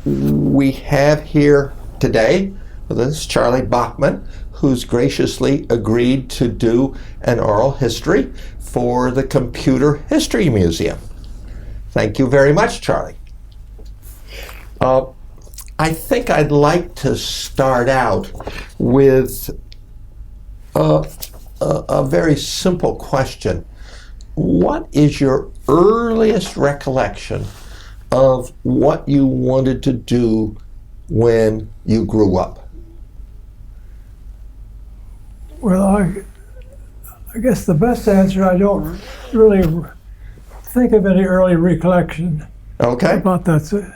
We have here today with us Charlie Bachman, who's graciously agreed to do an oral history for the Computer History Museum. Thank you very much, Charlie. I think I'd like to start out with a very simple question. What is your earliest recollection of what you wanted to do when you grew up? Well, I guess the best answer, I don't really think of any early recollection about that.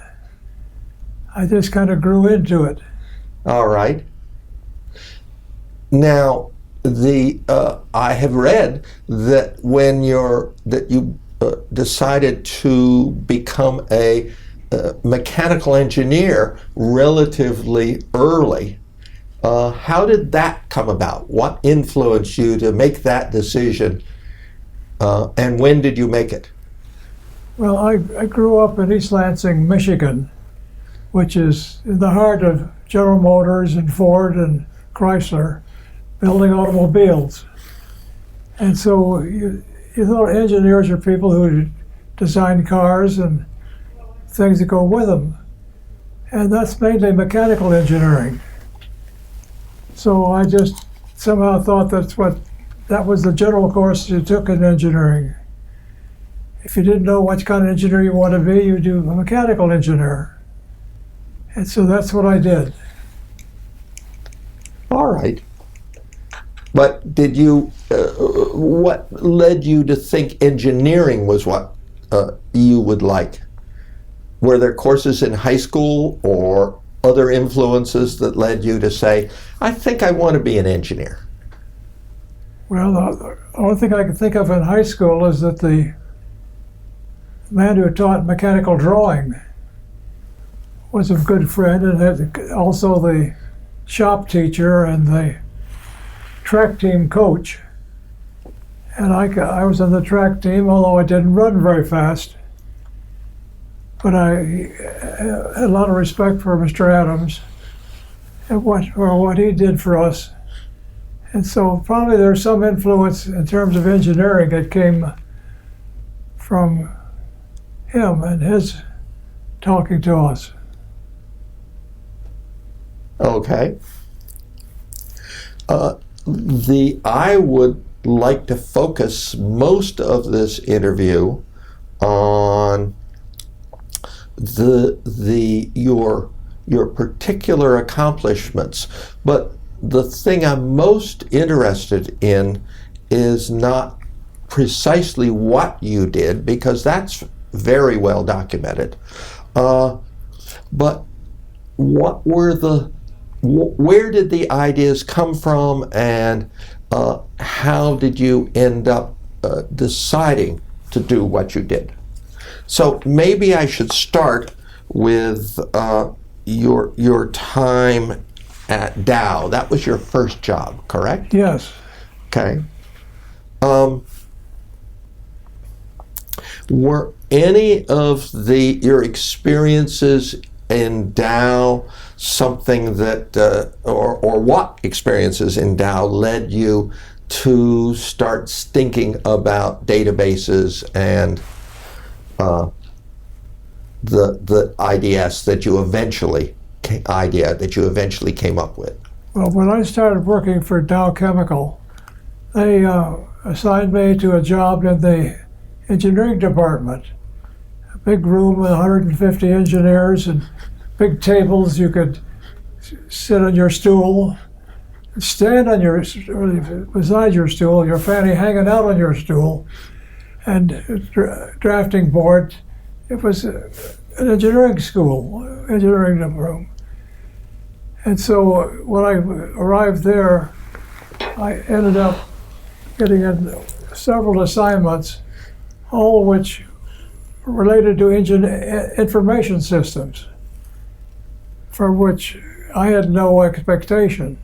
I just kind of grew into it. All right. Now, I have read that when you decided to become a mechanical engineer relatively early. How did that come about? What influenced you to make that decision, and when did you make it? Well, I grew up in East Lansing, Michigan, which is in the heart of General Motors and Ford and Chrysler, building automobiles. And so you thought engineers are people who design cars and things that go with them. And that's mainly mechanical engineering. So I just somehow thought that was the general course you took in engineering. If you didn't know what kind of engineer you want to be, you do a mechanical engineer. And so that's what I did. All right. But did you, what led you to think engineering was what you would like? Were there courses in high school or other influences that led you to say, I think I want to be an engineer? Well, the only thing I can think of in high school is that the man who taught mechanical drawing was a good friend, and also the shop teacher and the track team coach. And I was on the track team, although I didn't run very fast. But I had a lot of respect for Mr. Adams and what he did for us. And so probably there's some influence in terms of engineering that came from him and his talking to us. Okay. I would like to focus most of this interview on your particular accomplishments, but the thing I'm most interested in is not precisely what you did, because that's very well documented, but where did the ideas come from, and how did you end up deciding to do what you did? So maybe I should start with your time at Dow. That was your first job, correct? Yes. Okay. Were any of your experiences in Dow something that, or what experiences in Dow led you to start thinking about databases and the IDS that you eventually came up with? Well, when I started working for Dow Chemical, they assigned me to a job in the engineering department. A big room with 150 engineers and big tables. You could sit on your stool, stand on beside your stool, your fanny hanging out on your stool, and drafting board. It was an engineering school, engineering room. And so when I arrived there, I ended up getting in several assignments, all of which related to information systems, for which I had no expectation.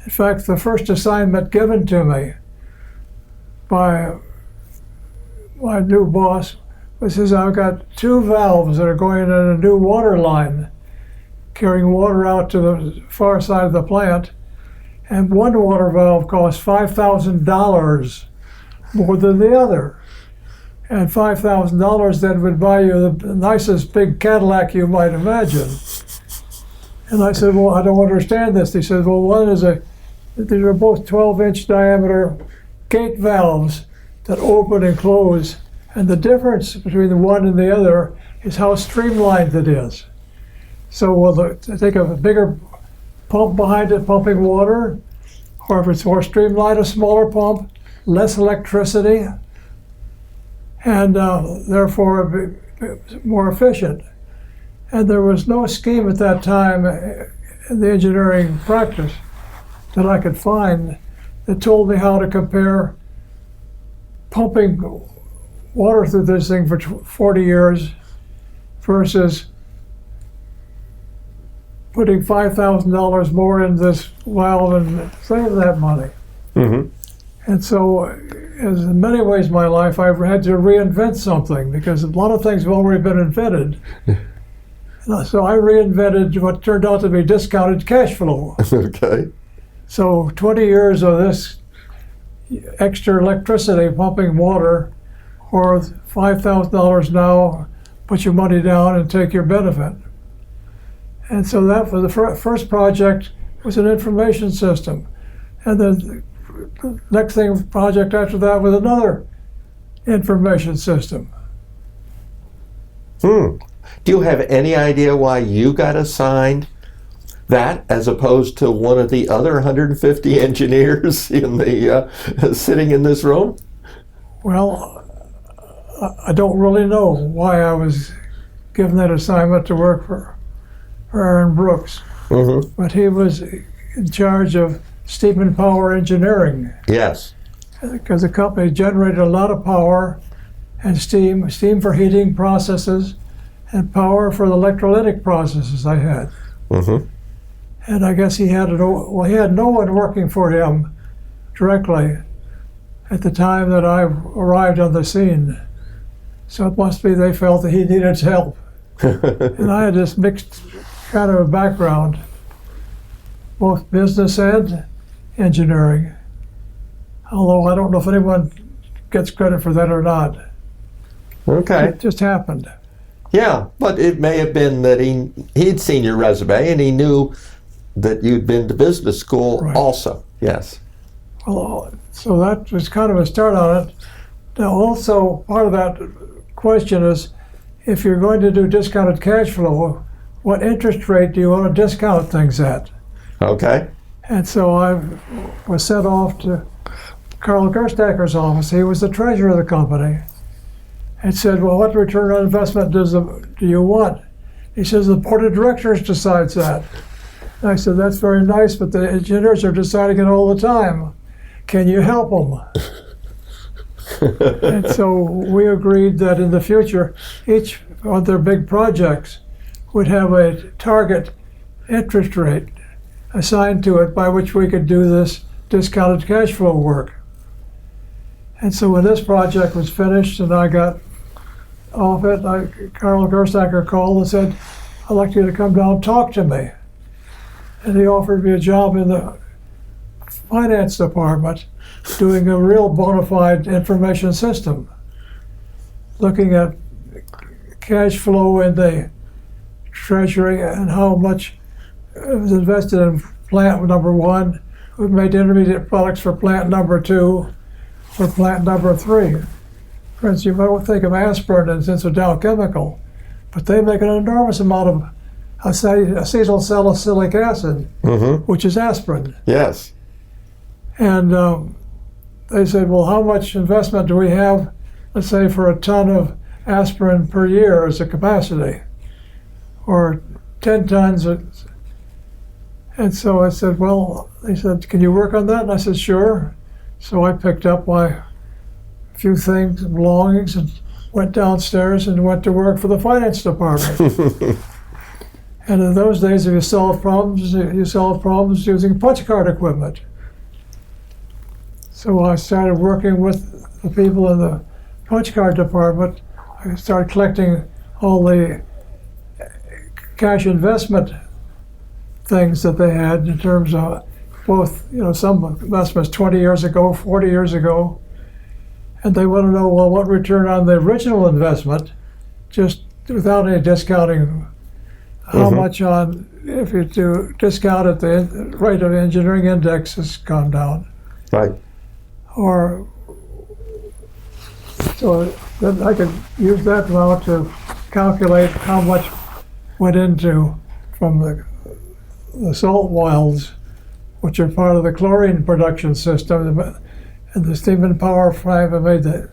In fact, the first assignment given to me by my new boss He says, I've got two valves that are going in a new water line, carrying water out to the far side of the plant. And one water valve costs $5,000 more than the other. And $5,000 then would buy you the nicest big Cadillac you might imagine. And I said, well, I don't understand this. He said, well, one is these are both 12-inch diameter gate valves that open and close. And the difference between the one and the other is how streamlined it is. So will take a bigger pump behind it pumping water, or if it's more streamlined, a smaller pump, less electricity, and therefore more efficient. And there was no scheme at that time in the engineering practice that I could find that told me how to compare pumping water through this thing for 40 years versus putting $5,000 more in this valve and saving that money. Mm-hmm. And so, as in many ways in my life, I've had to reinvent something because a lot of things have already been invented. So I reinvented what turned out to be discounted cash flow. Okay. So 20 years of this extra electricity pumping water, or $5,000 now, put your money down and take your benefit. And so that for the first project was an information system. And the next project after that was another information system. Do you have any idea why you got assigned that as opposed to one of the other 150 engineers in the sitting in this room? Well, I don't really know why I was given that assignment to work for Aaron Brooks, but he was in charge of steam and power engineering. Yes. Because the company generated a lot of power and steam for heating processes and power for the electrolytic processes I had. And I guess he had no one working for him directly at the time that I arrived on the scene. So it must be they felt that he needed help. And I had this mixed kind of a background, both business and engineering. Although I don't know if anyone gets credit for that or not. Okay. It just happened. Yeah, but it may have been that he'd seen your resume and he knew that you'd been to business school also. Yes. Well, so that was kind of a start on it. Now also part of that question is, if you're going to do discounted cash flow, what interest rate do you want to discount things at? Okay. And so I was sent off to Carl Gerstacker's office. He was the treasurer of the company. And said, well, what return on investment do you want? He says, the board of directors decides that. And I said, that's very nice, but the engineers are deciding it all the time. Can you help them? And so we agreed that in the future, each of their big projects would have a target interest rate assigned to it by which we could do this discounted cash flow work. And so when this project was finished and I got off it, Carl Gerstacker called and said, I'd like you to come down and talk to me. And he offered me a job in the finance department doing a real bona fide information system, looking at cash flow in the treasury and how much was invested in plant number one. We made intermediate products for plant number two, for plant number three. For instance, you might think of aspirin and since of Dow Chemical, but they make an enormous amount of acetylsalicylic acid, which is aspirin. Yes. And they said, well, how much investment do we have, let's say, for a ton of aspirin per year as a capacity, or 10 tons? And so I said, well, they said, can you work on that? And I said, sure. So I picked up my few things and belongings and went downstairs and went to work for the finance department. And in those days, if you solve problems using punch card equipment. So I started working with the people in the punch card department. I started collecting all the cash investment things that they had in terms of both, some investments 20 years ago, 40 years ago, and they want to know, well, what return on the original investment, just without any discounting, how much on, if you do discount it, the rate of engineering index has gone down. Right. Or, so then I could use that now to calculate how much went into from the salt wells, which are part of the chlorine production system, and the steam and power plant made the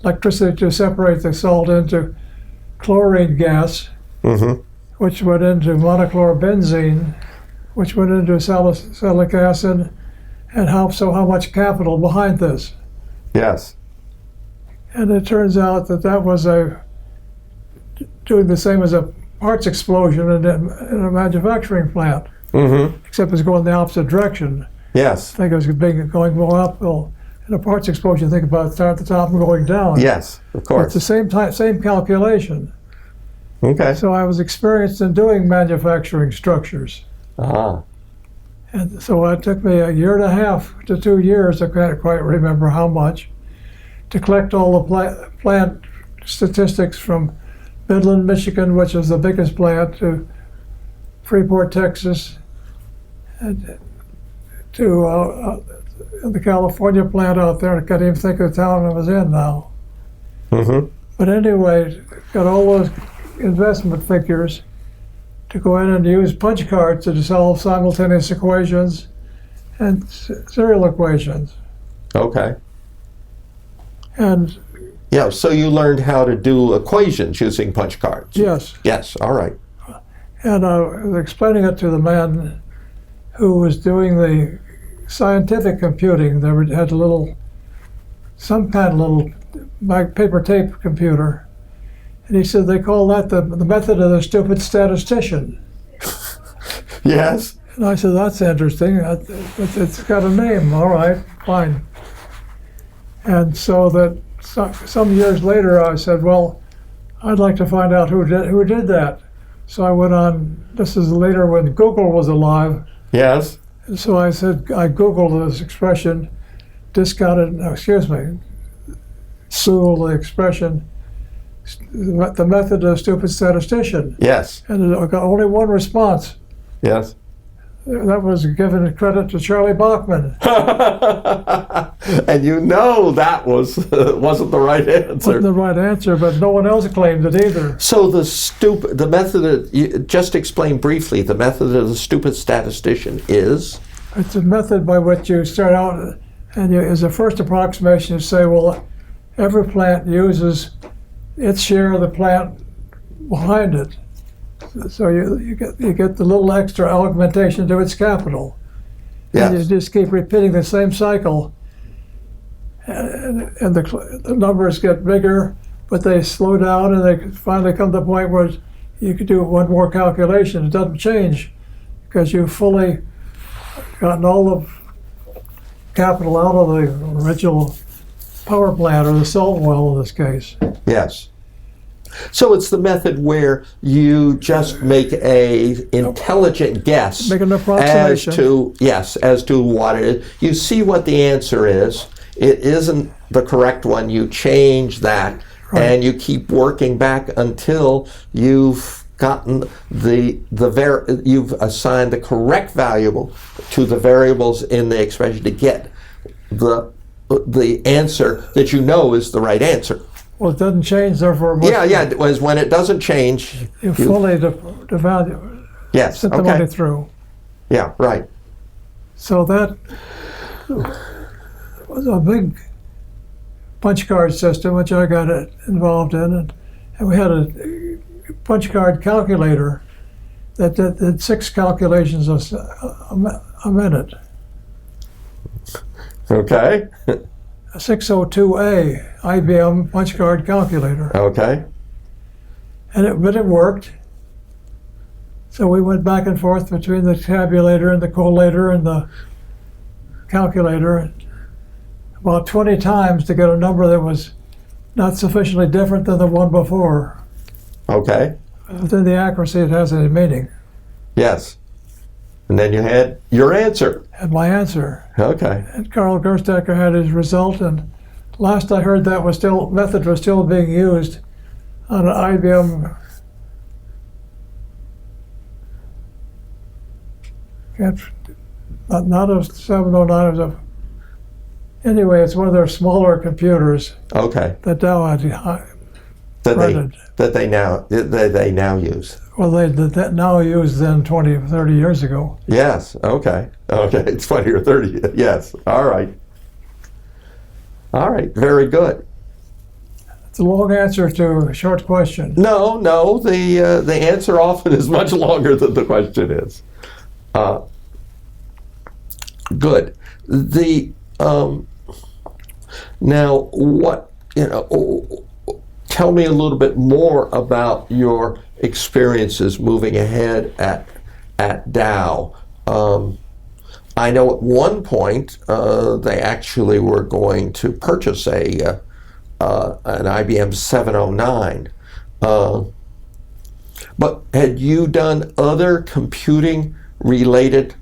electricity to separate the salt into chlorine gas, which went into monochlorobenzene, which went into salicylic acid, and how much capital behind this. Yes. And it turns out that was doing the same as a parts explosion in a manufacturing plant, except it's going the opposite direction. Yes. I think it was going more uphill. In a parts explosion, think about starting at the top and going down. Yes, of course. It's the same calculation. Okay. So I was experienced in doing manufacturing structures. And so it took me 1.5 to 2 years, I can't quite remember how much, to collect all the plant statistics from Midland, Michigan, which is the biggest plant, to Freeport, Texas, and to the California plant out there. I can't even think of the town I was in now. But anyway, got all those investment figures to go in and use punch cards to solve simultaneous equations and serial equations. Okay. And yeah, so you learned how to do equations using punch cards. yes. Yes, all right. And I was explaining it to the man who was doing the scientific computing. They had some kind of little paper tape computer. And he said they call that the method of the stupid statistician. Yes. And I said, that's interesting. It's got a name. All right, fine. And so that some years later, I said, well, I'd like to find out who did that. So I went on. This is later when Google was alive. Yes. So I said, I Googled this expression, Sewell, the expression, the method of stupid statistician. Yes. And I got only one response. Yes. That was giving credit to Charlie Bachman. And that wasn't the right answer. Wasn't the right answer, but no one else claimed it either. So the method, just explain briefly, the method of the stupid statistician is? It's a method by which you start out, and as a first approximation, you say, well, every plant uses its share of the plant behind it. So you get the little extra augmentation to its capital. Yes. And you just keep repeating the same cycle. And the numbers get bigger, but they slow down, and they finally come to the point where you could do one more calculation. It doesn't change because you've fully gotten all the capital out of the original power plant, or the salt well in this case. Yes. So it's the method where you just make a intelligent guess Make an approximation. as to what it is. You see what the answer is. It isn't the correct one. You change that, and you keep working back until you've gotten you've assigned the correct variable to the variables in the expression to get the answer that you know is the right answer. Well, it doesn't change, therefore. It was when it doesn't change. You fully devalue. Yes. Set the money through. Yeah. Right. So that was a big punch card system, which I got involved in, and we had a punch card calculator that did 6 calculations a minute. Okay. A 602A IBM punch card calculator. Okay. But it worked. So we went back and forth between the tabulator and the collator and the calculator about 20 times to get a number that was not sufficiently different than the one before. Okay. Within the accuracy, it has any meaning. Yes. And then you had your answer. And my answer. Okay. And Carl Gerstecker had his result, and last I heard that method was still being used on an IBM. Not a 709, it was anyway, it's one of their smaller computers Okay. that Dow had rented. That they now use. Well, they now use then 20, 30 years ago. Yes. Okay. Okay. It's 20 or 30. Yes. All right. All right. Very good. It's a long answer to a short question. No. The answer often is much longer than the question is. Good. Now, what tell me a little bit more about your experiences moving ahead at Dow. I know at one point they actually were going to purchase an IBM 709. But had you done other computing-related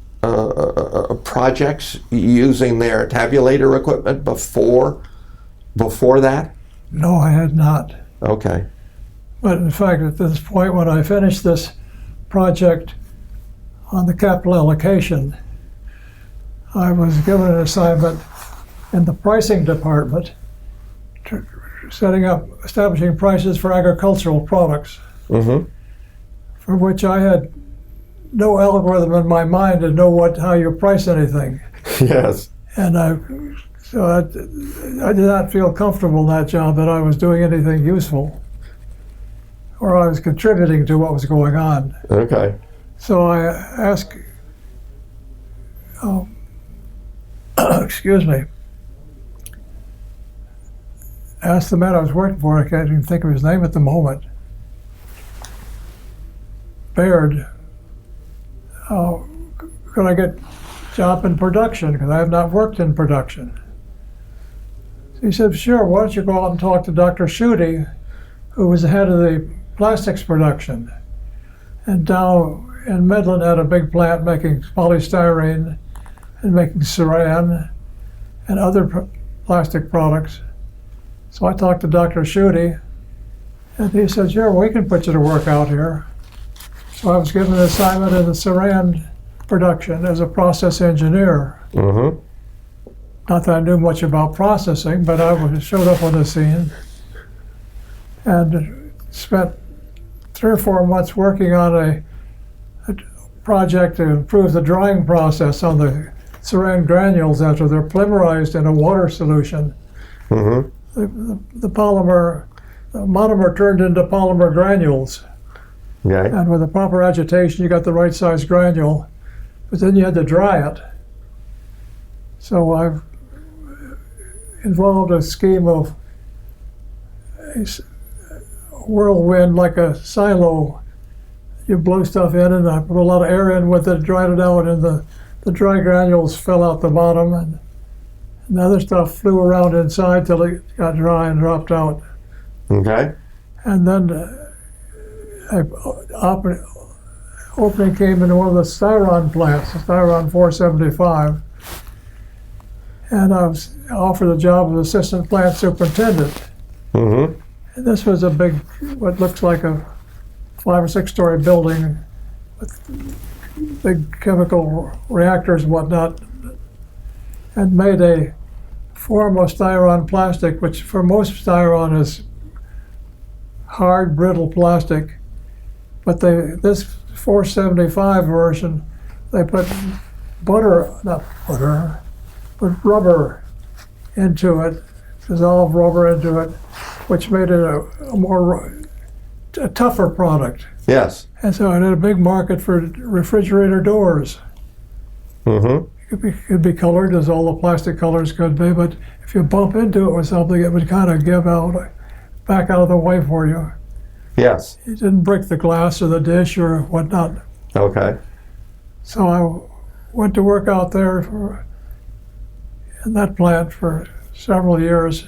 projects using their tabulator equipment before that? No, I had not. Okay. But in fact, at this point, when I finished this project on the capital allocation, I was given an assignment in the pricing department to establishing prices for agricultural products, for which I had no algorithm in my mind to know how you price anything. Yes. And I did not feel comfortable in that job that I was doing anything useful or I was contributing to what was going on. Okay. So I asked, asked the man I was working for, I can't even think of his name at the moment, Baird, could I get a job in production, because I have not worked in production. So he said, sure, why don't you go out and talk to Dr. Schutte, who was the head of the plastics production. And Dow in Midland had a big plant making polystyrene and making saran and other plastic products. So I talked to Dr. Schutte, and he said, sure, we can put you to work out here. So I was given an assignment in the saran production as a process engineer. Not that I knew much about processing, but I showed up on the scene and spent 3 or 4 months working on a project to improve the drying process on the saran granules after they're polymerized in a water solution. The monomer turned into polymer granules. Okay. And with the proper agitation, you got the right size granule, but then you had to dry it. So I've involved a scheme of a whirlwind, like a silo. You blow stuff in, and I put a lot of air in with it, dried it out, and the dry granules fell out the bottom, and the other stuff flew around inside till it got dry and dropped out. Okay. And then opening came into one of the styron plants, the styron 475, and I was offered the job of assistant plant superintendent. And this was a big, what looks like a 5 or 6 story building with big chemical reactors and whatnot, and made a form of styron plastic, which for most styron is hard, brittle plastic. But this 475 version, they put rubber into it, dissolved rubber into it, which made it a tougher product. Yes. And so it had a big market for refrigerator doors. It could be colored, as all the plastic colors could be, but if you bump into it with something, it would kind of back out of the way for you. Yes. It didn't break the glass or the dish or whatnot. Okay. So I went to work out there in that plant for several years.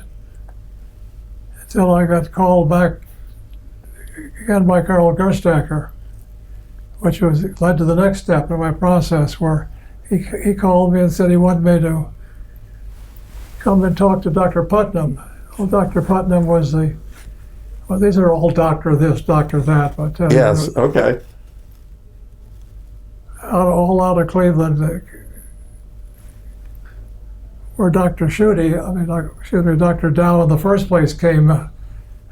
till I got called back again by Carl Gerstacker, which led to the next step in my process, where he called me and said he wanted me to come and talk to Dr. Putnam. Well, Dr. Putnam was these are all doctor this, doctor that, but Yes, okay. all out of Cleveland, where Dr. Dr. Dow in the first place came out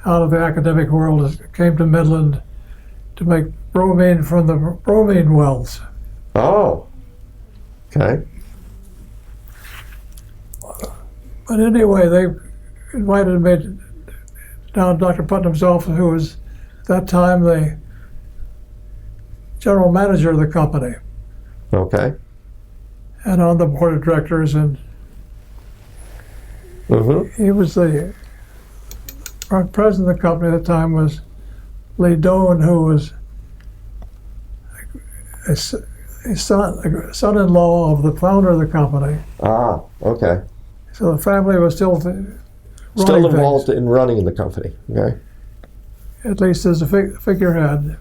of the academic world, came to Midland to make bromine from the bromine wells. Oh, okay. But anyway, they invited me down to Dr. Putnam's office, who was at that time the general manager of the company Okay. and on the board of directors, and he was the president of the company at the time was Lee Doan, who was a son-in-law of the founder of the company. Ah, okay. So the family was still involved in running the company. Okay. At least as a figurehead.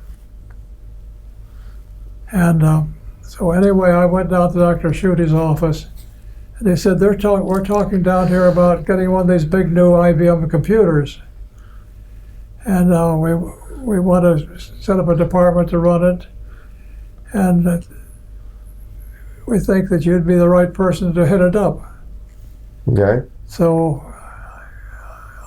And so anyway, I went down to Dr. Schuete's office, and they said, we're talking down here about getting one of these big new IBM computers. And we want to set up a department to run it. And we think that you'd be the right person to head it up. Okay. So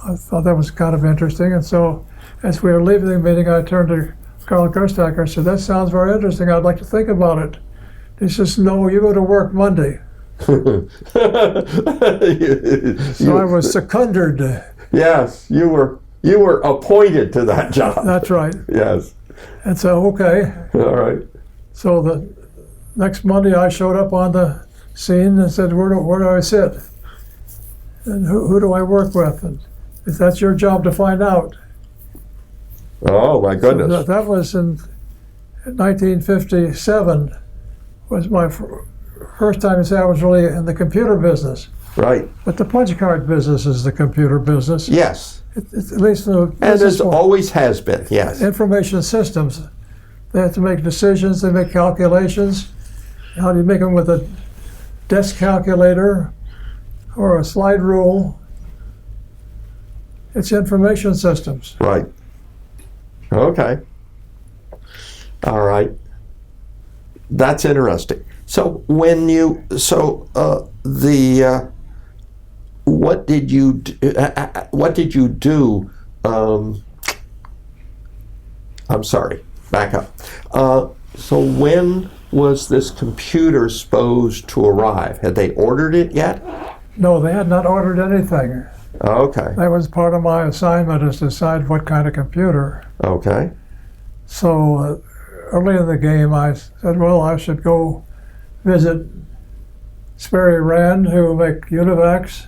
I thought that was kind of interesting. And so as we were leaving the meeting, I turned to Carl Gerstacker and said, that sounds very interesting. I'd like to think about it. He says, no, you go to work Monday. So I was seconded. Yes, you were appointed to that job. That's right. Yes. And so, okay. All right. So the next Monday I showed up on the scene and said, where do I sit? And who do I work with? And if that's your job to find out. Oh, my goodness. So that was in 1957, was my first time to say I was really in the computer business. Right. But the punch card business is the computer business. Yes. It's at least the And it always has been, yes. Information systems. They have to make decisions, they make calculations. How do you make them with a desk calculator or a slide rule? It's information systems. Right. Okay. All right. That's interesting. So when you, what did you do? I'm sorry, back up. So when was this computer supposed to arrive? Had they ordered it yet? No, they had not ordered anything. Okay. That was part of my assignment, is to decide what kind of computer. Okay. So early in the game, I said, well, I should go visit Sperry Rand, who make UNIVACs.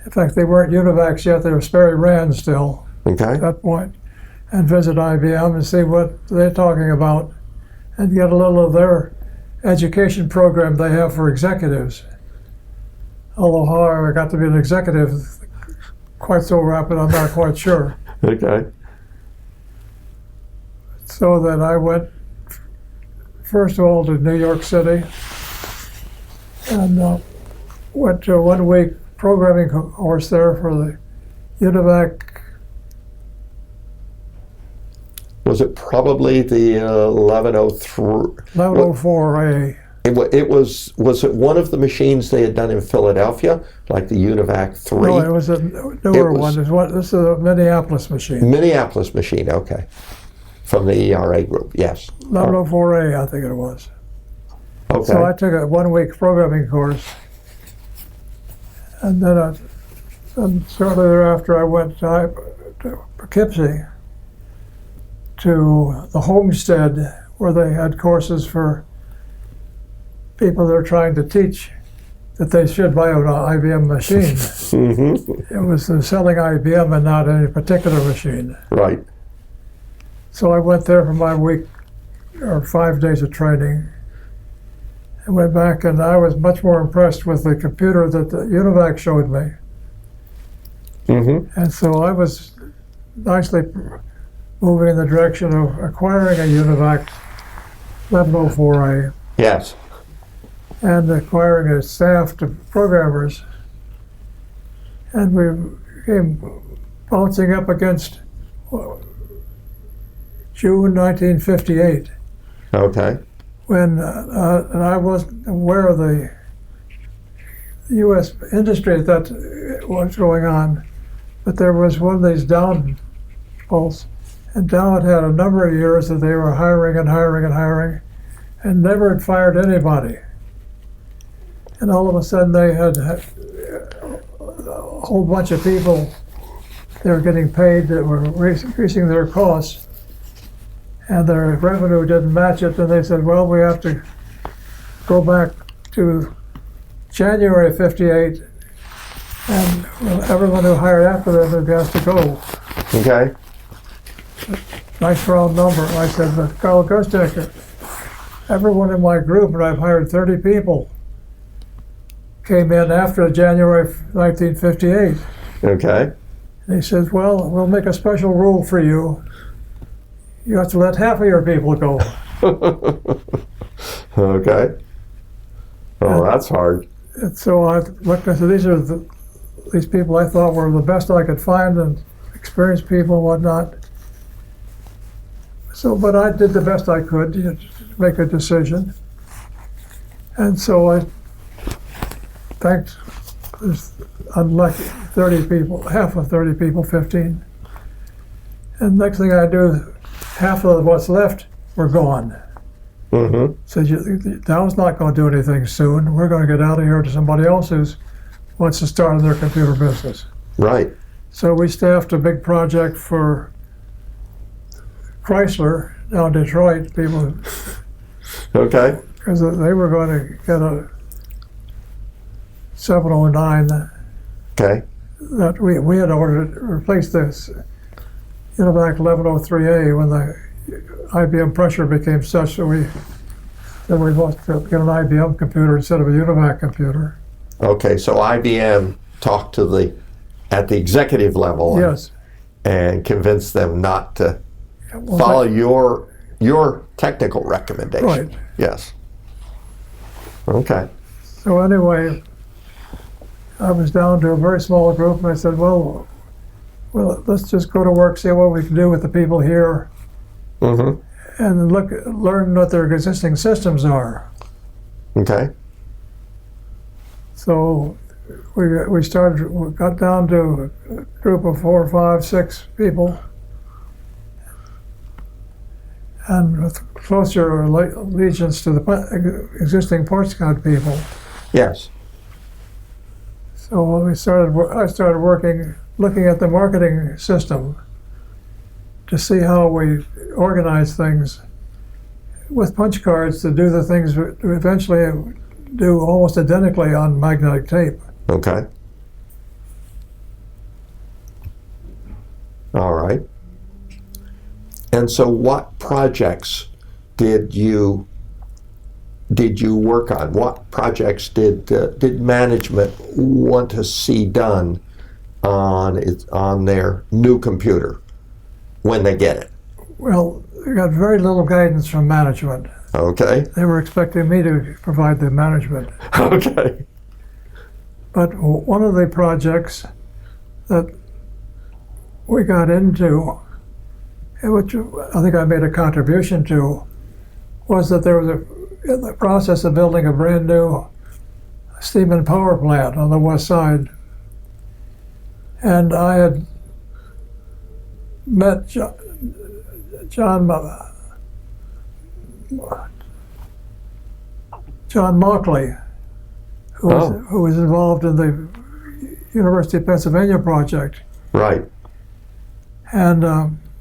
In fact, they weren't UNIVACs yet, they were Sperry Rand still Okay. at that point, and visit IBM and see what they're talking about and get a little of their education program they have for executives. Although how I got to be an executive quite so rapid, I'm not quite sure. Okay. So then I went, first of all, to New York City and went to a 1-week programming course there for the UNIVAC. Was it probably the 1103? 1104A. It was it one of the machines they had done in Philadelphia, like the UNIVAC 3? No, it was a newer one. This is a Minneapolis machine. Minneapolis machine, okay. From the ERA group, yes. 1104A, I think it was. Okay. So I took a 1-week programming course. And then shortly thereafter, I went to Poughkeepsie to the Homestead, where they had courses for people that are trying to teach that they should buy an IBM machine. Mm-hmm. It was selling IBM and not any particular machine. Right. So I went there for my week or 5 days of training. I went back and I was much more impressed with the computer that the UNIVAC showed me. Mm-hmm. And so I was nicely moving in the direction of acquiring a UNIVAC 1104A Yes. and acquiring a staff of programmers. And we came bouncing up against June 1958, Okay. when and I wasn't aware of the U.S. industry that was going on, but there was one of these down pulse, and Dow had had a number of years that they were hiring and hiring and hiring, and never had fired anybody. And all of a sudden they had a whole bunch of people they were getting paid that were increasing their costs, and their revenue didn't match it, and they said, well, we have to go back to January of '58, and everyone who hired after them has to go. Okay. Nice round number. I said, but Carl Gerstecker, everyone in my group, and I've hired 30 people, came in after January 1958. Okay. And he says, well, we'll make a special rule for you. You have to let half of your people go. Okay. Oh, that's hard. And so I looked and said, these people I thought were the best I could find, and experienced people and whatnot. So, but I did the best I could to make a decision. And so I thanked this unlucky 30 people, half of 30 people, 15. And next thing I knew, half of what's left were gone. Mm-hmm. So Dow's not going to do anything soon. We're going to get out of here to somebody else who wants to start in their computer business. Right. So we staffed a big project for Chrysler down in Detroit, people, Okay. because they were going to get a 709 Okay. that we had ordered to replace this UNIVAC 1103A when the IBM pressure became such that we wanted to get an IBM computer instead of a UNIVAC computer. Okay. So IBM talked to at the executive level. Yes. And convinced them not to Well, follow your technical recommendation. Right. Yes. Okay. So anyway, I was down to a very small group, and I said, well, let's just go to work, see what we can do with the people here, Mm-hmm. and learn what their existing systems are. Okay. So we got down to a group of 4, 5, 6 people, and with closer allegiance to the existing PortScout people. Yes. So I started working, looking at the marketing system to see how we organize things with punch cards to do the things we eventually do almost identically on magnetic tape. Okay. All right. And so what projects did you work on? What projects did management want to see done on their new computer when they get it? Well, we got very little guidance from management. Okay. They were expecting me to provide the management. Okay. But one of the projects that we got into, which I think I made a contribution to, was that there was in the process of building a brand new steam and power plant on the west side. And I had met John Mockley, who was involved in the University of Pennsylvania project. Right. And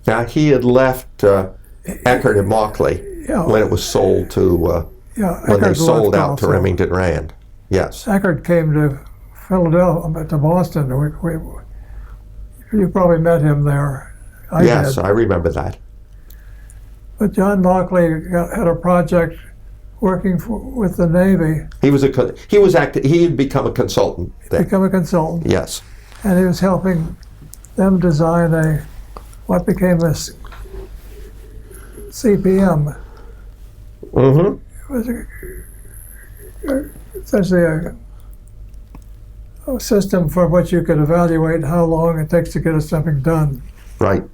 Now he had left Eckert and Mockley when it was sold to when they sold out to Remington Rand. Yes. Eckert came to Philadelphia, to Boston. You probably met him there. Yes, I remember that. But John Mockley had a project working with the Navy. He had become a consultant then. Become a consultant. Yes. and he was helping them design what became a CPM. Mm-hmm. It was essentially a system for which you could evaluate how long it takes to get something done. Right.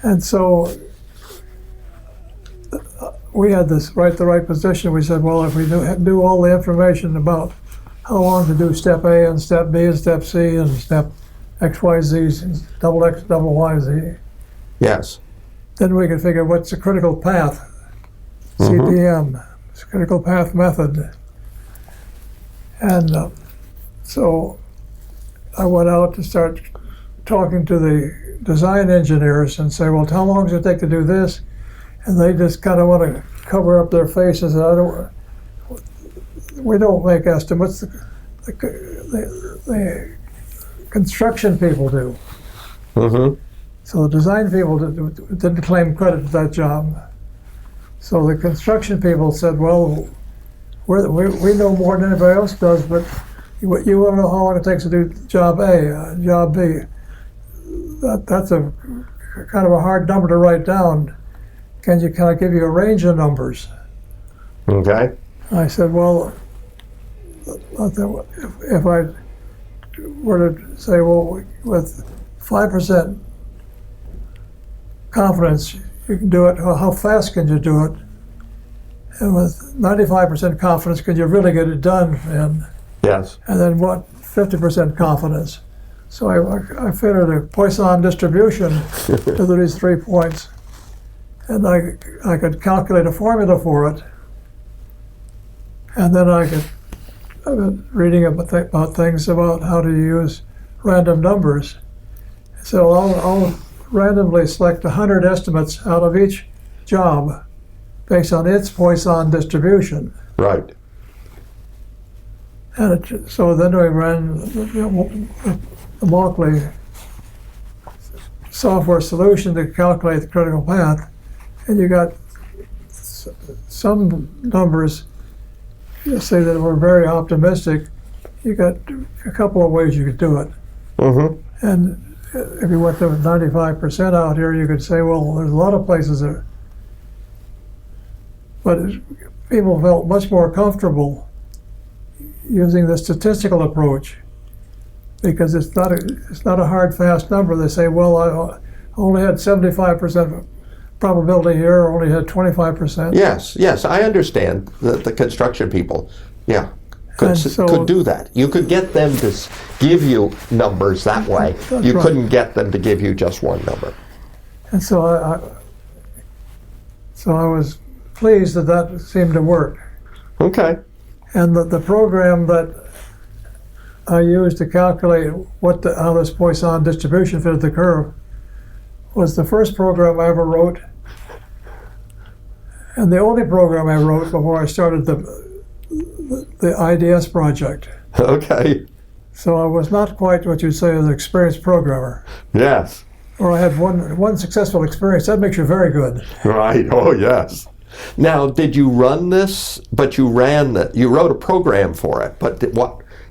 And so we had the right position. We said, well, if we knew all the information about how long to do step A and step B and step C and step X, Y, Z, double X, double Y, Z, Yes. then we could figure what's the critical path, CPM, critical path method. And so I went out to start talking to the design engineers and say, well, how long does it take to do this? And they just kind of want to cover up their faces. We don't make estimates. The construction people do. Mm-hmm. So the design people didn't claim credit for that job. So the construction people said, well, we know more than anybody else does, but you want to know how long it takes to do job A, job B. That's a kind of a hard number to write down. Can I give you a range of numbers? Okay. I said, well, if I were to say, well, with 5% confidence, you can do it, well, how fast can you do it? And with 95% confidence, can you really get it done? Yes. And then what, 50% confidence? So I fitted a Poisson distribution to these 3 points. And I could calculate a formula for it. And then I've been reading about things about how to use random numbers. So I'll randomly select 100 estimates out of each job based on its Poisson distribution. Right. And so then we ran the Mauchly software solution to calculate the critical path. And you got some numbers, say that were very optimistic. You got a couple of ways you could do it. Mm-hmm. And if you went to 95% out here, you could say, well, there's a lot of places there. But people felt much more comfortable using the statistical approach because it's not a hard, fast number. They say, well, I only had 75% probability here, or only had 25%. Yes, I understand that the construction people, could do that. You could get them to give you numbers that way. You right. couldn't get them to give you just one number. And so I was pleased that seemed to work. Okay. And the program that I used to calculate how this Poisson distribution fitted the curve was the first program I ever wrote, and the only program I wrote before I started the IDS project. Okay. So I was not quite what you'd say an experienced programmer. Yes. Or I had one successful experience. That makes you very good. Right. Oh, yes. Now, did you run this? But you you wrote a program for it. But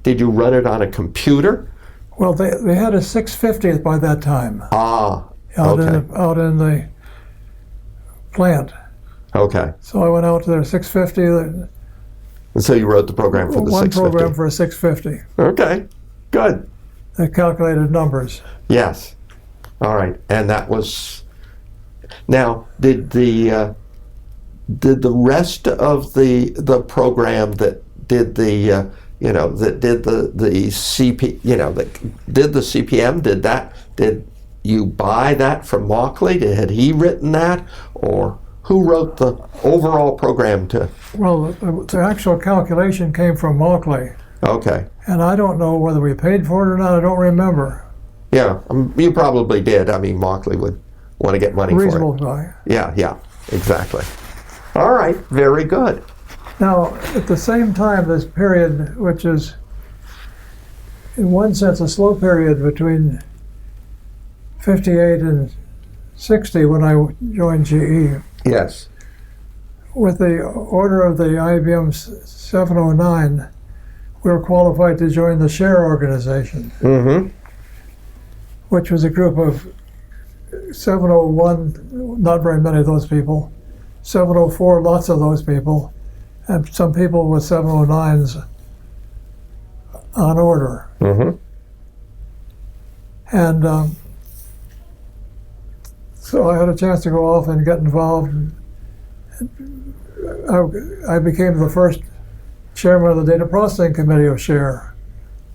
did you run it on a computer? Well, they had a 650 by that time. Ah. Out Okay. out in the plant. Okay. So I went out to their 650. And so you wrote the program for the One 650. program for a 650 Okay. Good. that calculated numbers. Yes. All right. And that was. Now, did the rest of the program that did the that did the CP that did the CPM, did you buy that from Mauchly? Had he written that, or who wrote the overall program to? Well, the actual calculation came from Mauchly, Okay. and I don't know whether we paid for it or not. I don't remember. Yeah, you probably did. I mean, Mauchly would want to get money for it. Reasonable guy. Yeah, exactly. All right, very good. Now, at the same time, this period, which is in one sense a slow period between 58 and 60 when I joined GE, Yes. with the order of the IBM 709, we were qualified to join the SHARE organization, which was a group of 701, not very many of those people, 704, lots of those people, and some people with 709s on order. And so I had a chance to go off and get involved. I became the first chairman of the data processing committee of SHARE,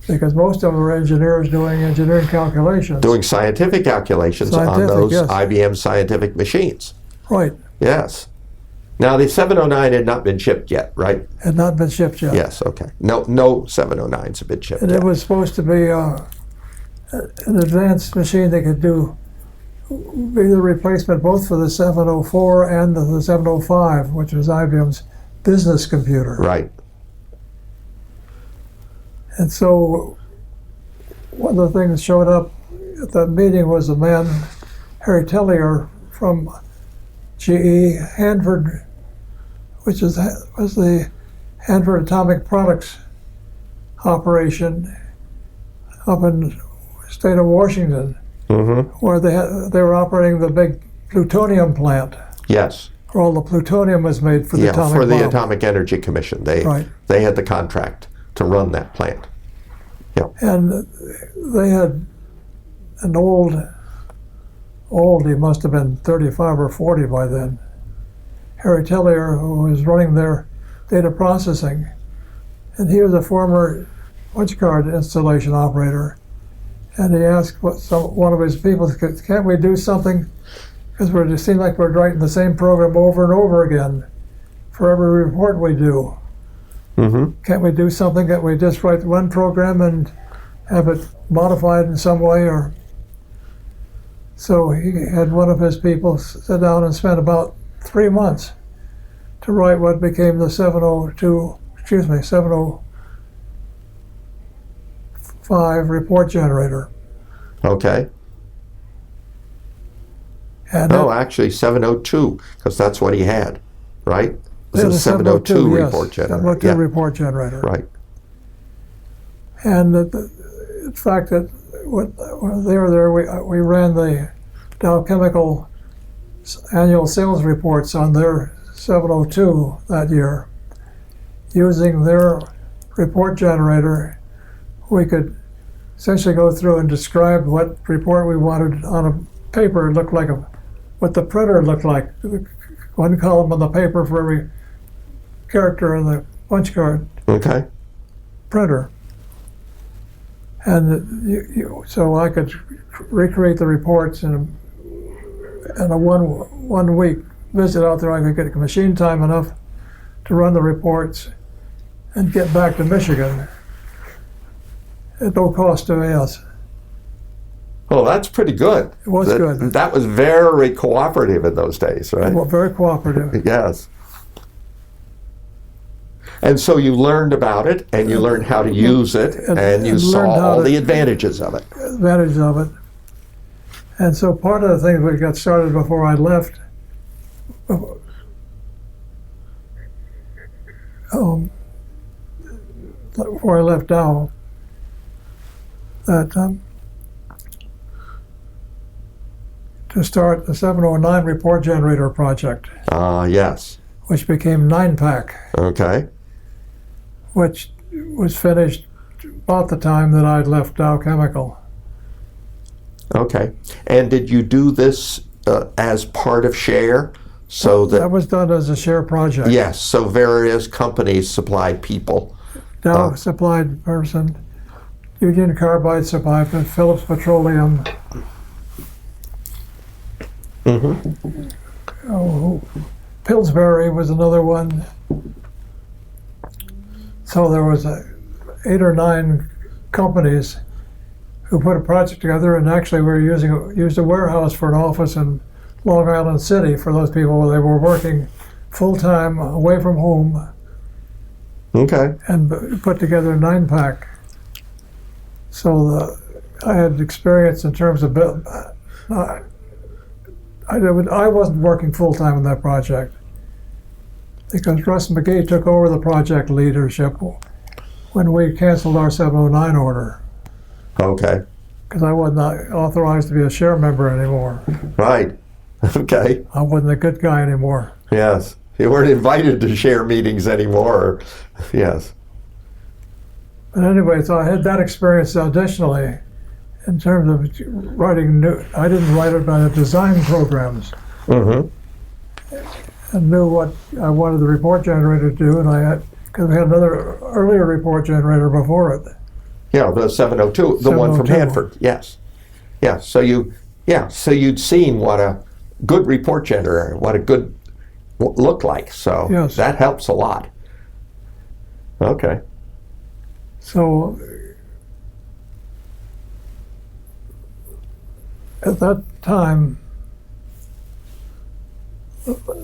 because most of them were engineers doing engineering calculations. Doing scientific calculations on those IBM scientific machines. Right. Yes. Now, the 709 had not been shipped yet, right? Had not been shipped yet. Yes, okay. No 709s have been shipped and yet. It was supposed to be an advanced machine that could be the replacement both for the 704 and the 705, which was IBM's business computer. Right. And so one of the things that showed up at that meeting was a man, Harry Tellier, from GE Hanford, which was the Hanford Atomic Products operation up in the state of Washington, where they were operating the big plutonium plant. Yes. Where all the plutonium was made for the atomic bomb. The Atomic Energy Commission. They had the contract to run that plant. Yeah. And they had an old, he must have been 35 or 40 by then, Harry Tellier, who was running their data processing. And he was a former punch card installation operator. And he asked one of his people, can't we do something? Because it seemed like we're writing the same program over and over again for every report we do. Can't we do something that we just write one program and have it modified in some way? Or so he had one of his people sit down and spend about 3 months to write what became the 705 report generator. Okay. And actually 702, because that's what he had, right? This is a 702 report generator. 702 report generator. Right. And the fact that when they were there, we ran the Dow Chemical annual sales reports on their 702 that year. Using their report generator, we could essentially go through and describe what report we wanted on a paper. It looked like what the printer looked like. One column on the paper for every character in the punch card printer. And so I could recreate the reports in a one week visit out there. I could get machine time enough to run the reports and get back to Michigan at no cost to us. Well, that's pretty good. It was good. That was very cooperative in those days, right? Well, very cooperative. Yes. And so you learned about it, and you learned how to use it, and you saw all the advantages of it. And so part of the things we got started before I left, Dow, that to start the 709 report generator project. Yes. Which became 9-pack. Okay. Which was finished about the time that I'd left Dow Chemical. Okay. And did you do this as part of SHARE? So that was done as a SHARE project. Yes. So various companies supplied people. Dow supplied person, Union Carbide supplied, Phillips Petroleum. Pillsbury was another one. So there was 8 or 9 companies who put a project together, and actually we used a warehouse for an office in Long Island City for those people where they were working full-time away from home. Okay. And put together a 9-pack. So I had experience in terms of I wasn't working full-time on that project because Russ McGee took over the project leadership when we canceled our 709 order, Okay. because I was not authorized to be a share member anymore. Right. Okay. I wasn't a good guy anymore. Yes. You weren't invited to share meetings anymore. Yes. But anyway, so I had that experience additionally in terms of writing new. I didn't write it, but I designed programs Mm-hmm. and knew what I wanted the report generator to do, and I had, because we had another earlier report generator before it. Yeah, the 702, the one from 702. Hanford. Yes. Yeah. So you'd seen what a good report generator, what a good looked like. So Yes. that helps a lot. Okay. So at that time,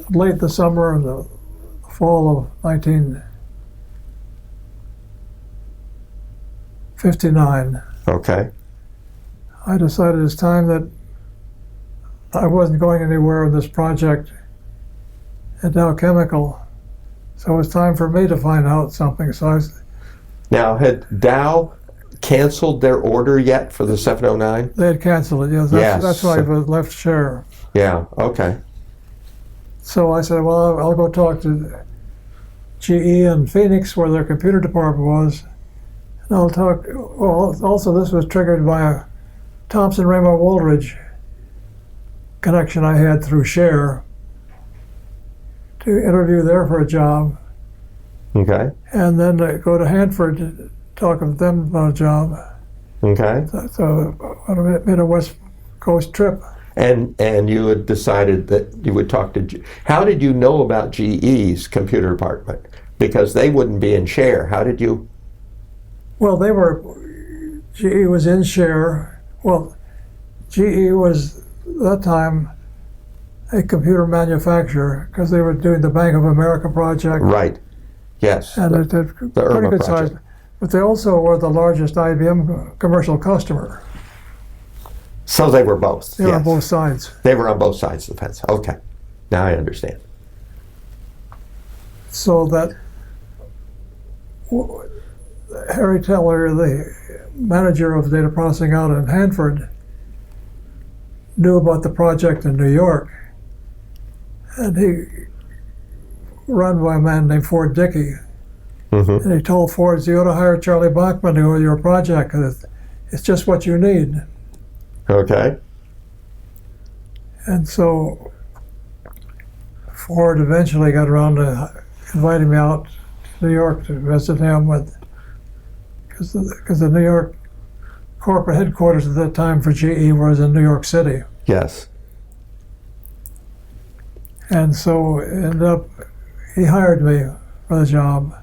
late the summer and the fall of 1959, Okay. I decided it's time that I wasn't going anywhere in this project at Dow Chemical. So it was time for me to find out something. So Now, had Dow canceled their order yet for the 709? they had canceled it. Yes, that's why I was left share. Yeah. Okay. So I said, well, I'll go talk to GE in Phoenix, where their computer department was. And I'll talk. Well, also this was triggered by a Thomson Raymond Woolridge connection I had through Share to interview there for a job, Okay. and then go to Hanford to talk with them about a job. Okay. So on a bit of West Coast trip. And you had decided that you would talk to how did you know about GE's computer department? Because they wouldn't be in Share. How did you? Well, GE was in Share. Well, GE was at that time a computer manufacturer because they were doing the Bank of America project. Right. Yes. And it had pretty good size. But they also were the largest IBM commercial customer. So they were both. They were on both sides. They were on both sides of the fence. Okay. Now I understand. So that Harry Teller, the manager of data processing out in Hanford, knew about the project in New York. And he run by a man named Ford Dickey. Mm-hmm. And he told Ford, you ought to hire Charlie Bachman to go to your project because it's just what you need. Okay. And so Ford eventually got around to inviting me out to New York to visit him because the New York corporate headquarters at that time for GE was in New York City. Yes. And so he hired me for the job.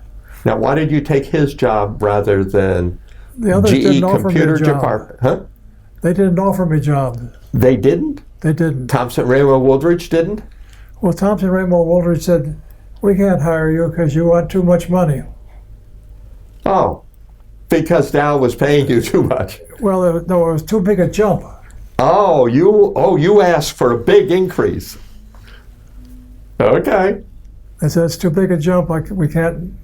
Now, why did you take his job rather than The others GE didn't offer me computer a job. department? Huh? They didn't offer me jobs. They didn't? They didn't. Thomson Raymond Woolridge didn't? Well, Thomson Raymond Woolridge said, we can't hire you because you want too much money. Oh, because Dow was paying you too much. Well, no, it was too big a jump. Oh, you asked for a big increase. Okay. They said it's too big a jump. We can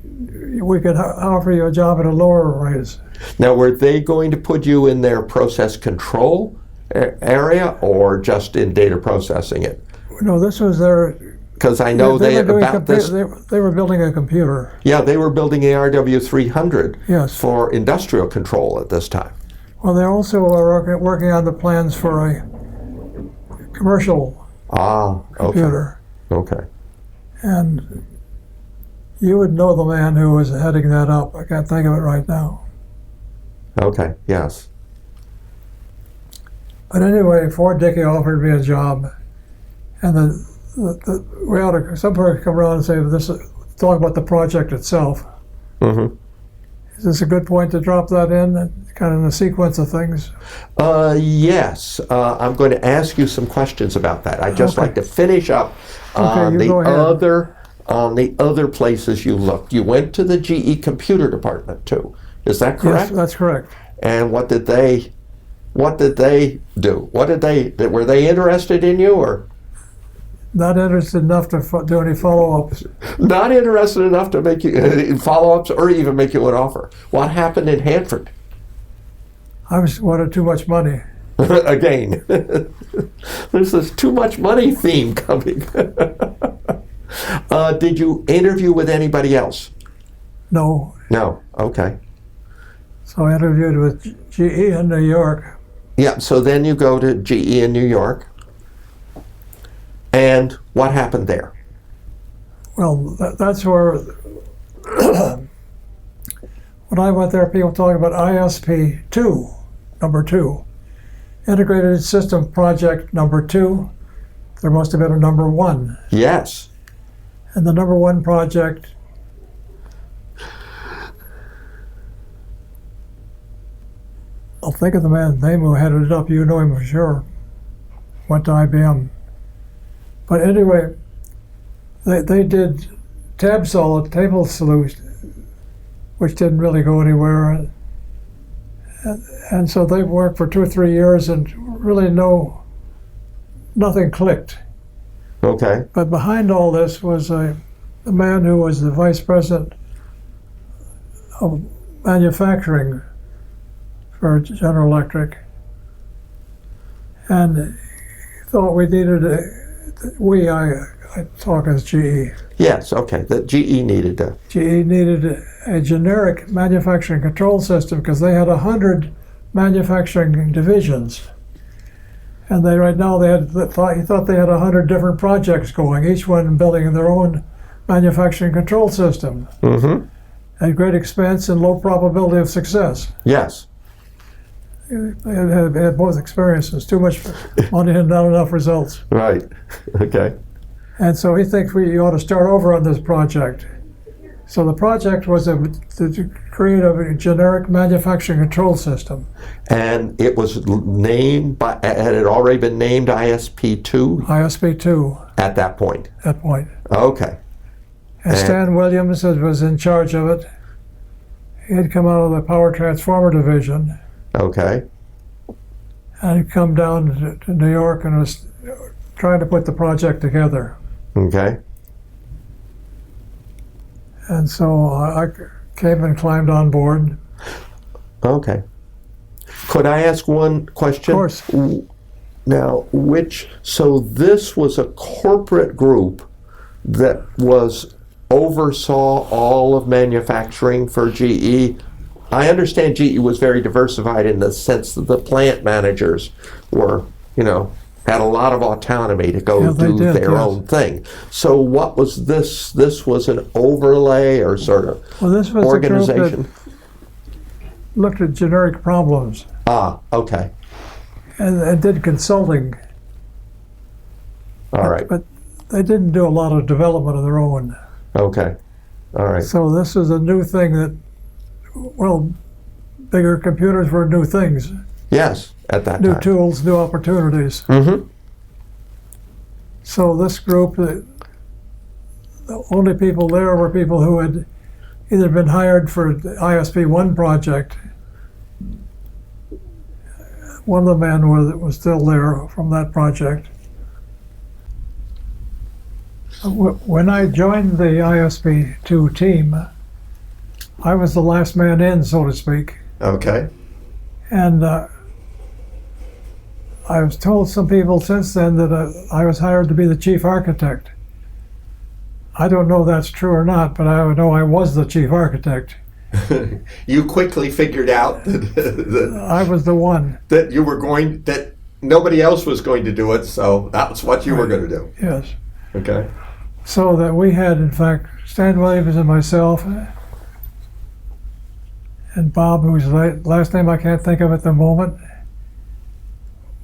offer you a job at a lower raise. Now, were they going to put you in their process control area or just in data processing it? No, this was their. Because I know they were about this. They were building a computer. Yeah, they were building the RW300 Yes. for industrial control at this time. Well, they also were working on the plans for a commercial computer. Okay. And you would know the man who was heading that up. I can't think of it right now. Okay, yes. But anyway, Ford Dickey offered me a job, and we ought to somewhere come around and say talk about the project itself. Mm-hmm. Is this a good point to drop that in, kind of in the sequence of things? Yes. I'm going to ask you some questions about that. I'd just like to finish up on the other places you looked. You went to the GE computer department too. Is that correct? Yes, that's correct. And what did they do? Were they interested in you or? Not interested enough to do any follow-ups. Not interested enough to make you follow-ups or even make you an offer. What happened in Hanford? I wanted too much money. Again, there's this too much money theme coming. Did you interview with anybody else? No. No. Okay. So I interviewed with GE in New York. Yeah. So then you go to GE in New York. And what happened there? Well, that's where, when I went there, people talking about ISP 2, number 2. Integrated System Project number 2. There must have been a number 1. Yes. And the number 1 project, I'll think of the man's name who headed it up. You know him for sure. Went to IBM. But anyway, they did tab-solid table solution, which didn't really go anywhere. And so they worked for 2 or 3 years and really nothing clicked. Okay. But behind all this was a man who was the vice president of manufacturing for General Electric. And he thought we needed I talk as GE. Yes. Okay. That GE needed to. GE needed a generic manufacturing control system because they had 100 manufacturing divisions, and he thought they had 100 different projects going, each one building their own manufacturing control system at great expense and low probability of success. Yes. They had both experiences: too much money and not enough results. Right. Okay. And so he thinks we ought to start over on this project. So the project was to create a generic manufacturing control system. And it was named had it already been named ISP2? ISP2. At that point? That point. Okay. And Stan Williams was in charge of it. He had come out of the power transformer division. Okay. And he'd come down to New York and was trying to put the project together. Okay. And so I came and climbed on board. Okay. Could I ask one question? Of course. Now, so this was a corporate group that oversaw all of manufacturing for GE. I understand GE was very diversified in the sense that the plant managers were, had a lot of autonomy to go do their own thing. So what was this? This was an overlay or sort of this was organization? A group that looked at generic problems. Ah, okay. And did consulting. All right. But they didn't do a lot of development of their own. Okay. All right. So this is a new thing that, bigger computers were new things. Yes, at that new time. Tools, new opportunities. Mm-hmm. So this group, the only people there were people who had either been hired for the ISP1 project. One of the men was still there from that project. When I joined the ISP2 team, I was the last man in, so to speak. Okay. And I was told some people since then that I was hired to be the chief architect. I don't know if that's true or not, but I know I was the chief architect. You quickly figured out that I was the one. That nobody else was going to do it, so that's what you were going to do. Yes. Okay. So that we had, in fact, Stan Williams and myself, and Bob, whose last name I can't think of at the moment,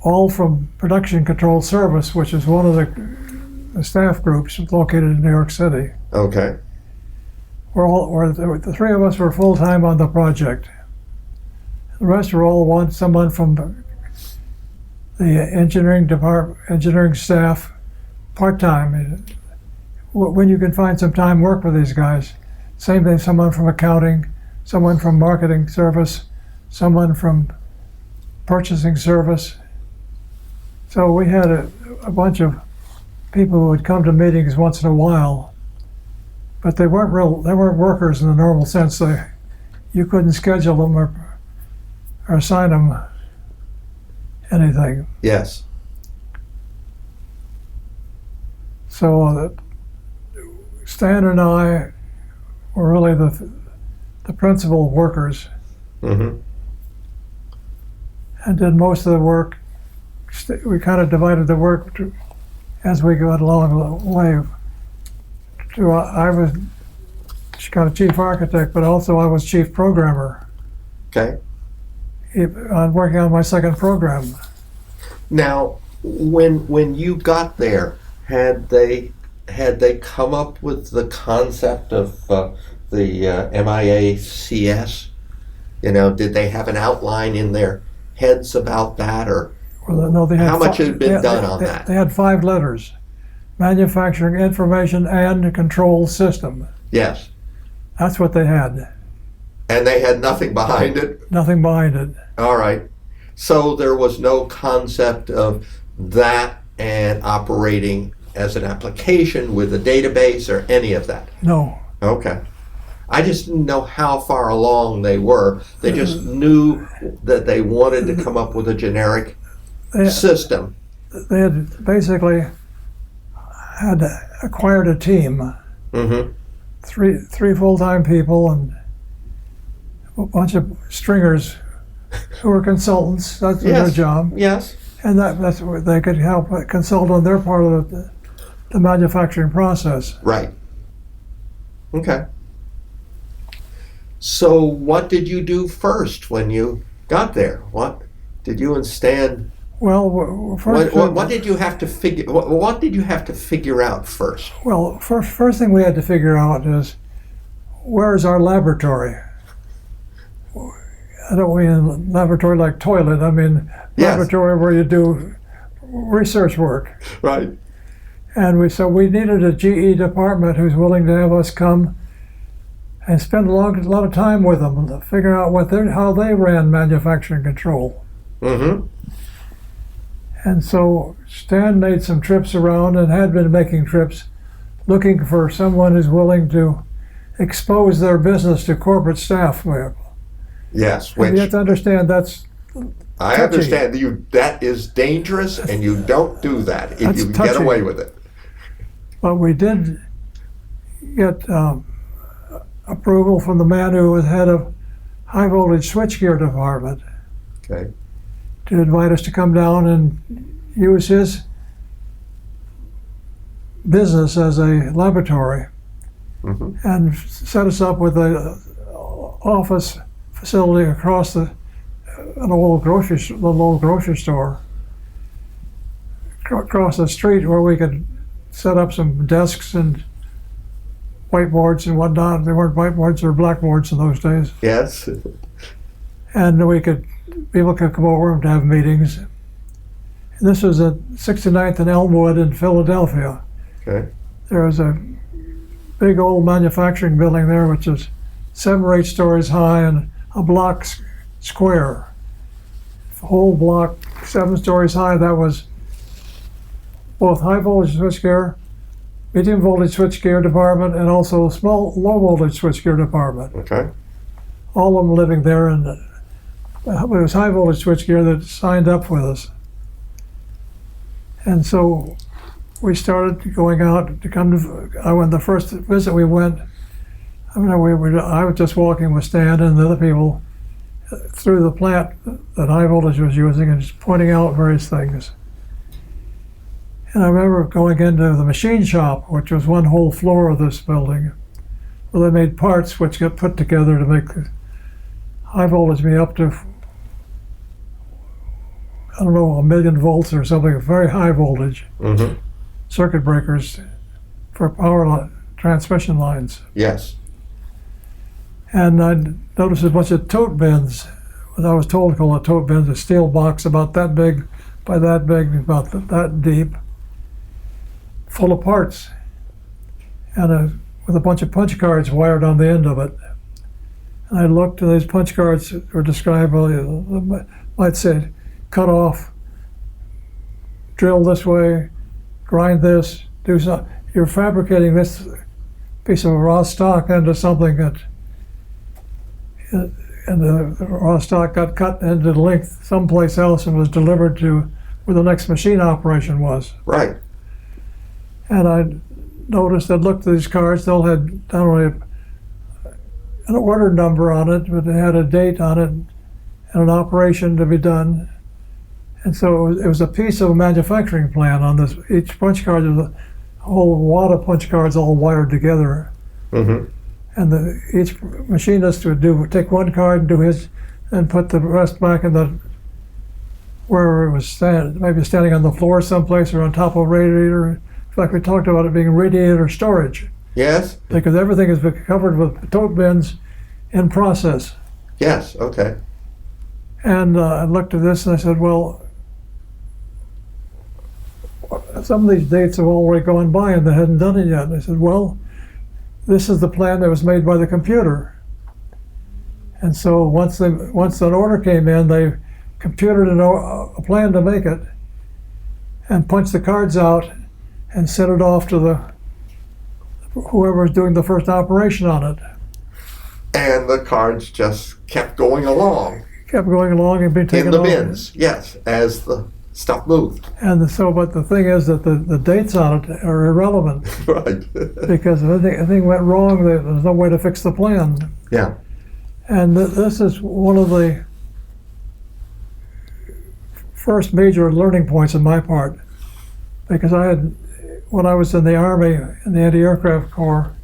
all from Production Control Service, which is one of the staff groups located in New York City. Okay. The three of us were full-time on the project. The rest were all someone from the engineering department, engineering staff, part-time. When you can find some time, work with these guys. Same thing, someone from accounting, someone from marketing service, someone from purchasing service. So we had a bunch of people who would come to meetings once in a while, but they weren't workers in the normal sense. You couldn't schedule them or assign them anything. Yes. So Stan and I were really the principal workers, Mm-hmm. and did most of the work. We kind of divided the work as we got along the way. I was kind of chief architect, but also I was chief programmer. Okay. I'm working on my second program. Now, when you got there, had they come up with the concept of the MIACS? You know, did they have an outline in their heads about that, or Well, no, they had how much had been done on that? They had 5 letters: Manufacturing Information and Control System. Yes. That's what they had. And they had nothing behind it? Nothing behind it. All right. So there was no concept of that and operating as an application with a database or any of that? No. Okay. I just didn't know how far along they were. They just knew that they wanted to come up with a generic system. They had basically acquired a team. Mm-hmm. Three full-time people and a bunch of stringers who were consultants. That's their job. Yes. And that's where they could help consult on their part of the manufacturing process. Right. Okay. So what did you do first when you got there? What did you and Stan? Well, first, what did you have to figure? What did you have to figure out first? Well, first thing we had to figure out is where's our laboratory. I don't mean laboratory like toilet. I mean laboratory where you do research work. Right. And we needed a GE department who's willing to have us come and spend a lot of time with them and figure out how they ran manufacturing control. Mm-hmm. And so Stan made some trips around and had been making trips looking for someone who's willing to expose their business to corporate staff. Yes, And you have to understand that's I touchy. understand that is dangerous, and you don't do that if That's you can touchy. get away with it. But we did get approval from the man who was head of high voltage switchgear department Okay. to invite us to come down and use his business as a laboratory Mm-hmm. and set us up with a office facility across an old grocery store across the street where we could set up some desks and whiteboards and whatnot. They weren't whiteboards, they were blackboards in those days. Yes. And people could come over and have meetings. And this was at 69th and Elmwood in Philadelphia. Okay. There was a big old manufacturing building there, which is 7 or 8 stories high and a block square. The whole block, 7 stories high, that was both high voltage switchgear, medium voltage switchgear department, and also a small low voltage switchgear department. Okay. All of them living there, and it was high voltage switchgear that signed up with us. And so we started going out to come to, when the first visit we went, I was just walking with Stan and the other people through the plant that high voltage was using and just pointing out various things. And I remember going into the machine shop, which was one whole floor of this building, where they made parts which got put together to make high voltage be up to, I don't know, 1 million volts or something, very high voltage Mm-hmm. circuit breakers for power transmission lines. Yes. And I noticed a bunch of tote bins, what I was told to call a tote bin, a steel box about that big by that big, about that deep, full of parts, and with a bunch of punch cards wired on the end of it. And I looked, and these punch cards were described, might say, cut off, drill this way, grind this, do so. You're fabricating this piece of raw stock into something that, and the raw stock got cut into length someplace else and was delivered to where the next machine operation was. Right. And I noticed, I looked at these cards, they all had not only an order number on it, but they had a date on it and an operation to be done. And so it was a piece of a manufacturing plan on this. Each punch card was a whole wad of punch cards all wired together. Mm-hmm. And each machinist would take one card and do his, and put the rest back in the where it was maybe standing on the floor someplace or on top of a radiator. In fact, we talked about it being radiator storage. Yes. Because everything is covered with tote bins in process. Yes. Okay. And I looked at this and I said, well, some of these dates have already gone by and they hadn't done it yet. And I said, well, this is the plan that was made by the computer. And so once an order came in, they computed a plan to make it and punched the cards out and sent it off to whoever was doing the first operation on it. And the cards just kept going along. Kept going along and being taken in the off. bins, yes, as the stuff moved. And so, but the thing is that the dates on it are irrelevant. Right. Because if anything went wrong, there's no way to fix the plan. Yeah. And this is one of the first major learning points on my part, because when I was in the Army, in the anti-aircraft corps,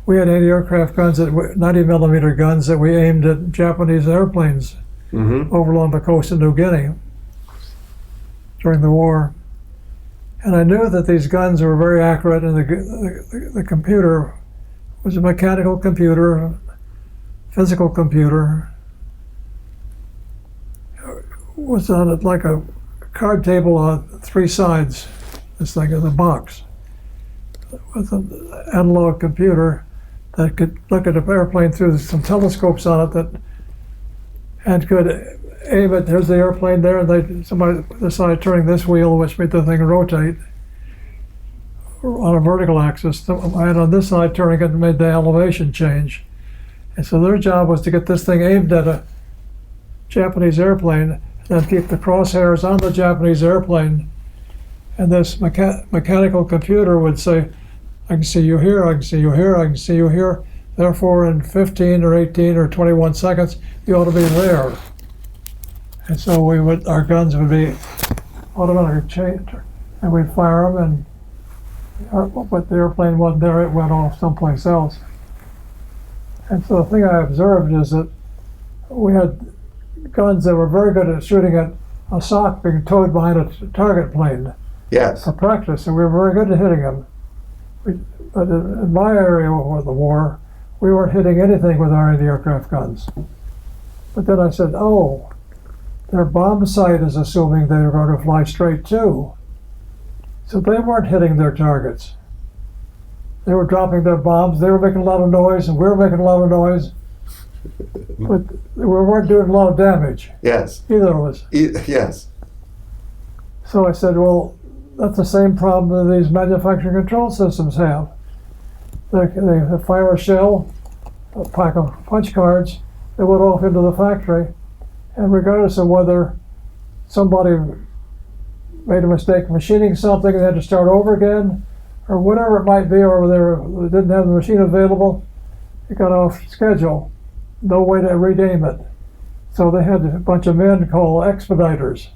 we had anti-aircraft guns, 90 millimeter guns that we aimed at Japanese airplanes over along the coast of New Guinea during the war. And I knew that these guns were very accurate, and the computer was a mechanical computer, physical computer, was on it like a card table on three sides. This thing is a box with an analog computer that could look at an airplane through some telescopes on it and could aim it. Here's the airplane there, and somebody decided turning this wheel, which made the thing rotate on a vertical axis, and on this side turning it made the elevation change. And so their job was to get this thing aimed at a Japanese airplane and keep the crosshairs on the Japanese airplane. And this mechanical computer would say, I can see you here, I can see you here, I can see you here. Therefore, in 15 or 18 or 21 seconds, you ought to be there. And so our guns would be automatically changed, and we'd fire them, but the airplane wasn't there, it went off someplace else. And so the thing I observed is that we had guns that were very good at shooting at a sock being towed behind a target plane. Yes. For practice, and we were very good at hitting them. But in my area of the war, we weren't hitting anything with our anti-aircraft guns. But then I said, oh, their bomb sight is assuming they were going to fly straight too. So they weren't hitting their targets. They were dropping their bombs, they were making a lot of noise, and we were making a lot of noise. But we weren't doing a lot of damage. Yes. Either of us. Yes. So I said, well, that's the same problem that these manufacturing control systems have. They fire a shell, a pack of punch cards, they went off into the factory, and regardless of whether somebody made a mistake machining something and had to start over again, or whatever it might be, or they didn't have the machine available, it got off schedule. No way to rename it. So they had a bunch of men called expediters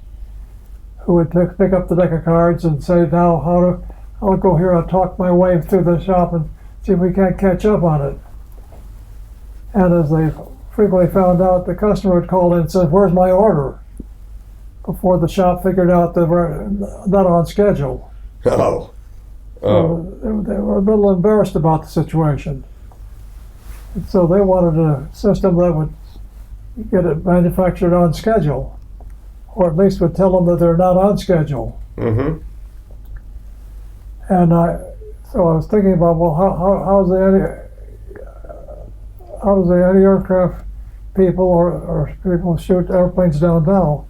who would pick up the deck of cards and say, now I'll go here, I'll talk my way through the shop and see if we can't catch up on it. And as they frequently found out, the customer would call in and say, where's my order? Before the shop figured out they were not on schedule. Oh. So they were a little embarrassed about the situation. And so they wanted a system that would get it manufactured on schedule, or at least would tell them that they're not on schedule. Mm-hmm. And so I was thinking about, well, how does the anti-aircraft people or people shoot airplanes down now?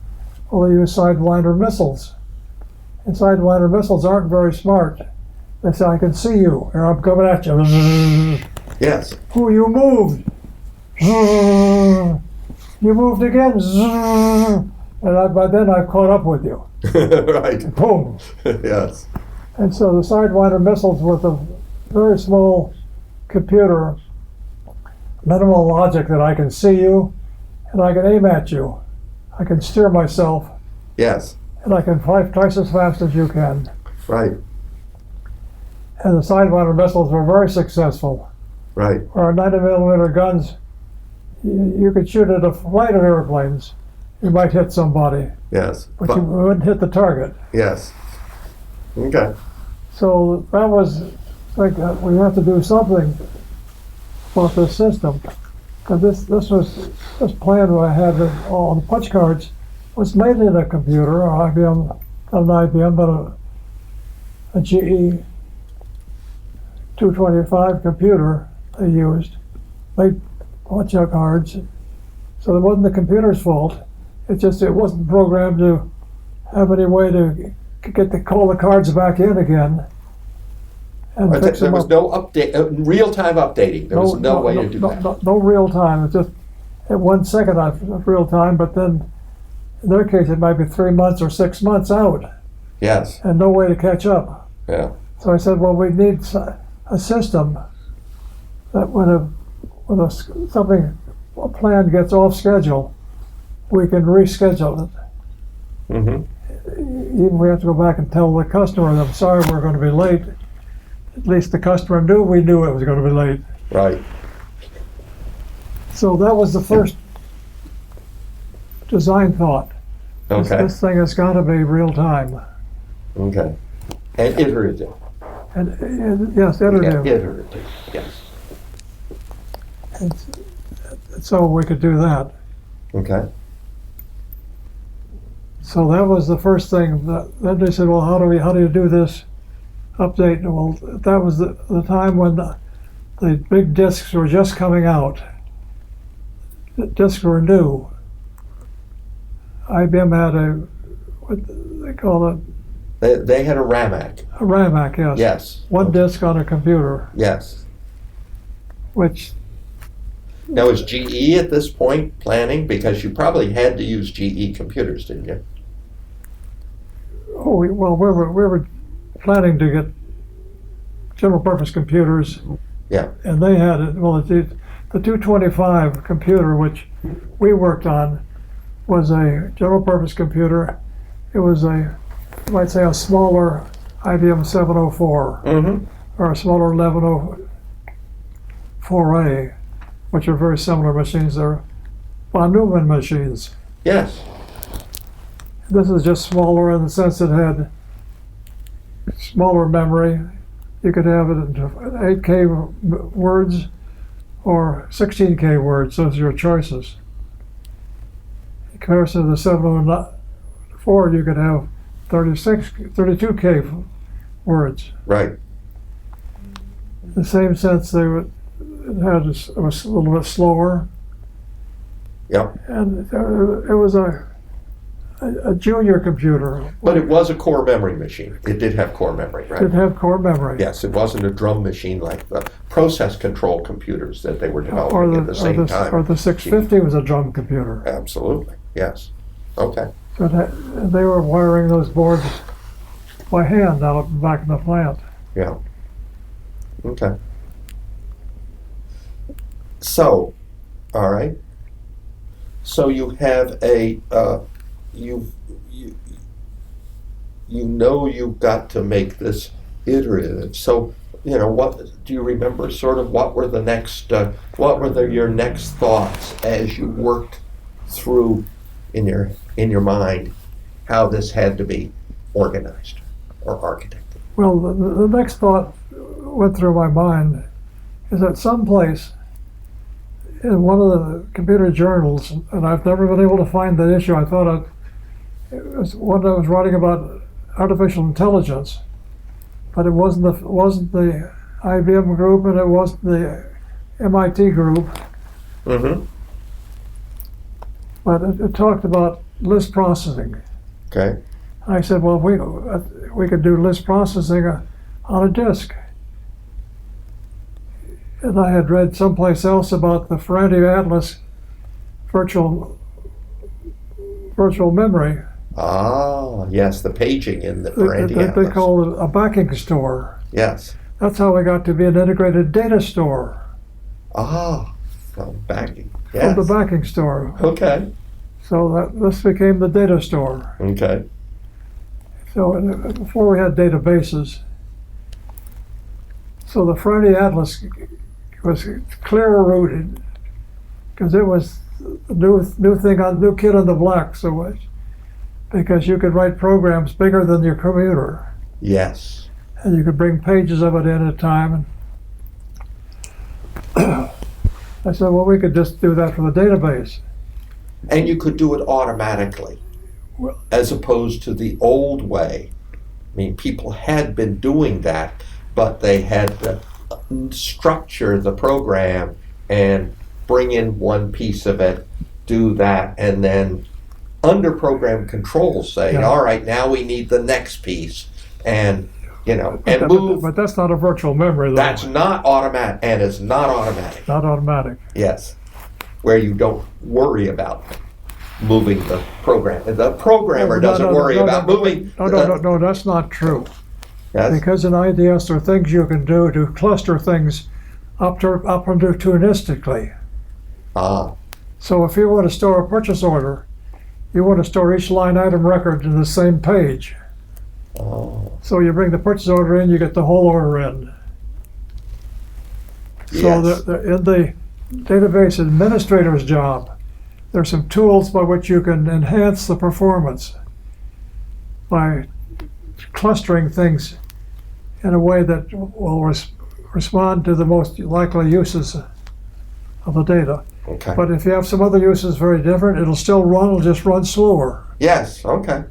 Well, they use Sidewinder missiles. And Sidewinder missiles aren't very smart. They say, I can see you, and I'm coming at you. Yes. Oh, you moved. You moved again. And by then I've caught up with you. Right. Boom. Yes. And so the Sidewinder missiles with a very small computer, minimal logic that I can see you, and I can aim at you. I can steer myself, Yes. and I can fly twice as fast as you can. Right. And the Sidewinder missiles were very successful. Right. Our 90mm guns, you could shoot at a flight of airplanes. You might hit somebody, Yes. but you wouldn't hit the target. Yes. Okay. So that was like we have to do something about this system. Because this plan that I had on the punch cards was made in a computer, or IBM, not an IBM, but a GE 225 computer they used. Made punch cards. So it wasn't the computer's fault. It wasn't programmed to have any way to call the cards back in again. And fix There them was up. no update, real-time updating. There was no way to do that. No real time. It's just at 1 second of real time, but then in their case it might be 3 months or 6 months out, Yes. and no way to catch up. Yeah. So I said, well, we need a system that when a plan gets off schedule, we can reschedule it. Mm-hmm. Even we have to go back and tell the customer, I'm sorry, we're going to be late. At least the customer knew we knew it was going to be late. Right. So that was the first design thought. Okay. This thing has got to be real time. Okay. And iterative. And yes, iterative. Yeah, iterative. Yes. And so we could do that. Okay. So that was the first thing. Then they said, well, how do you do this update? Well, that was the time when the big disks were just coming out. The disks were new. IBM had what they call it, They had a RAMAC. a RAMAC, yes. Yes. One disk on a computer, Yes. which, Now, is GE at this point planning? Because you probably had to use GE computers, didn't you? we were planning to get general purpose computers. Yeah. And they had it, well, the 225 computer, which we worked on, was a general purpose computer. It was you might say a smaller IBM 704 Mm-hmm. or a smaller 1104A, which are very similar machines. They're von Neumann machines. Yes. This is just smaller in the sense it had smaller memory. You could have it in 8K words or 16K words. Those are your choices. In comparison to the 704, you could have 32K words. Right. In the same sense, it was a little bit slower. Yep. And it was a junior computer. But it was a core memory machine. It did have core memory, It right? did have core memory. Yes, it wasn't a drum machine like the process control computers that they were developing at the same time. Or the 650 was a drum computer. Absolutely. Yes. Okay. But they were wiring those boards by hand out back in the plant. Yeah. Okay. So, all right. So you have a you've you've got to make this iterative. So what do you remember? Sort of what were the next your next thoughts as you worked through in your mind how this had to be organized or architected? Well, the next thought went through my mind is that someplace in one of the computer journals, and I've never been able to find that issue. I thought it was one that was writing about artificial intelligence, but it wasn't the IBM group and it wasn't the MIT group. Mm-hmm. But it talked about list processing. Okay. I said, well, we could do list processing on a disk. And I had read someplace else about the Ferranti Atlas virtual memory. Ah, yes, the paging in the Ferranti They Atlas. call it a backing store. Yes. That's how we got to be an integrated data store. Ah, from backing. Yes. From the backing store. Okay. So this became the data store. Okay. So before we had databases, so the Ferranti Atlas was clear rooted because it was the new kid on the block. So because you could write programs bigger than your computer, Yes. and you could bring pages of it in at a time. And I said, well, we could just do that for the database. And you could do it automatically, Well- as opposed to the old way. I mean, people had been doing that, but they had to structure the program and bring in one piece of it, do that, and then under program control say, Yeah. all right, now we need the next piece, and and But move. but that's not a virtual memory, though. That's not automatic, and it's not automatic. Not automatic. Yes, where you don't worry about moving the program. The programmer doesn't worry about moving. No, that's not true. Yes. Because in IDS there are things you can do to cluster things opportunistically. Ah, So if you want to store a purchase order, you want to store each line item record in the same page. oh, So you bring the purchase order in, you get the whole order in. So yes. in the database administrator's job, there's some tools by which you can enhance the performance by clustering things in a way that will respond to the most likely uses of the data. Okay. But if you have some other uses very different, it'll still run, it'll just run slower. Yes. Okay.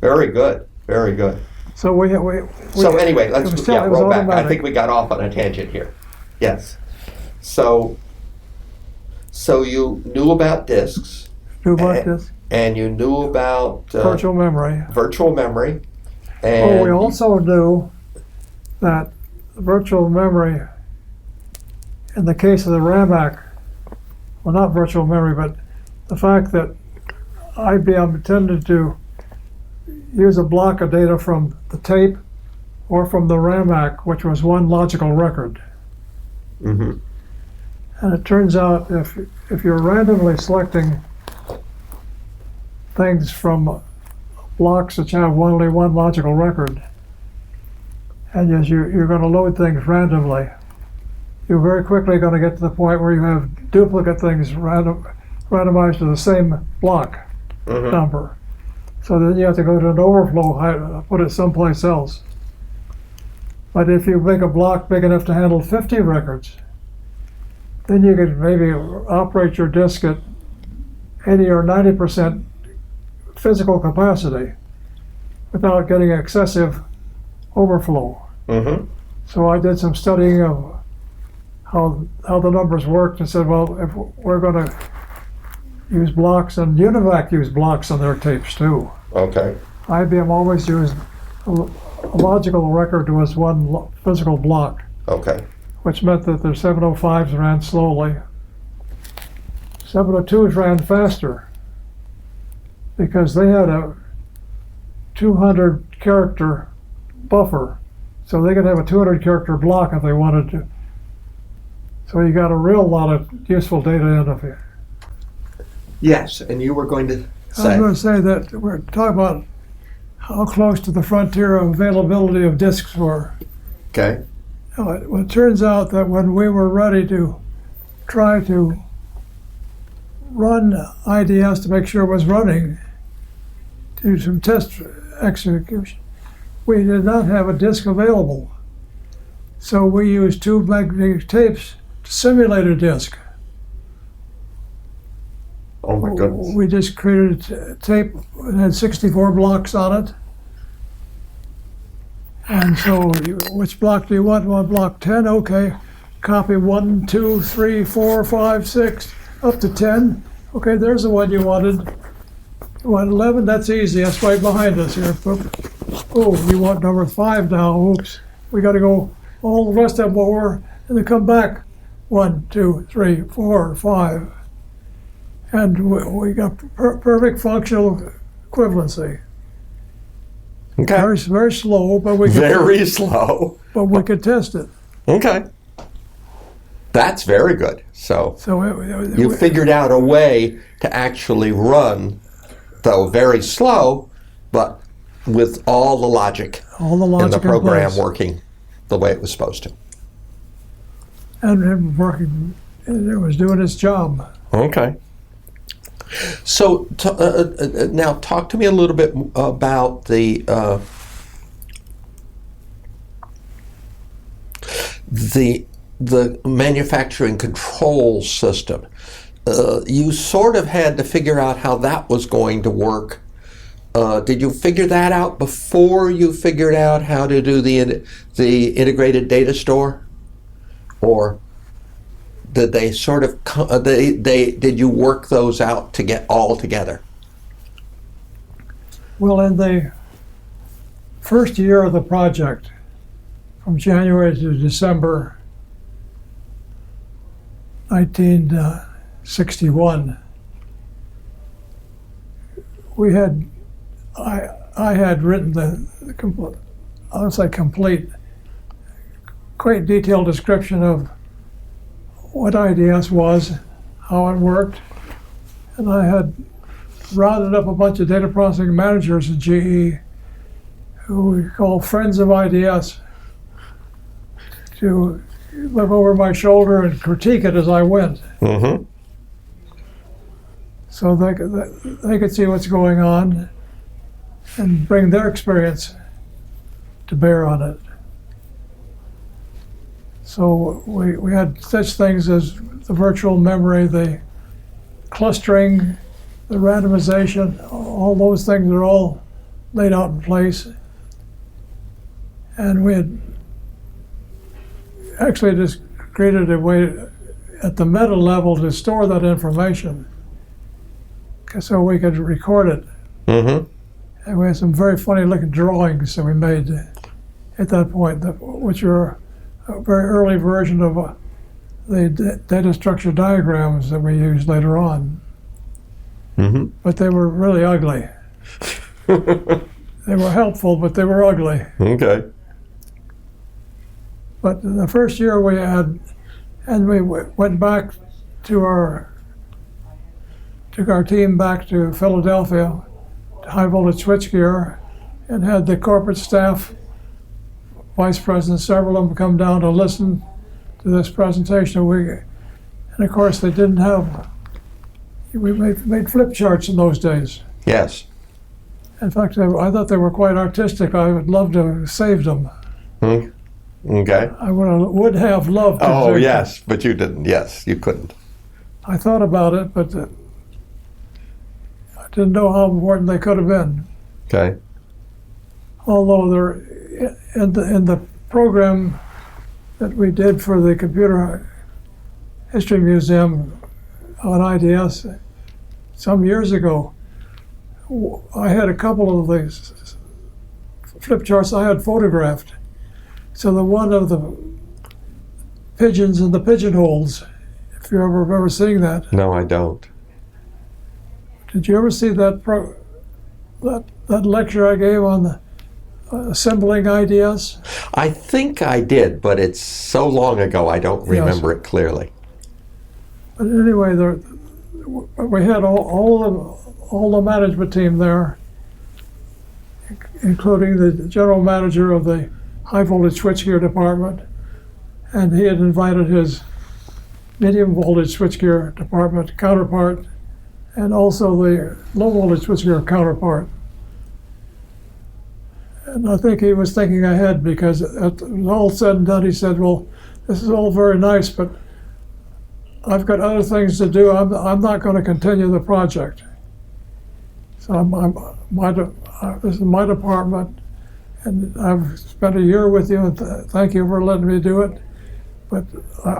Very good. Very good. So we So anyway, let's it was still- it was roll back. I automatic. think we got off on a tangent here. Yes. So you knew about disks, do about this and you knew about virtual memory. virtual memory, Oh, and we also knew that virtual memory, in the case of the RAMAC, well, not virtual memory, but the fact that IBM tended to use a block of data from the tape or from the RAMAC, which was one logical record. Mhm. And it turns out if you're randomly selecting things from blocks that have only one logical record, and as you're going to load things randomly, you're very quickly going to get to the point where you have duplicate things randomized to the same block Mhm. number. So then you have to go to an overflow, put it someplace else. But if you make a block big enough to handle 50 records, then you could maybe operate your disk at 80 or 90% physical capacity without getting excessive overflow. Mhm. So I did some studying of how the numbers worked and said, well, if we're going to use blocks, and Univac used blocks on their tapes too. Okay. IBM always used a logical record was one physical block, Okay. which meant that the 705s ran slowly. 702s ran faster because they had a 200 character buffer, so they could have a 200 character block if they wanted to. So you got a real lot of useful data in of it. Yes, and you were going to I was say. going to say that we're talking about how close to the frontier of availability of disks were. Okay. Well, it turns out that when we were ready to try to run IDS to make sure it was running, do some test execution, we did not have a disk available. So we used two magnetic tapes to simulate a disk. Oh my goodness. We just created a tape that had 64 blocks on it. And so, which block do you want? You want block 10? Okay. Copy 1, 2, 3, 4, 5, 6, up to 10. Okay, there's the one you wanted. You want 11? That's easy. That's right behind us here. Boop. oh, you want number 5 now, oops. We got to go all the rest of them over and then come back 1, 2, 3, 4, 5. And we got perfect functional equivalency. Okay. Very, very slow, but we could, Very slow. but we could test it. Okay. That's very good. So So you figured out a way to actually run, though very slow, but with all the logic all the logic in the program place. working the way it was supposed to. And working, it was doing its job. Okay. So now talk to me a little bit about the manufacturing control system. You sort of had to figure out how that was going to work. Did you figure that out before you figured out how to do the integrated data store, or did they sort of did you work those out to get all together? Well, in the first year of the project, from January to December 1961, I had written complete, quite detailed description of what IDS was, how it worked, and I had rounded up a bunch of data processing managers at GE who we call friends of IDS to look over my shoulder and critique it as I went. Mm-hmm. So they could see what's going on and bring their experience to bear on it. So we had such things as the virtual memory, the clustering, the randomization, all those things are all laid out in place. And we had actually just created a way at the meta level to store that information so we could record it. Mm-hmm. And we had some very funny looking drawings that we made at that point, which are a very early version of the data structure diagrams that we used later on. Mm-hmm. But they were really ugly. They were helpful, but they were ugly. Okay. But the first year we had, and we went back took our team back to Philadelphia, to high voltage switchgear, and had the corporate staff, vice presidents, several of them come down to listen to this presentation. And of course they didn't have, we made flip charts in those days. Yes. In fact, I thought they were quite artistic. I would love to have saved them. Hmm. Okay. I would have loved to. Oh, yes, but you didn't. Yes, you couldn't. I thought about it, but I didn't know how important they could have been. Okay. Although they're in the program that we did for the Computer History Museum on IDS some years ago, I had a couple of these flip charts I had photographed. So the one of the pigeons in the pigeonholes, if you ever remember seeing that. No, I don't. Did you ever see that lecture I gave on the assembling IDS? I think I did, but it's so long ago I don't remember it clearly. But anyway, we had all the management team there, including the general manager of the high voltage switchgear department, and he had invited his medium voltage switchgear department counterpart and also the low voltage switchgear counterpart. And I think he was thinking ahead, because at all said and done, he said, well, this is all very nice, but I've got other things to do. I'm not going to continue the project. So this is my department, and I've spent a year with you, and thank you for letting me do it, but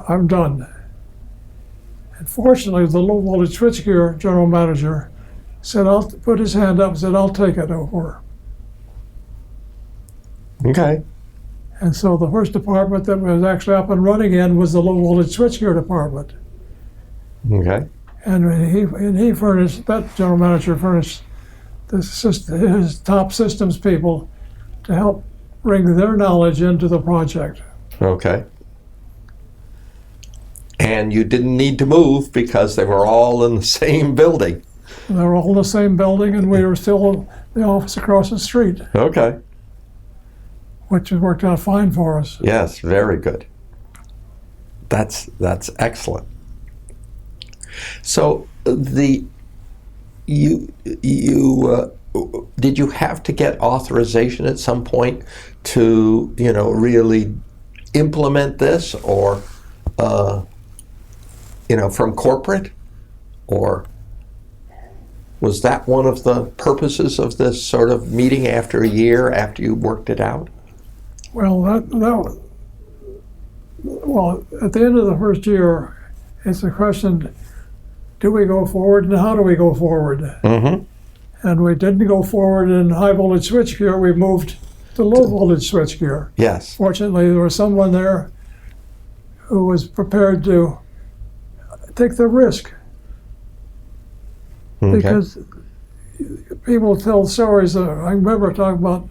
I'm done. And fortunately, the low voltage switchgear general manager said, I'll put his hand up and said, I'll take it over. Okay. And so the first department that was actually up and running in was the low voltage switchgear department. Okay. And he furnished, that general manager furnished his top systems people to help bring their knowledge into the project. Okay. And you didn't need to move because they were all in the same building. They were all in the same building, and we were still in the office across the street, Okay. which has worked out fine for us. Yes, very good. That's excellent. So did you have to get authorization at some point to really implement this, or from corporate, or was that one of the purposes of this sort of meeting after a year after you worked it out? Well, well, at the end of the first year, it's a question: do we go forward, and how do we go forward? Mm-hmm. And we didn't go forward in high voltage switchgear. We moved to low voltage switchgear. Yes. Fortunately, there was someone there who was prepared to take the risk. Okay. Because people tell stories. I remember talking about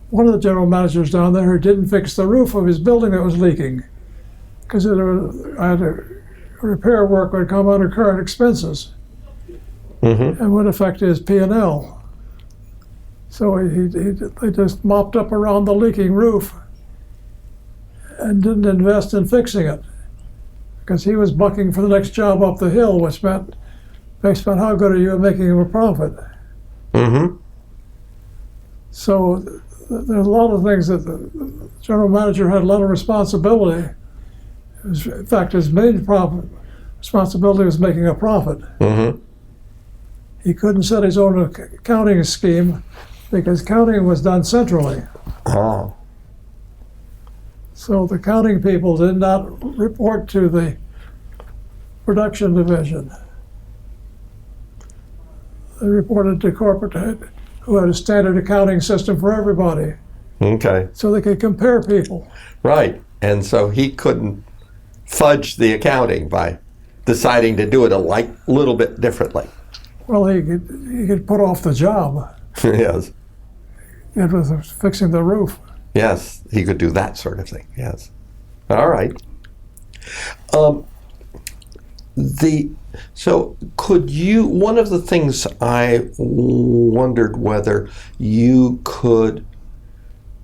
one of the general managers down there who didn't fix the roof of his building that was leaking because repair work would come under current expenses. Mm-hmm. And would affect his P&L. So they just mopped up around the leaking roof and didn't invest in fixing it because he was bucking for the next job up the hill, which meant based on how good are you at making him a profit. Mm-hmm. So there's a lot of things that the general manager had a lot of responsibility. In fact, his main responsibility was making a profit. Mm-hmm. He couldn't set his own accounting scheme because counting was done centrally. Oh. So the counting people did not report to the production division. They reported to corporate head, who had a standard accounting system for everybody, Okay. so they could compare people. Right. And so he couldn't fudge the accounting by deciding to do it a little bit differently. Well, he could put off the job. Yes. It was fixing the roof. Yes, he could do that sort of thing. Yes. All right. So could you, one of the things I wondered whether you could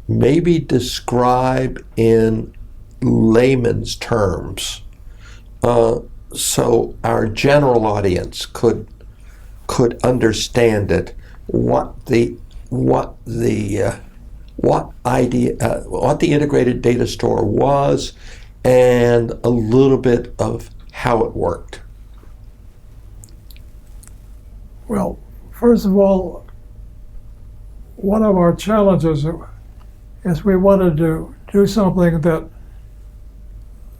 maybe describe in layman's terms, so our general audience could understand it, what the integrated data store was, and a little bit of how it worked. Well, first of all, one of our challenges is we wanted to do something that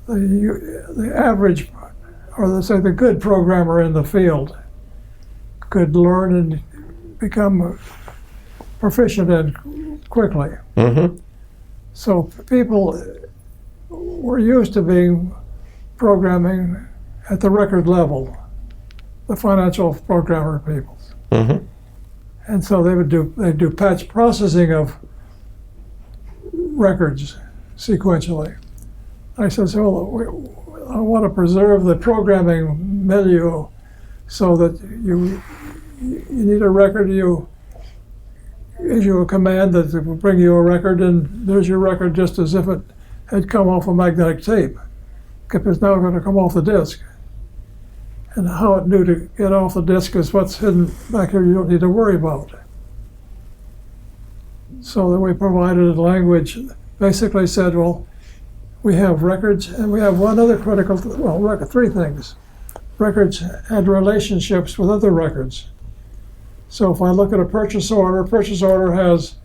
the average, or let's say the good programmer in the field, could learn and become proficient in quickly. Mm-hmm. So people were used to being programming at the record level, the financial programmer people. Mm-hmm. And so they'd do patch processing of records sequentially. I said, so I want to preserve the programming milieu so that you need a record, you issue a command that will bring you a record, and there's your record just as if it had come off a magnetic tape, except it's now going to come off the disk. And how it knew to get off the disk is what's hidden back here you don't need to worry about. So that we provided a language, basically said, well, we have records, and we have one other critical, three things. Records and relationships with other records. So if I look at a purchase order has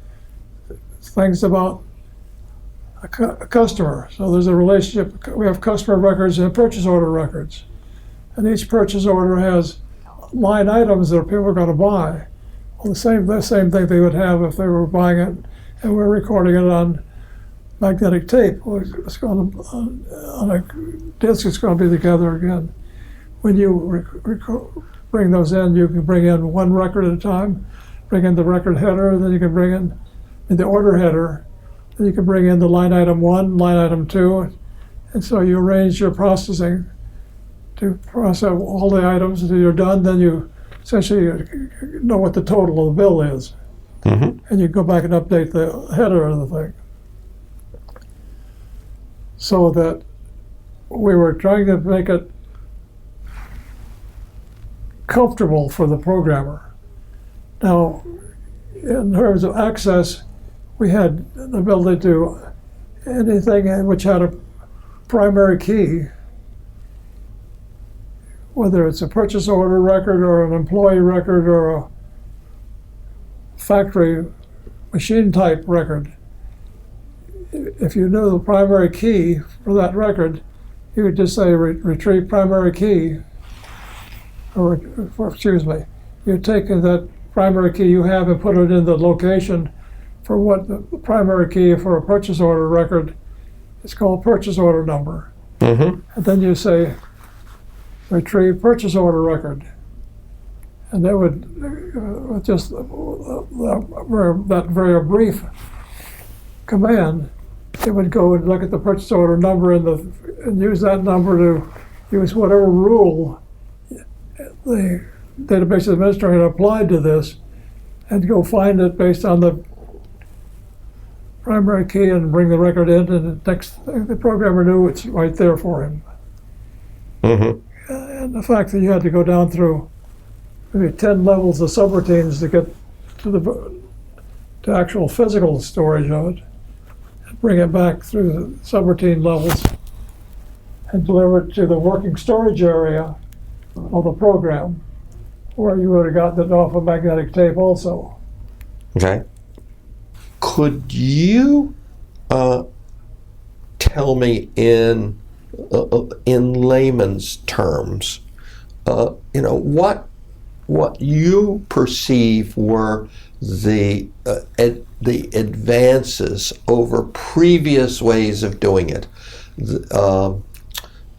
things about a customer. So there's a relationship. We have customer records and purchase order records. And each purchase order has line items that people are going to buy. Well, the same thing they would have if they were buying it and we're recording it on magnetic tape. It's going to, on a disc, it's going to be together again. When you bring those in, you can bring in one record at a time, bring in the record header, then you can bring in the order header, then you can bring in the line item 1, line item 2, and so you arrange your processing to process all the items until you're done. Then you essentially know what the total of the bill is. And you go back and update the header of the thing. So that we were trying to make it comfortable for the programmer. Now, in terms of access, we had the ability to anything which had a primary key, whether it's a purchase order record or an employee record or a factory machine type record. If you knew the primary key for that record, you could just say retrieve primary key, or excuse me, you take that primary key you have and put it in the location for what the primary key for a purchase order record is called purchase order number. And then you say retrieve purchase order record. And that would just that very brief command, it would go and look at the purchase order number and use that number to use whatever rule the database administrator applied to this, and go find it based on the primary key and bring the record in, and the programmer knew it's right there for him. And the fact that you had to go down through maybe 10 levels of subroutines to get to actual physical storage of it, and bring it back through the subroutine levels and deliver it to the working storage area of the program, where you would have gotten it off a magnetic tape also. Okay. Could you tell me in layman's terms, what you perceive were the advances over previous ways of doing it,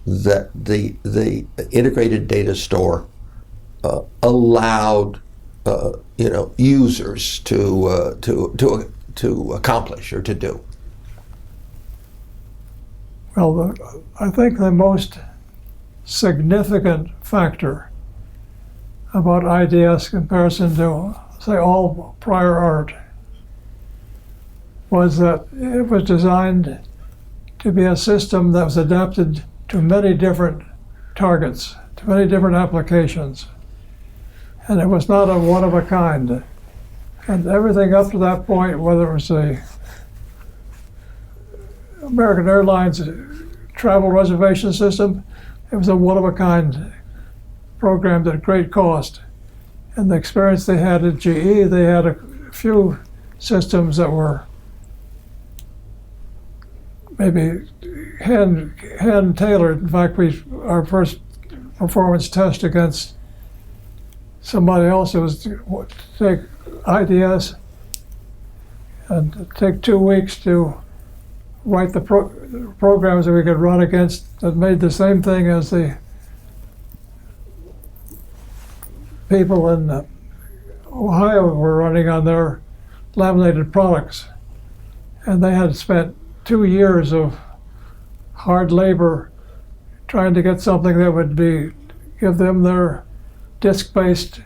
that the integrated data store allowed users to accomplish or to do? Well, I think the most significant factor about IDS comparison to, say, all prior art was that it was designed to be a system that was adapted to many different targets, to many different applications. And it was not a one of a kind. And everything up to that point, whether it was the American Airlines travel reservation system, it was a one of a kind program at great cost. And the experience they had at GE, they had a few systems that were maybe hand tailored. In fact, our first performance test against somebody else, it was to take IDS and take 2 weeks to write the programs that we could run against that made the same thing as the people in Ohio were running on their laminated products. And they had spent 2 years of hard labor trying to get something that would give them their disk-based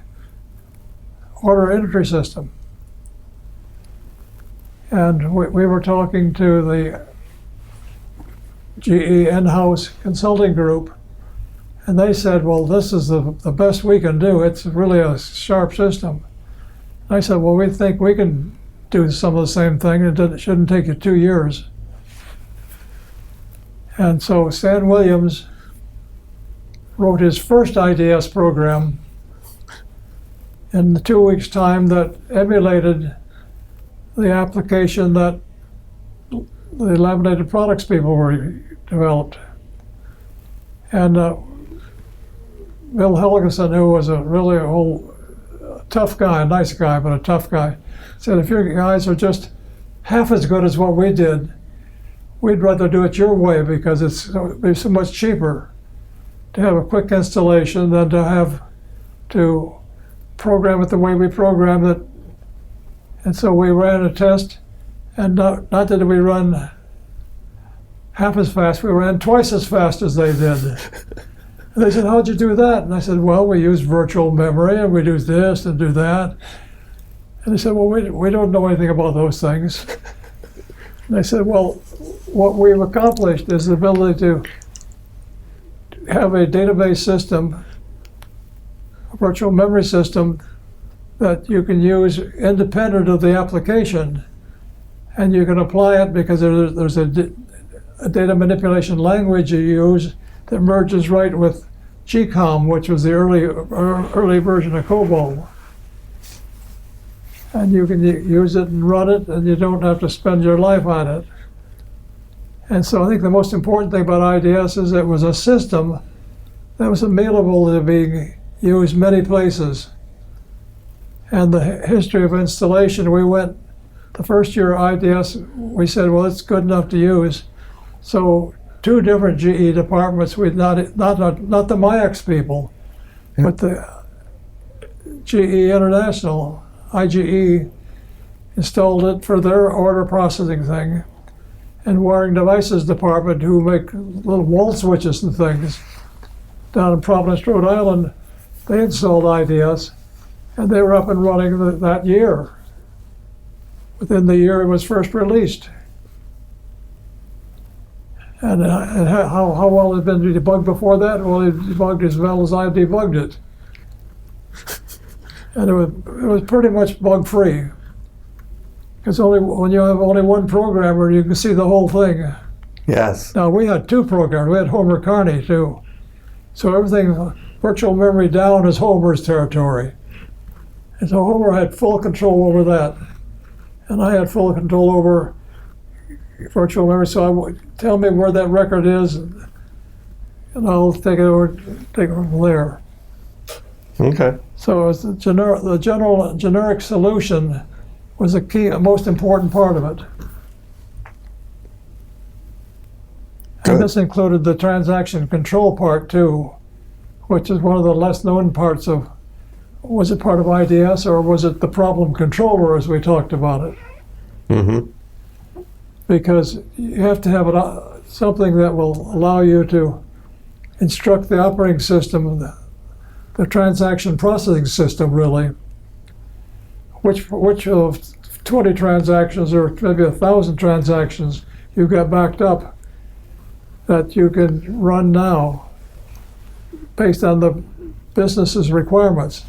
order entry system. And we were talking to the GE in-house consulting group, and they said, well, this is the best we can do. It's really a sharp system. I said, well, we think we can do some of the same thing. It shouldn't take you 2 years. And so Stan Williams wrote his first IDS program in the 2 weeks' time that emulated the application that the laminated products people were developed. And Bill Helgeson, who was a really tough guy, a nice guy, but a tough guy, said, if you guys are just half as good as what we did, we'd rather do it your way because it's so much cheaper to have a quick installation than to have to program it the way we programmed it. And so we ran a test, and not that we run half as fast, we ran twice as fast as they did. And they said, how'd you do that? And I said, well, we use virtual memory, and we do this and do that. And they said, well, we don't know anything about those things. And I said, well, what we've accomplished is the ability to have a database system, a virtual memory system, that you can use independent of the application. And you can apply it because there's a data manipulation language you use that merges right with GCOM, which was the early version of COBOL. And you can use it and run it, and you don't have to spend your life on it. And so I think the most important thing about IDS is it was a system that was amenable to being used many places. And the history of installation, we went, the first year IDS, we said, well, it's good enough to use. So 2 different GE departments, not the MIACS people, but the GE International, IGE, installed it for their order processing thing. And Wiring Devices department, who make little wall switches and things, down in Providence, Rhode Island, they installed IDS, and they were up and running that year. Within the year it was first released. And how well it had been debugged before that? Well, it debugged as well as I debugged it. And it was pretty much bug-free. Because when you have only one programmer, you can see the whole thing. Yes. Now, we had 2 programmers. We had Homer Carney, too. So everything, virtual memory down is Homer's territory. And so Homer had full control over that. And I had full control over virtual memory. So tell me where that record is, and I'll take it from there. Okay. So it was the generic solution was the key, most important part of it. Good. And this included the transaction control part too, which is one of the less known parts of, was it part of IDS or was it the problem controller as we talked about it? Mm-hmm. Because you have to have something that will allow you to instruct the operating system, the transaction processing system really, which of 20 transactions or maybe 1,000 transactions you've got backed up that you can run now based on the business's requirements.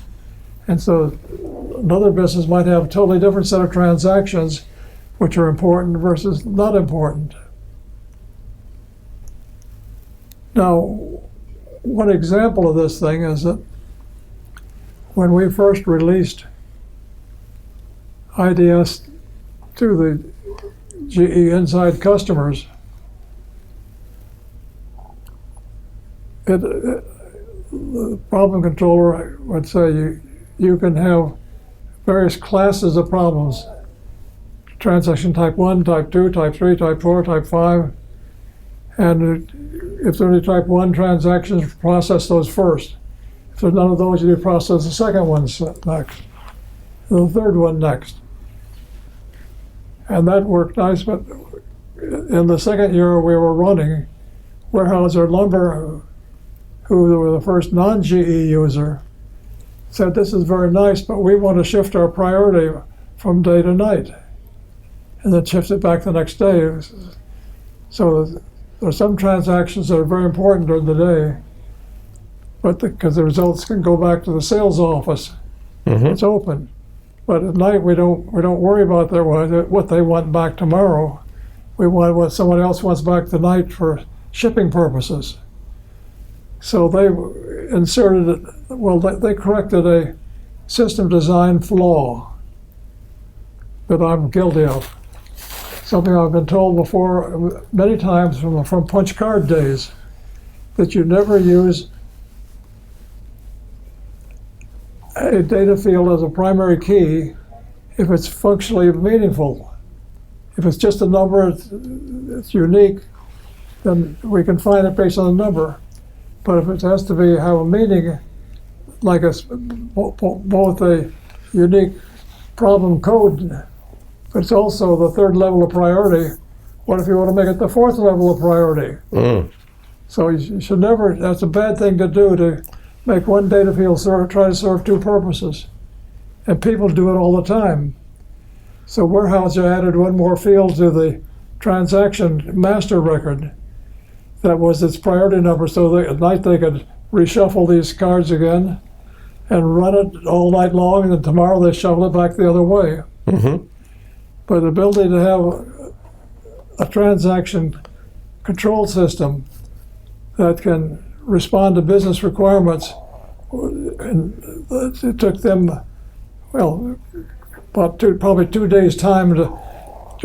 And so another business might have a totally different set of transactions which are important versus not important. Now, one example of this thing is that when we first released IDS to the GE inside customers, the problem controller would say you can have various classes of problems. Transaction type 1, type 2, type 3, type 4, type 5. And if there are type 1 transactions, process those first. If there's none of those, you do process the second one next, and the third one next. And that worked nice, but in the second year we were running, Weyerhaeuser Lumber, who were the first non-GE user, said, this is very nice, but we want to shift our priority from day to night. And then shift it back the next day. So there are some transactions that are very important during the day, but because the results can go back to the sales office, it's open. But at night we don't worry about what they want back tomorrow. We want what someone else wants back tonight for shipping purposes. So they inserted it. Well, they corrected a system design flaw that I'm guilty of. Something I've been told before many times from punch card days, that you never use a data field as a primary key if it's functionally meaningful. If it's just a number, it's unique, then we can find it based on the number. But if it has to have a meaning, like both a unique problem code, but it's also the third level of priority. What if you want to make it the fourth level of priority? So you should never, that's a bad thing to do, to make one data field try to serve two purposes. And people do it all the time. So Weyerhaeuser added one more field to the transaction master record. That was its priority number, so at night they could reshuffle these cards again and run it all night long, and then tomorrow they shuffle it back the other way. But the ability to have a transaction control system that can respond to business requirements, and it took them, well, about probably 2 days' time to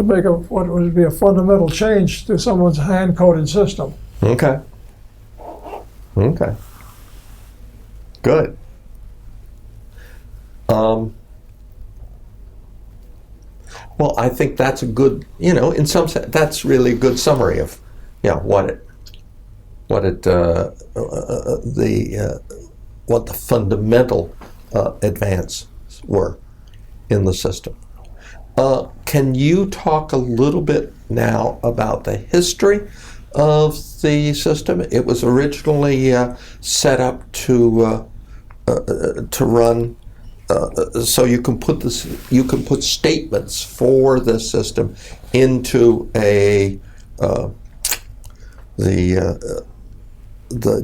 make what would be a fundamental change to someone's hand-coded system. Okay. Good. Well, I think that's a good, in some sense, that's really a good summary of, what the fundamental advances were in the system. Can you talk a little bit now about the history of the system? It was originally set up to run. So you can put statements for the system into the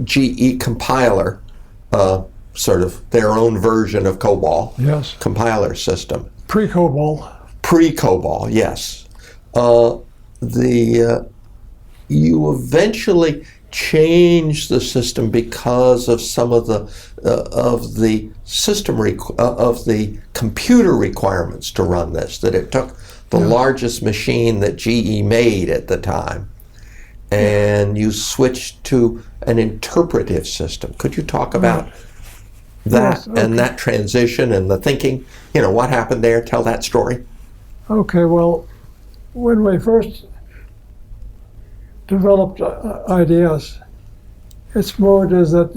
GE compiler, sort of their own version of COBOL. Yes. Compiler system. Pre-COBOL. Pre-COBOL, yes. You eventually changed the system because of some of the computer requirements to run this. That it took the largest machine that GE made at the time, and you switched to an interpretive system. Could you talk about that and that transition and the thinking? What happened there? Tell that story. Okay, well, when we first developed IDS, its mode is that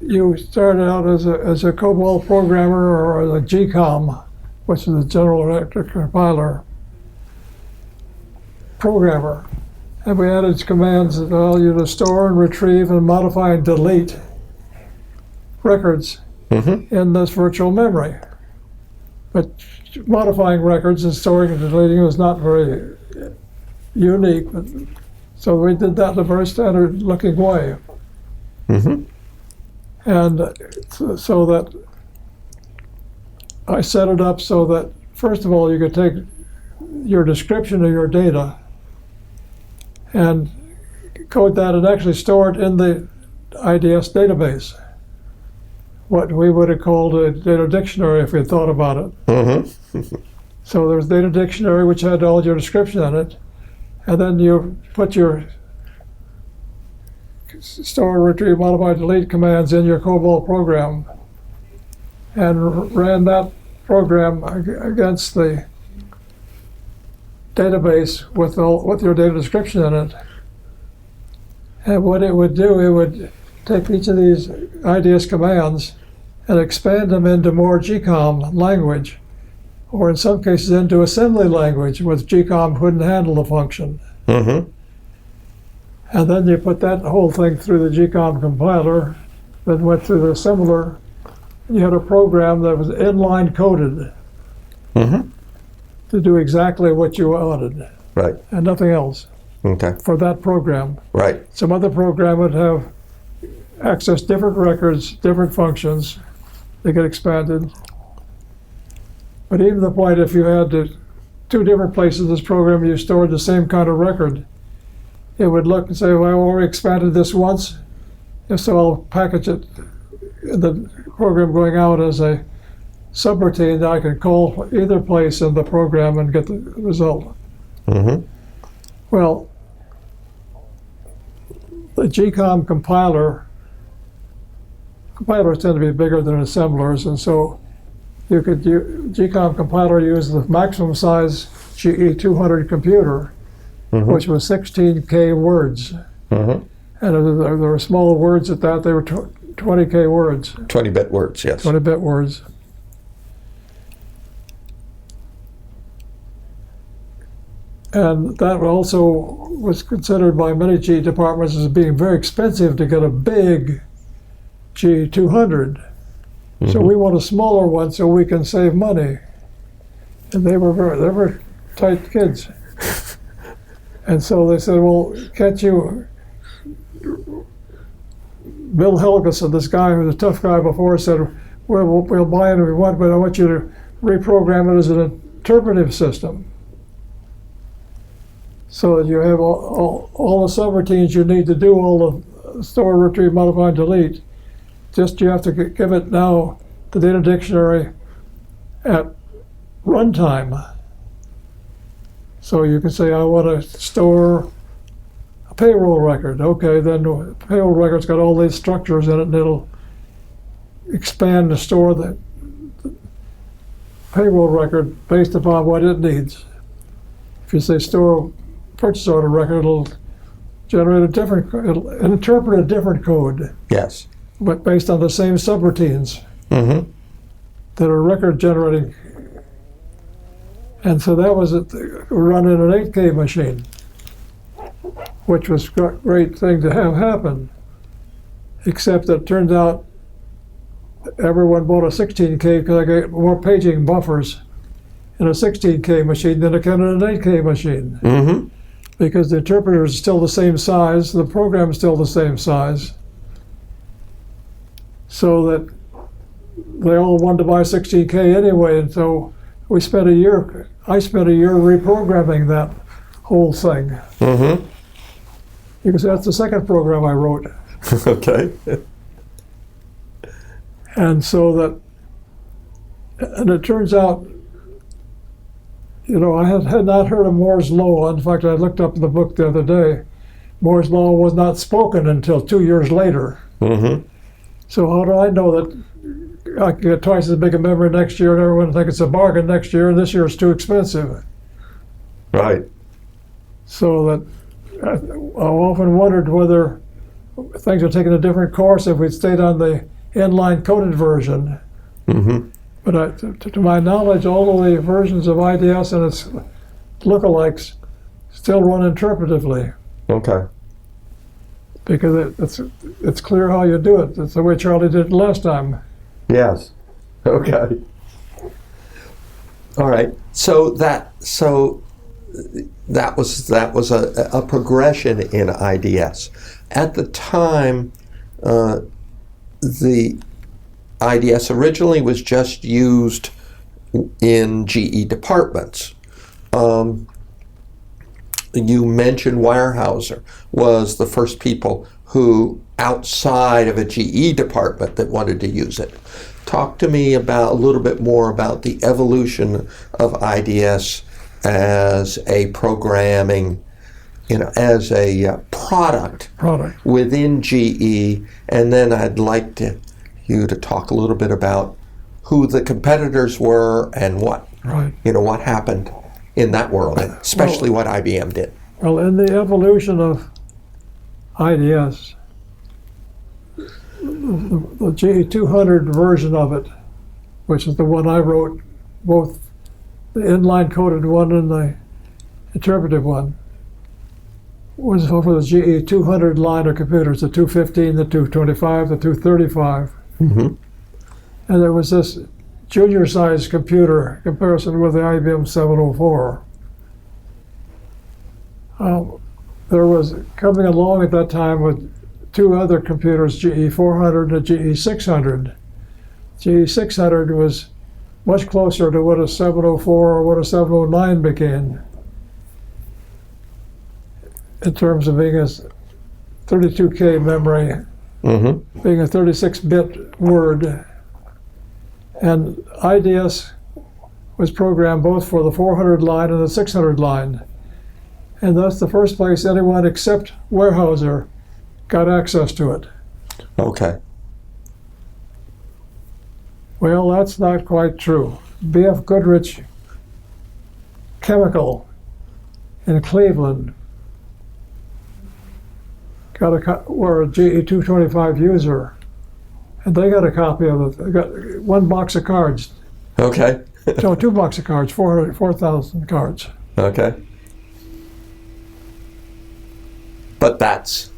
you started out as a COBOL programmer or a GCOM, which is a General Electric Compiler programmer. And we added commands that allow you to store and retrieve and modify and delete records in this virtual memory. But modifying records and storing and deleting was not very unique. So we did that in a very standard looking way. And so that I set it up so that, first of all, you could take your description of your data and code that and actually store it in the IDS database. What we would have called a data dictionary if we had thought about it. So there's data dictionary which had all your description in it, and then you put your store, retrieve, modify, delete commands in your COBOL program and ran that program against the database with your data description in it. And what it would do, it would take each of these IDS commands and expand them into more GCOM language, or in some cases into assembly language, which GCOM couldn't handle the function. And then you put that whole thing through the GCOM compiler, then went through the assembler. You had a program that was inline coded to do exactly what you wanted. Right. And nothing else. Okay. For that program. Right. Some other program would have access different records, different functions. They get expanded. But even the point, if you had two different places in this program, you stored the same kind of record, it would look and say, well, I already expanded this once, and so I'll package it in the program going out as a subroutine that I can call either place in the program and get the result. Well, the GCOM compilers tend to be bigger than assemblers, and so you could GCOM compiler use the maximum size GE 200 computer, which was 16K words. And there were small words at that. They were 20K words. 20-bit words, yes. 20-bit words. And that also was considered by many GE departments as being very expensive to get a big GE 200. So we want a smaller one so we can save money. And they were tight kids. And so they said, well, can't you, Bill Helgeson, this guy who was a tough guy before, said, we'll buy it if we want, but I want you to reprogram it as an interpretive system. So that you have all the subroutines you need to do all the store, retrieve, modify, and delete. Just you have to give it now the data dictionary at runtime. So you can say, I want to store a payroll record. Okay, then the payroll record's got all these structures in it, and it'll expand to store the payroll record based upon what it needs. If you say store purchase order record, it'll generate it'll interpret a different code. Yes. But based on the same subroutines that are record generating. And so that was run in an 8K machine, which was a great thing to have happen, except that it turned out everyone bought a 16K because I got more paging buffers in a 16K machine than I can in an 8K machine. Because the interpreter is still the same size, the program is still the same size, so that they all wanted to buy 16K anyway, and so I spent a year reprogramming that whole thing. Because that's the second program I wrote. Okay. And so and it turns out, you know, I had not heard of Moore's Law. In fact, I looked up in the book the other day. Moore's Law was not spoken until 2 years later. So how do I know that I can get twice as big a memory next year and everyone thinks it's a bargain next year and this year it's too expensive? Right. So that I often wondered whether things would taken a different course if we'd stayed on the inline coded version. But to my knowledge, all of the versions of IDS and its lookalikes still run interpretively. Okay. Because it's clear how you do it. It's the way Charlie did it last time. Yes. Okay. All right. So that was a progression in IDS. At the time, the IDS originally was just used in GE departments. You mentioned Weyerhaeuser was the first people who, outside of a GE department, that wanted to use it. Talk to me a little bit more about the evolution of IDS as a programming, as a product within GE, and then I'd like you to talk a little bit about who the competitors were and what happened in that world, especially what IBM did. Well, in the evolution of IDS, the GE 200 version of it, which is the one I wrote, both the inline coded one and the interpretive one, was for the GE 200 line of computers, the 215, the 225, the 235. And there was this junior sized computer in comparison with the IBM 704. There was coming along at that time with two other computers, GE 400 and GE 600. GE 600 was much closer to what a 704 or what a 709 became in terms of being a 32K memory, being a 36-bit word. And IDS was programmed both for the 400 line and the 600 line. And that's the first place anyone except Weyerhaeuser got access to it. Okay. Well, that's not quite true. B.F. Goodrich Chemical in Cleveland were a GE 225 user, and they got a copy of it. They got one box of cards. Okay. So 2 boxes of cards, 4,000 cards. Okay. But that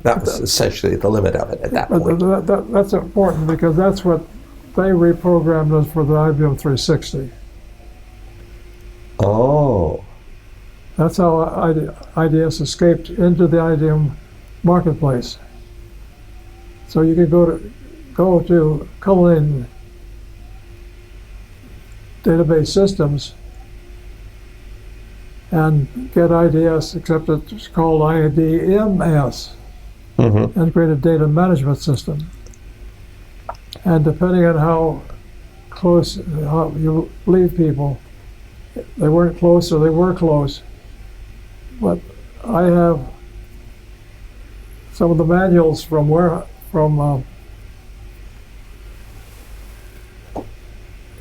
was essentially the limit of it at that point. That's important because that's what they reprogrammed us for the IBM 360. Oh. That's how IDS escaped into the IBM marketplace. So you could go to Cullinan database systems and get IDS, except it's called IDMS, Integrated Data Management System. And depending on how you leave people, they weren't close or they were close. But I have some of the manuals from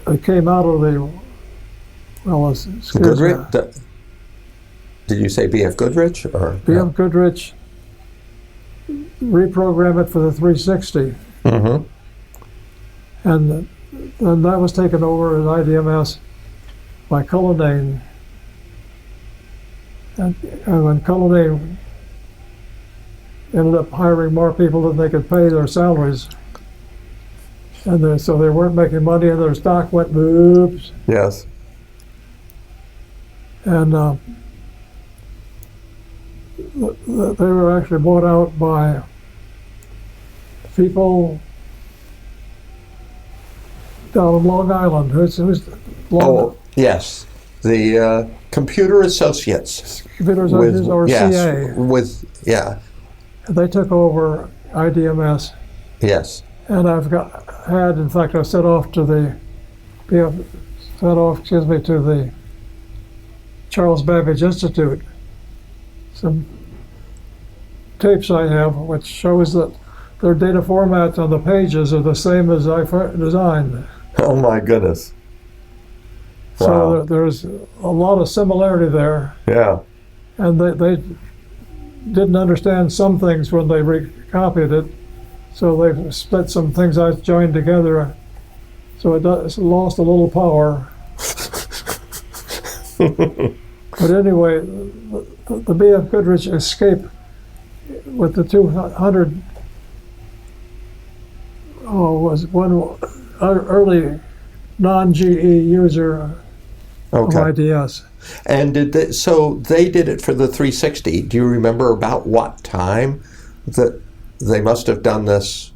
it came out of the, Goodrich? Did you say B.F. Goodrich? Or B.F. Goodrich reprogrammed it for the 360. And then that was taken over as IDMS by Cullinan. And when Cullinan ended up hiring more people than they could pay their salaries, and so they weren't making money, and their stock went boobs. Yes. And they were actually bought out by people down in Long Island. Yes, the Computer Associates. Computer Associates, or CA. They took over IDMS. Yes. And in fact, I sent off to the Charles Babbage Institute some tapes I have, which shows that their data formats on the pages are the same as I designed. Oh my goodness. So Wow. there's a lot of similarity there. Yeah. And they didn't understand some things when they recopied it, so they split some things I joined together. So it's lost a little power. But anyway, the B.F. Goodrich escape with the 200 was one early non-GE user of IDS. And so they did it for the 360. Do you remember about what time? That they must have done this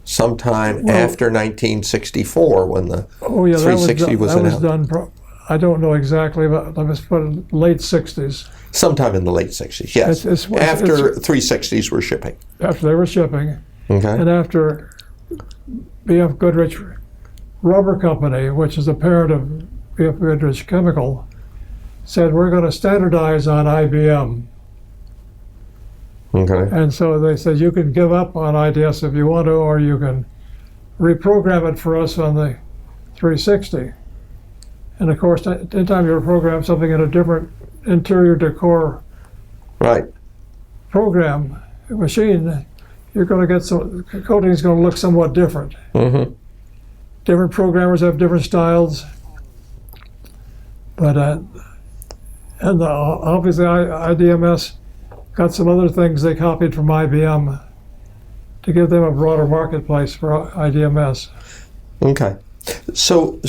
sometime after 1964 when the 360 was announced. That was done. I don't know exactly, but let's put it late 60s. Sometime in the late 60s, yes. After 360s were shipping. After they were shipping. Okay. And after B.F. Goodrich Rubber Company, which is a parent of B.F. Goodrich Chemical, said, we're going to standardize on IBM. Okay. And so they said, you can give up on IDS if you want to, or you can reprogram it for us on the 360. And of course, anytime you program something in a different interior decor program machine, you're going to get the coding is going to look somewhat different. Different programmers have different styles, but obviously IDMS got some other things they copied from IBM to give them a broader marketplace for IDMS. Okay. So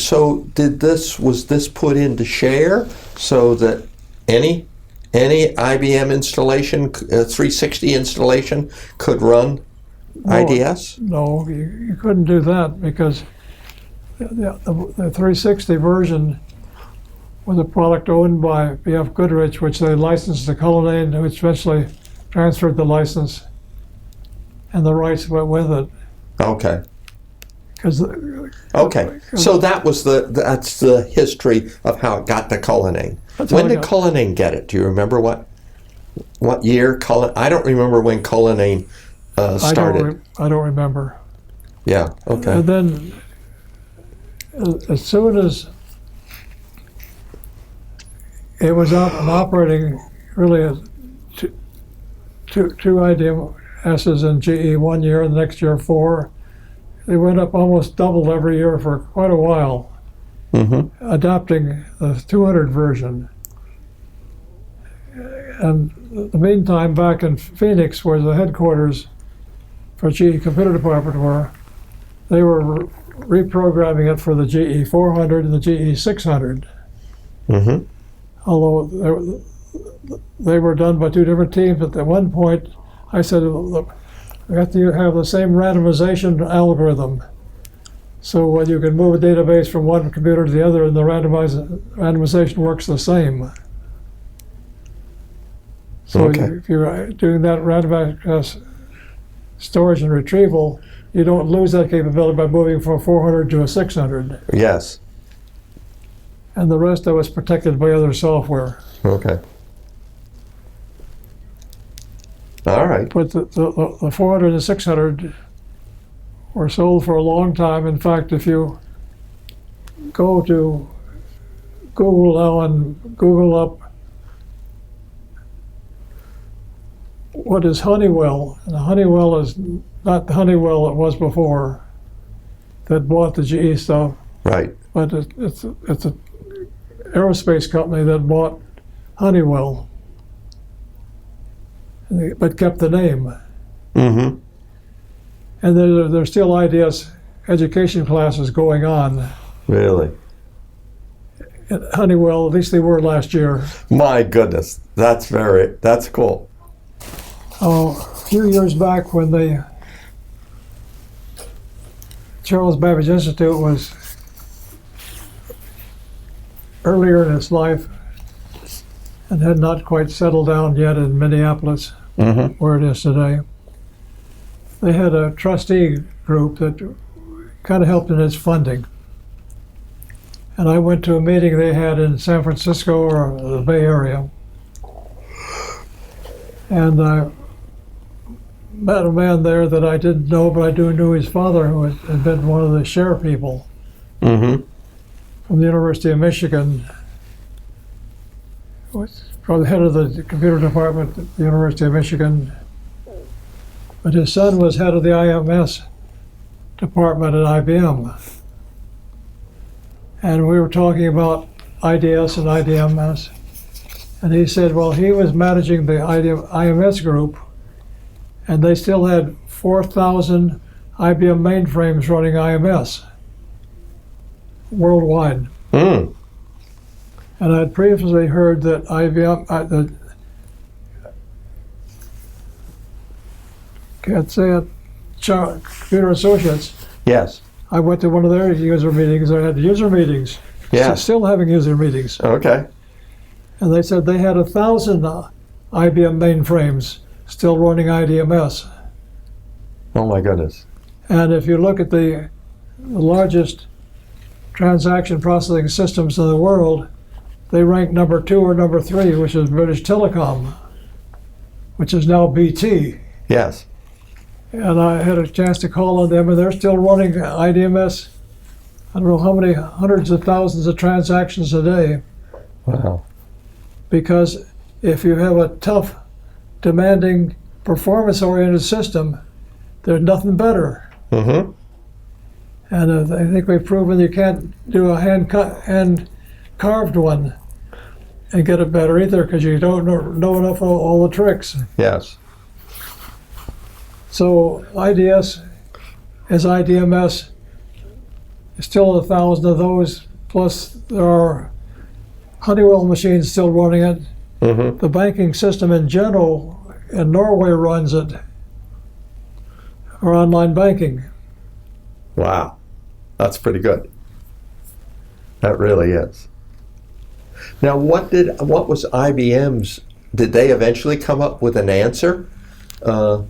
was this put into share so that any IBM installation, 360 installation, could run IDS? No, you couldn't do that because the 360 version was a product owned by B.F. Goodrich, which they licensed to Cullinan, which eventually transferred the license, and the rights went with it. Okay. Okay. So that's the history of how it got to Cullinan. When did Cullinan get it? Do you remember what year Cullinan? I don't remember when Cullinan started. I don't remember. Yeah. Okay. And then, as soon as it was up and operating really as two IDMSs in GE one year, and the next year 4. They went up almost doubled every year for quite a while, adopting the 200 version. And in the meantime, back in Phoenix, where the headquarters for GE Computer Department were, they were reprogramming it for the GE 400 and the GE 600. Although they were done by 2 different teams, but at one point I said, look, we have to have the same randomization algorithm. So when you can move a database from one computer to the other, and the randomization works the same. So if you're doing that randomized storage and retrieval, you don't lose that capability by moving from a 400 to a 600. Yes. And the rest of it's protected by other software. Okay. All right. But the 400 and 600 were sold for a long time. In fact, if you go to Google now and Google up what is Honeywell, and Honeywell is not the Honeywell it was before that bought the GE stuff. Right. But it's an aerospace company that bought Honeywell, but kept the name. And there's still IDS education classes going on. Really? At Honeywell, at least they were last year. My goodness, that's cool. A few years back, when the Charles Babbage Institute was earlier in its life and had not quite settled down yet in Minneapolis, where it is today, they had a trustee group that kind of helped in its funding. And I went to a meeting they had in San Francisco or the Bay Area. And I met a man there that I didn't know, but I knew his father, who had been one of the share people from the University of Michigan. Was probably head of the computer department at the University of Michigan. But his son was head of the IMS department at IBM. And we were talking about IDS and IDMS. And he said, well, he was managing the IMS group, and they still had 4,000 IBM mainframes running IMS worldwide. And I had previously heard that IBM, can't say it, Computer Associates. Yes. I went to one of their user meetings. I had user meetings. Yeah. Still having user meetings. Okay. And they said they had 1,000 IBM mainframes still running IDMS. Oh my goodness. And if you look at the largest transaction processing systems in the world, they rank number 2 or number 3, which is British Telecom, which is now BT. Yes. And I had a chance to call on them, and they're still running IDMS. I don't know how many hundreds of thousands of transactions a day. Wow. Because if you have a tough, demanding, performance-oriented system, there's nothing better. And I think we've proven you can't do a hand-carved one and get it better either, because you don't know enough of all the tricks. Yes. So IDS as IDMS is still 1,000 of those, plus there are Honeywell machines still running it. The banking system in general in Norway runs it, or online banking. Wow. That's pretty good. That really is. Now, what was IBM's? Did they eventually come up with an answer? What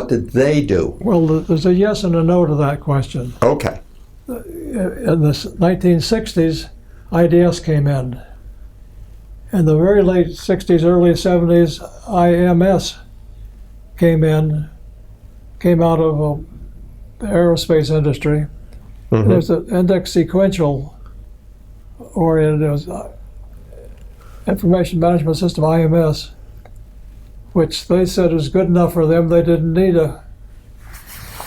did they do? Well, there's a yes and a no to that question. Okay. In the 1960s, IDS came in. In the very late 60s, early 70s, IMS came out of the aerospace industry. There's an index sequential oriented. It was Information Management System, IMS, which they said was good enough for them. They didn't need an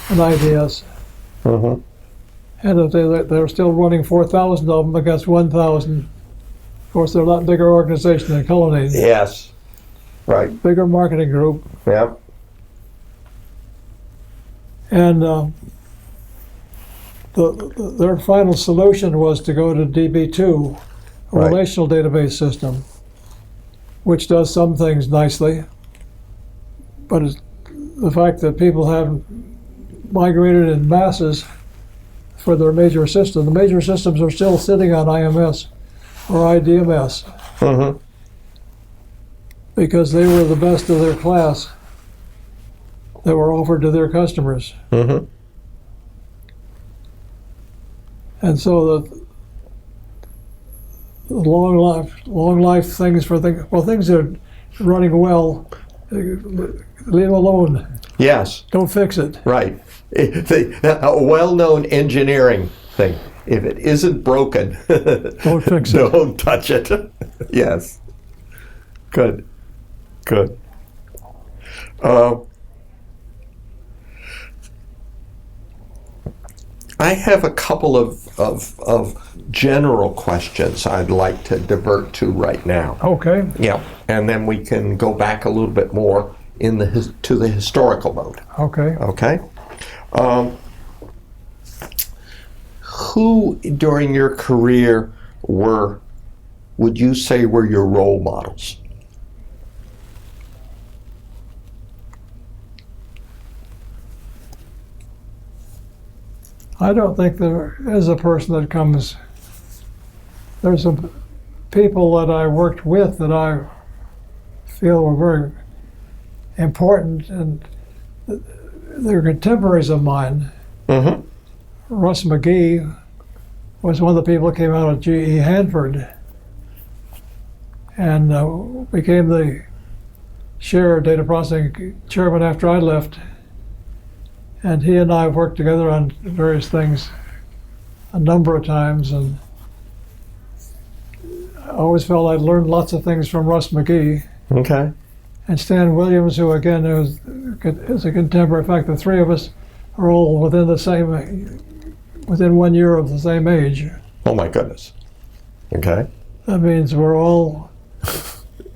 IDS. Mm-hmm. And if they're still running 4,000 of them against 1,000. Of course, they're a lot bigger organization than Cullinane. Yes. Right. Bigger marketing group. Yep. And their final solution was to go to DB2, a Right. relational database system, which does some things nicely. But the fact that people have migrated in masses for their major system, the major systems are still sitting on IMS or IDMS Mm-hmm. because they were the best of their class that were offered to their customers. Mm-hmm. And so the long life things for things, well, things that are running well, leave them alone. Yes. Don't fix it. Right. A well-known engineering thing. If it isn't broken, Don't fix it. don't touch it. Yes. Good. Good. I have a couple of general questions I'd like to divert to right now. Okay. Yeah, and then we can go back a little bit more in to the historical mode. Okay. Okay. Who during your career would you say were your role models? I don't think there is a person that comes. There's some people that I worked with that I feel were very important, and they're contemporaries of mine. Mm-hmm. Russ McGee was one of the people that came out of GE Hanford and became the chair of data processing chairman after I left. And he and I have worked together on various things a number of times, and I always felt I'd learned lots of things from Russ McGee. Okay. And Stan Williams, who again is a contemporary. In fact, the three of us are all within 1 year of the same age. Oh my goodness. Okay. That means we're all,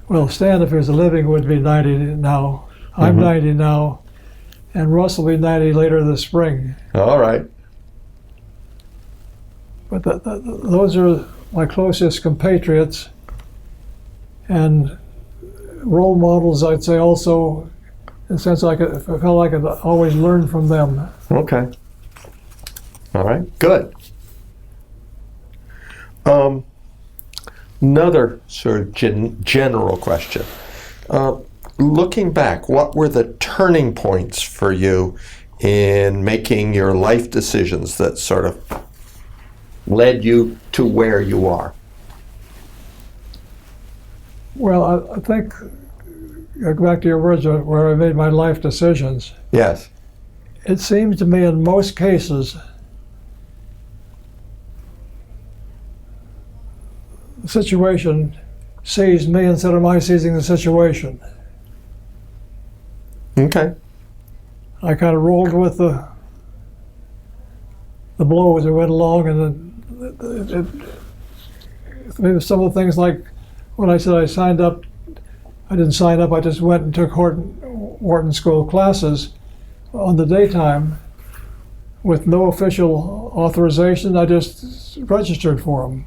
well, Stan, if he was living, would be 90 now. I'm 90 now, and Russ will be 90 later this spring. All right. But those are my closest compatriots, and role models, I'd say also, in the sense I felt like I could always learn from them. Okay. All right. Good. Another sort of general question. Looking back, what were the turning points for you in making your life decisions that sort of led you to where you are? Well, I think, I'll go back to your words where I made my life decisions. Yes. It seems to me in most cases, the situation seized me instead of my seizing the situation. Okay. I kind of rolled with the blow as it went along, and maybe some of the things like when I said I signed up, I didn't sign up, I just went and took Wharton School classes on the daytime with no official authorization. I just registered for them.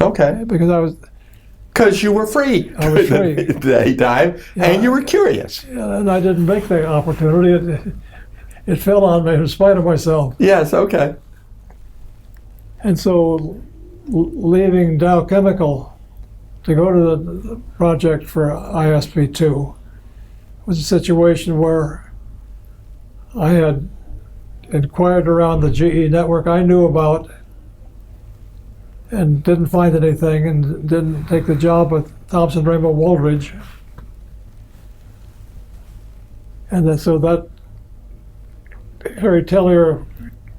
Okay. Because you were free. I was free. Daytime, Yeah. and you were curious. And I didn't make the opportunity. It fell on me in spite of myself. Yes, okay. And so leaving Dow Chemical to go to the project for ISP2 was a situation where I had inquired around the GE network I knew about and didn't find anything, and didn't take the job with Thomson Rainbow Wooldridge. And then, so that Harry Tellier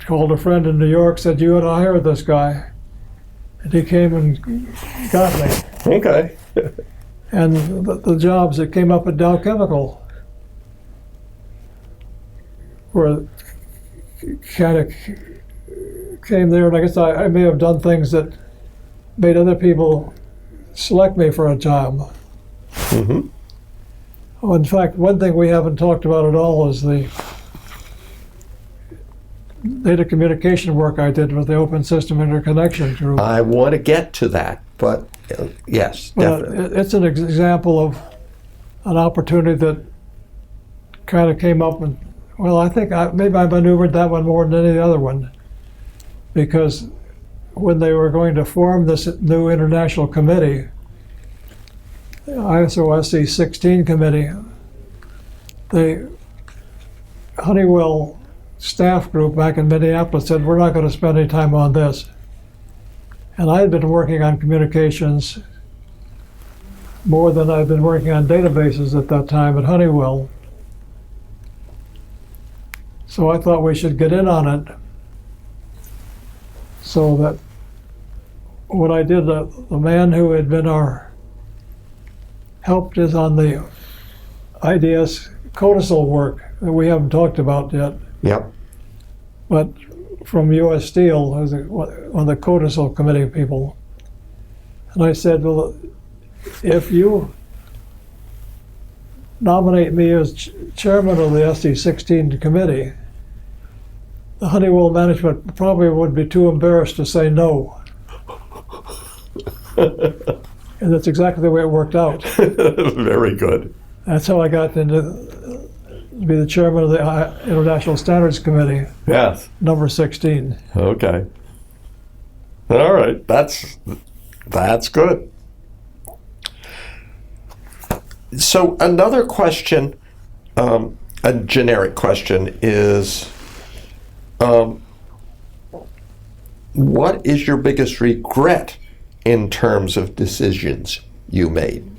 called a friend in New York, said, "You ought to hire this guy." And he came and got me. Okay. And the jobs that came up at Dow Chemical were kind of came there, and I guess I may have done things that made other people select me for a job. Mm-hmm. Oh, in fact, one thing we haven't talked about at all is the data communication work I did with the Open System Interconnection group. I want to get to that, but yes, definitely. It's an example of an opportunity that kind of came up, and well, I think maybe I maneuvered that one more than any other one, because when they were going to form this new international committee, ISO 16 committee, the Honeywell staff group back in Minneapolis said, we're not going to spend any time on this. And I had been working on communications more than I'd been working on databases at that time at Honeywell. So I thought we should get in on it. So that what I did, the man who had been helped us on the IDS codicil work that we haven't talked about yet. Yep. But from U.S. Steel, as one of the codicil committee people. And I said, well, if you nominate me as chairman of the SD16 committee, the Honeywell management probably would be too embarrassed to say no. And that's exactly the way it worked out. Very good. That's how I got into be the chairman of the International Standards Committee. Yes. Number 16. Okay. All right. That's good. So another question, a generic question is, what is your biggest regret in terms of decisions you made?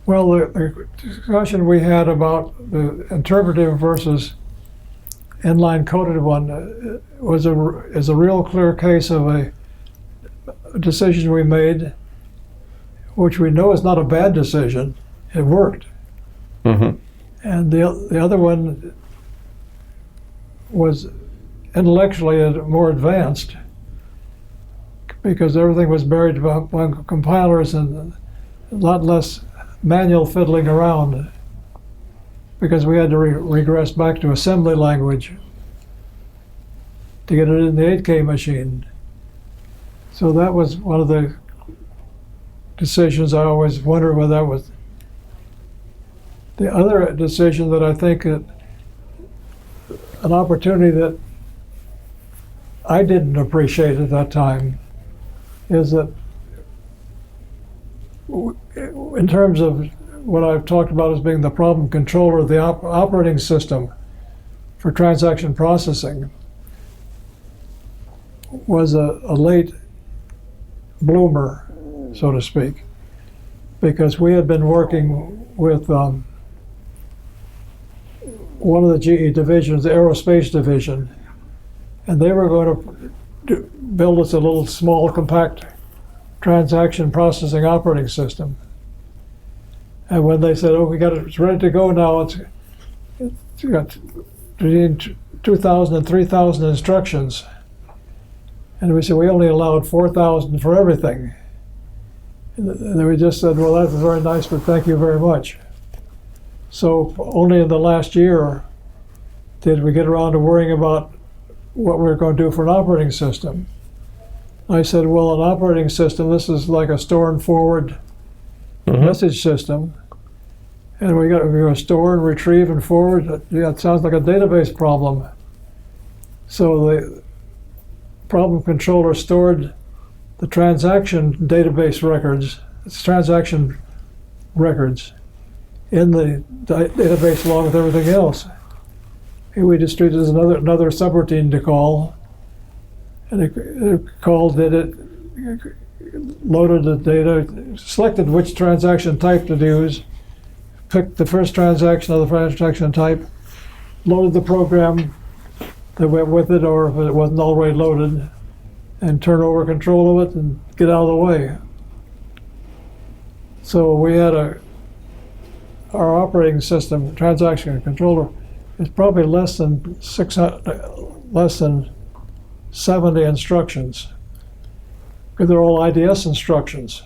Well, the discussion we had about the interpretive versus inline coded one is a real clear case of a decision we made, which we know is not a bad decision. It worked. Mm-hmm. And the other one was intellectually more advanced, because everything was buried by compilers and a lot less manual fiddling around, because we had to regress back to assembly language to get it in the 8K machine. So that was one of the decisions I always wondered whether that was. The other decision that I think that an opportunity that I didn't appreciate at that time is that in terms of what I've talked about as being the problem controller of the operating system for transaction processing was a late bloomer, so to speak, because we had been working with one of the GE divisions, the aerospace division, and they were going to build us a little small, compact transaction processing operating system. And when they said, "Oh, it's ready to go now," it's got between 2,000 and 3,000 instructions, and we said we only allowed 4,000 for everything. And then we just said, "Well, that's very nice, but thank you very much." So only in the last year did we get around to worrying about what we were going to do for an operating system. I said, well, an operating system, this is like a store and forward message system. And we're going to store and retrieve and forward. Yeah, it sounds like a database problem. So the problem controller stored the transaction database records, transaction records, in the database along with everything else. And we just treated it as another subroutine to call. And it called it loaded the data, selected which transaction type to use, picked the first transaction of the transaction type, loaded the program that went with it, or if it wasn't already loaded, and turn over control of it and get out of the way. So we had our operating system, transaction controller, is probably less than 70 instructions, because they're all IDS instructions.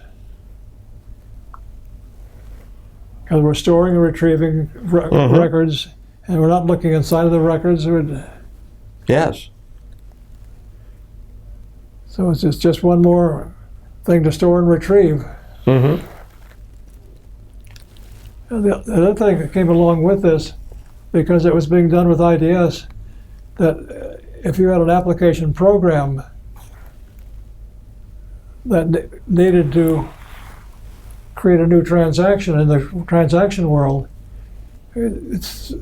Because we're storing and retrieving records, and we're not looking inside of the records. Yes. So it's just one more thing to store and retrieve. Mm-hmm. And the other thing that came along with this, because it was being done with IDS, that if you had an application program that needed to create a new transaction in the transaction world, it's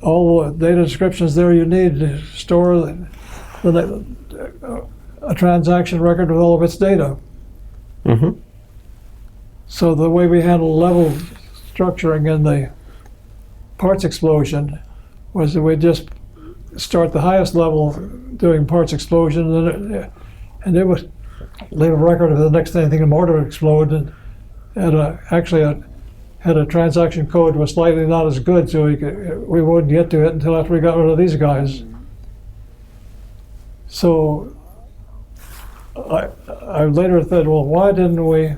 all the data descriptions there you need to store a transaction record with all of its data. Mm-hmm. So the way we handle level structuring in the parts explosion was that we just start the highest level doing parts explosion, and it would leave a record of the next thing the motor would explode, and actually had a transaction code was slightly not as good, so we wouldn't get to it until after we got rid of these guys. So I later said, well, why didn't we?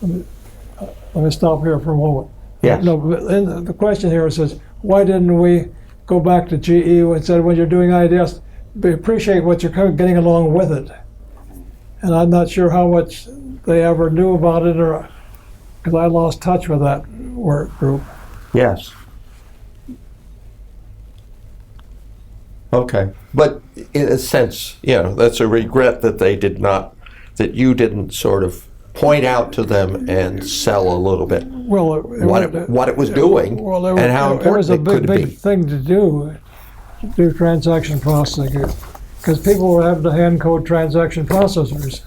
Let me stop here for a moment. Yes. No, but the question here says, why didn't we go back to GE and said, when you're doing IDS, we appreciate what you're getting along with it. And I'm not sure how much they ever knew about it, or because I lost touch with that work group. Yes. Okay. But in a sense, that's a regret that they did not, that you didn't sort of point out to them and sell a little bit Well, what it was doing and how important it could be. It was a big thing to do transaction processing, because people were having to hand code transaction processors.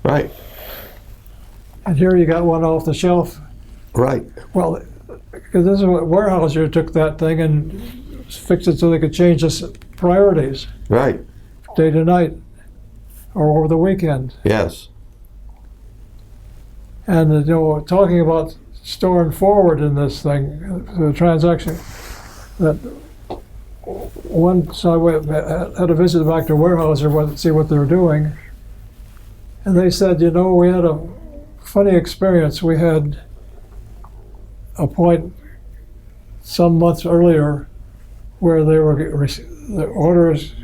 Right. And here you got one off the shelf. Right. Well, because this is what Weyerhaeuser took that thing and fixed it so they could change the priorities Right. day to night or over the weekend. Yes. And talking about storing forward in this thing, the transaction, that once I had a visit back to Weyerhaeuser to see what they were doing, and they said, we had a funny experience. We had a point some months earlier where the orders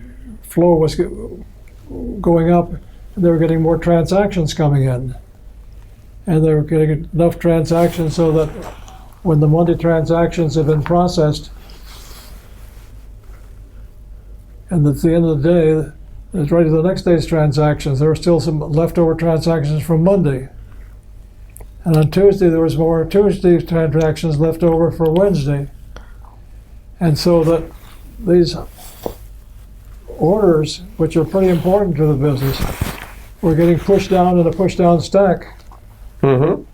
flow was going up, and they were getting more transactions coming in. And they were getting enough transactions so that when the Monday transactions had been processed, and at the end of the day, it was ready to the next day's transactions, there were still some leftover transactions from Monday. And on Tuesday, there was more Tuesday transactions left over for Wednesday. And so that these orders, which are pretty important to the business, were getting pushed down in a push-down stack. Mm-hmm.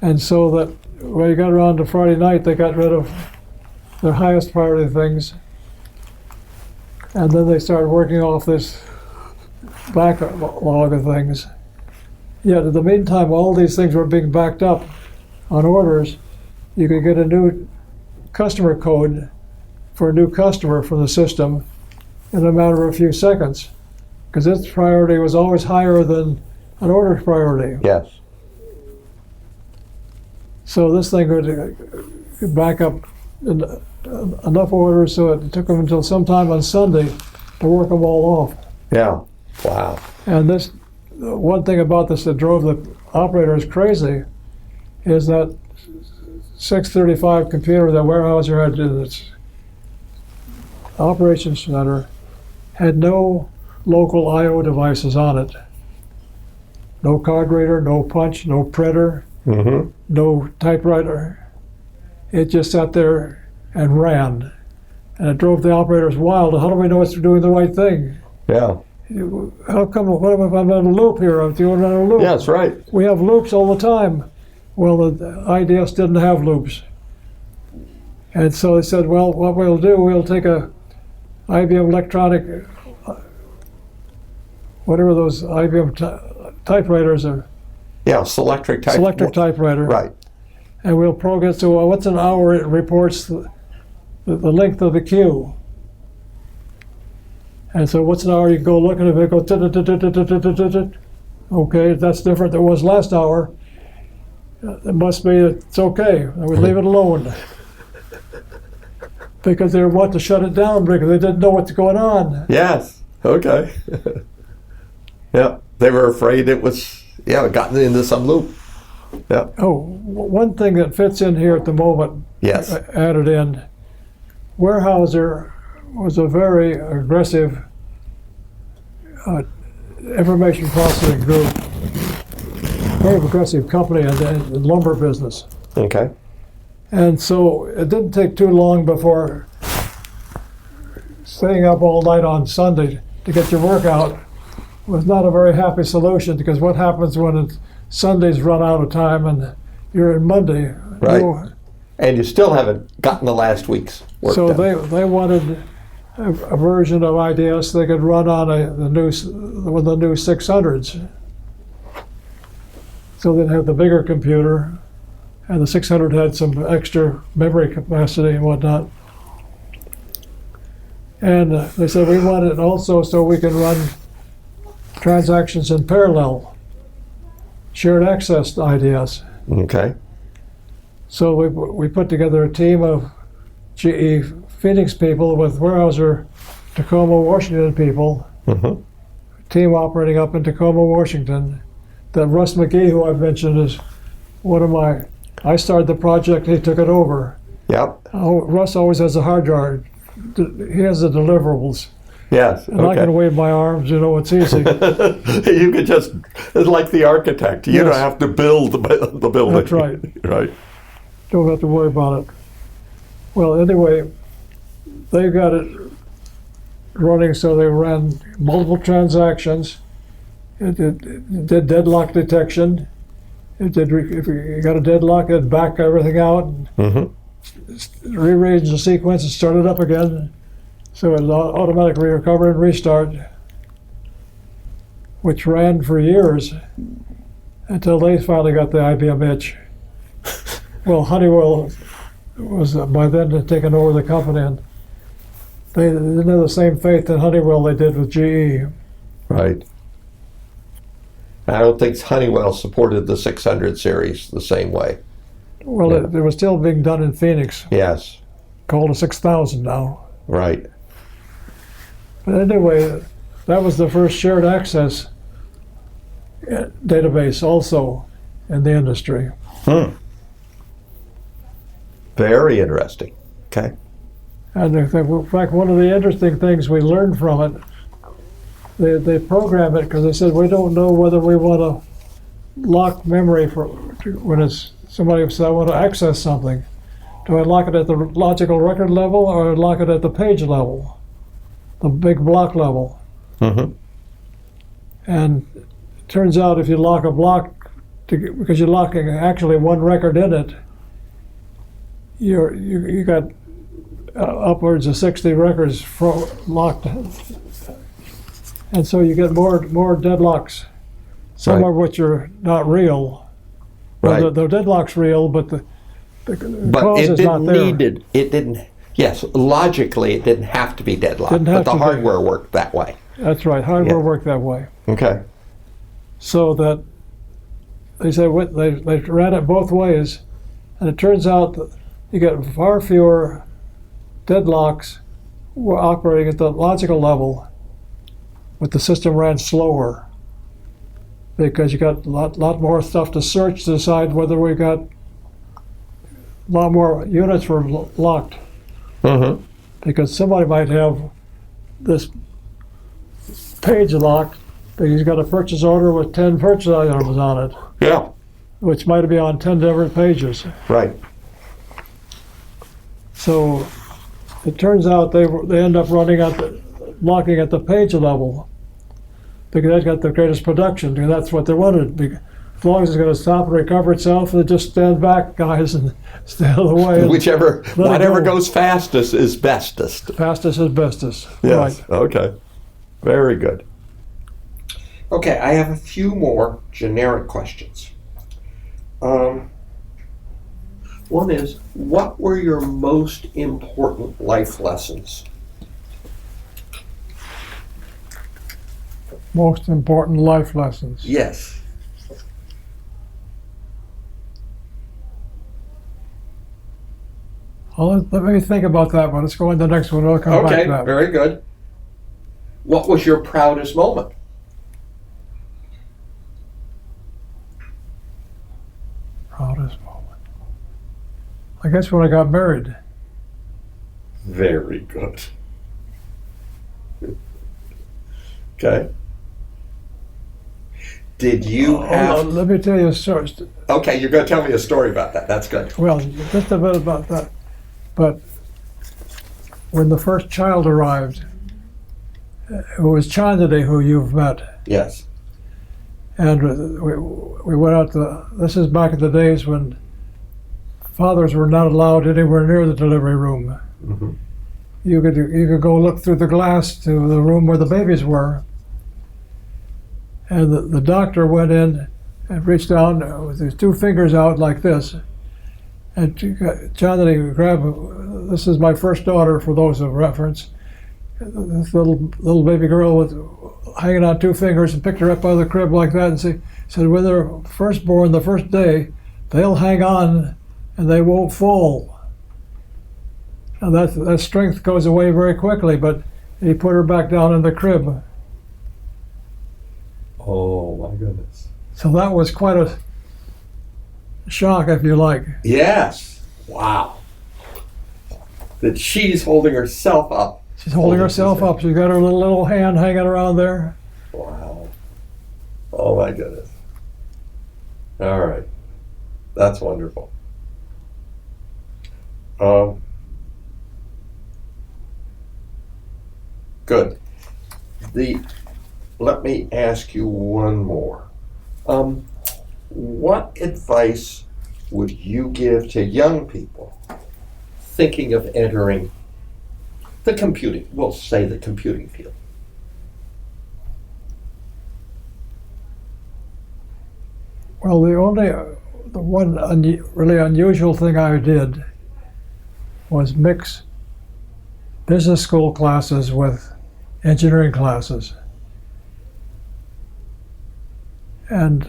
And so that when you got around to Friday night, they got rid of their highest priority things. And then they started working off this backlog of things. Yet in the meantime, all these things were being backed up on orders. You could get a new customer code for a new customer from the system in a matter of a few seconds, because its priority was always higher than an order's priority. Yes. So this thing would back up enough orders so it took them until sometime on Sunday to work them all off. Yeah. Wow. And this, one thing about this that drove the operators crazy is that 635 computer that Weyerhaeuser had in its operations center had no local I/O devices on it. No card reader, no punch, no printer. Mm-hmm. No typewriter. It just sat there and ran. And it drove the operators wild. How do we know it's doing the right thing? Yeah. How come, what if I'm on a loop here? I'm doing on a loop. Yeah, that's right. We have loops all the time. Well, the IDS didn't have loops. And so they said, well, what we'll do, we'll take a IBM electronic whatever those IBM typewriters are, Yeah, selectric type. selectric typewriter. Right. And we'll program, so what's an hour? It reports the length of the queue. And so what's an hour? You go look at it, it goes, okay, that's different than it was last hour. It must be, it's okay. And we leave it alone. Because they want to shut it down because they didn't know what's going on. Yes. Okay. Yeah. They were afraid it was, gotten into some loop. Yeah. Oh, one thing that fits in here at the moment, Yes. added in, Weyerhaeuser was a very aggressive information processing group, very aggressive company in the lumber business. Okay. And so it didn't take too long before staying up all night on Sunday to get your work out was not a very happy solution, because what happens when Sundays run out of time and you're in Monday? Right. And you still haven't gotten the last week's work So done. they wanted a version of IDS they could run on the new 600s. So they'd have the bigger computer, and the 600 had some extra memory capacity and whatnot. And they said we want it also so we can run transactions in parallel, shared access IDS. Okay. So we put together a team of GE Phoenix people with Weyerhaeuser Tacoma, Washington people, team operating up in Tacoma, Washington. That Russ McGee, who I've mentioned, is one of I started the project, he took it over. Yep. Russ always has a hard drive. He has the deliverables. Yes. And I can wave my arms, it's easy. You could just, it's like the architect. You don't have to build the building. That's right. Right. Don't have to worry about it. Well, anyway, they got it running so they ran multiple transactions. It did deadlock detection. It did, if you got a deadlock, it'd back everything out, and rearrange the sequence and start it up again. So it automatically recover and restart, which ran for years until they finally got the IBM itch. Well, Honeywell was by then had taken over the company, and they didn't have the same faith in Honeywell they did with GE. Right. I don't think Honeywell supported the 600 series the same way. Well, it was still being done in Phoenix. Yes. Called a 6000 now. Right. But anyway, that was the first shared access database also in the industry. Very interesting. Okay. And in fact, one of the interesting things we learned from it, they programmed it because they said, we don't know whether we want to lock memory for when it's somebody says, I want to access something. Do I lock it at the logical record level or lock it at the page level, the big block level? And it turns out if you lock a block, because you're locking actually one record in it, you got upwards of 60 records locked, and so you get more deadlocks. Some of which are not real. Right. Well, the deadlock's real, but the cause is not there. Yes, logically it didn't have to be deadlocked, but the hardware worked that way. That's right, hardware worked that way. Okay. So that they said they ran it both ways, and it turns out that you get far fewer deadlocks operating at the logical level, but the system ran slower because you got a lot more stuff to search to decide whether we got a lot more units were locked. Because somebody might have this page locked because he's got a purchase order with 10 purchase items on it. Yeah. Which might be on 10 different pages. Right. So it turns out they end up locking at the page level because that's got the greatest production, because that's what they wanted. As long as it's going to stop and recover itself, they just stand back, guys, and stay out of the way. Whatever goes fastest is bestest. Fastest is bestest. Yes. Right. Okay. Very good. Okay, I have a few more generic questions. One is, what were your most important life lessons? Most important life lessons. Yes. Well, let me think about that one. Let's go on to the next one. I'll come back Okay, to that. very good. What was your proudest moment? Proudest moment. I guess when I got married. Very good. Okay. Did you have... Let me tell you a story. Okay, you're going to tell me a story about that. That's good. Well, just a bit about that. But when the first child arrived, it was Chandani, who you've met. Yes. And we went out to, this is back in the days when fathers were not allowed anywhere near the delivery room. Mm-hmm. You could go look through the glass to the room where the babies were. And the doctor went in and reached down with his two fingers out like this. And Chandani grabbed, this is my first daughter for those of reference, this little baby girl with hanging on two fingers, and picked her up out of the crib like that and said, when they're firstborn the first day, they'll hang on and they won't fall. Now that strength goes away very quickly, but he put her back down in the crib. Oh, my goodness. So that was quite a shock, if you like. Yes. Wow. That she's holding herself up. She's holding herself up. She's got her little hand hanging around there. Wow. Oh, my goodness. All right. That's wonderful. Good. Let me ask you one more. What advice would you give to young people thinking of entering the computing, we'll say the computing field? Well, the one really unusual thing I did was mix business school classes with engineering classes. And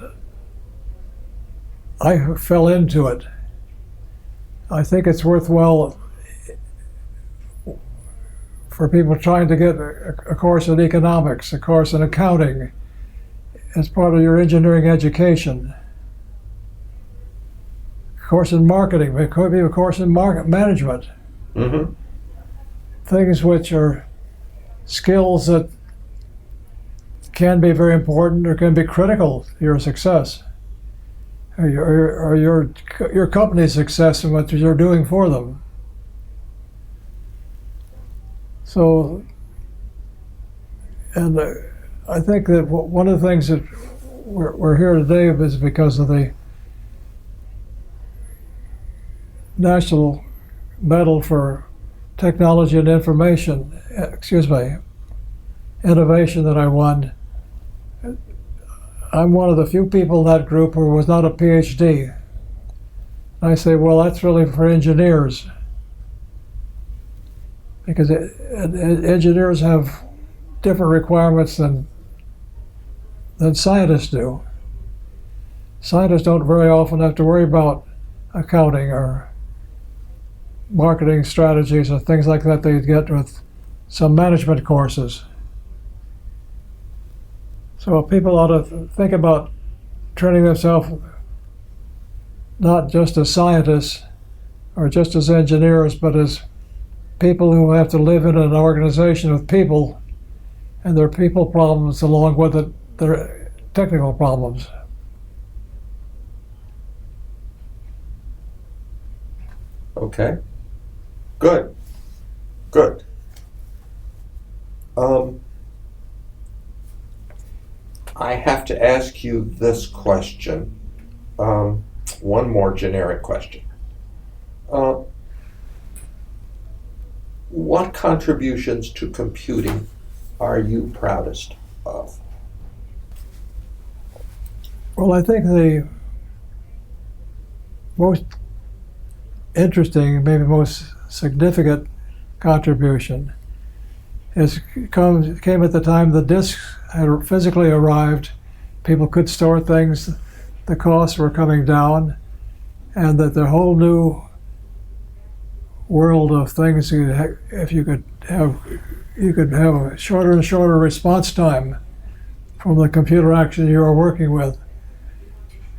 I fell into it. I think it's worthwhile for people trying to get a course in economics, a course in accounting, as part of your engineering education. A course in marketing, it could be a course in market management. Mm-hmm. Things which are skills that can be very important or can be critical to your success, or your company's success and what you're doing for them. So, and I think that one of the things that we're here today is because of the National Medal for Technology and Innovation that I won. I'm one of the few people in that group who was not a PhD. I say, well, that's really for engineers, because engineers have different requirements than scientists do. Scientists don't very often have to worry about accounting or marketing strategies or things like that they get with some management courses. So people ought to think about training themselves not just as scientists or just as engineers, but as people who have to live in an organization with people, and their people problems along with it, their technical problems. Okay. Good. Good. I have to ask you this question. One more generic question. What contributions to computing are you proudest of? Well, I think the most interesting, maybe most significant contribution came at the time the disks had physically arrived. People could store things, the costs were coming down, and that the whole new world of things, if you could have a shorter and shorter response time from the computer action you were working with.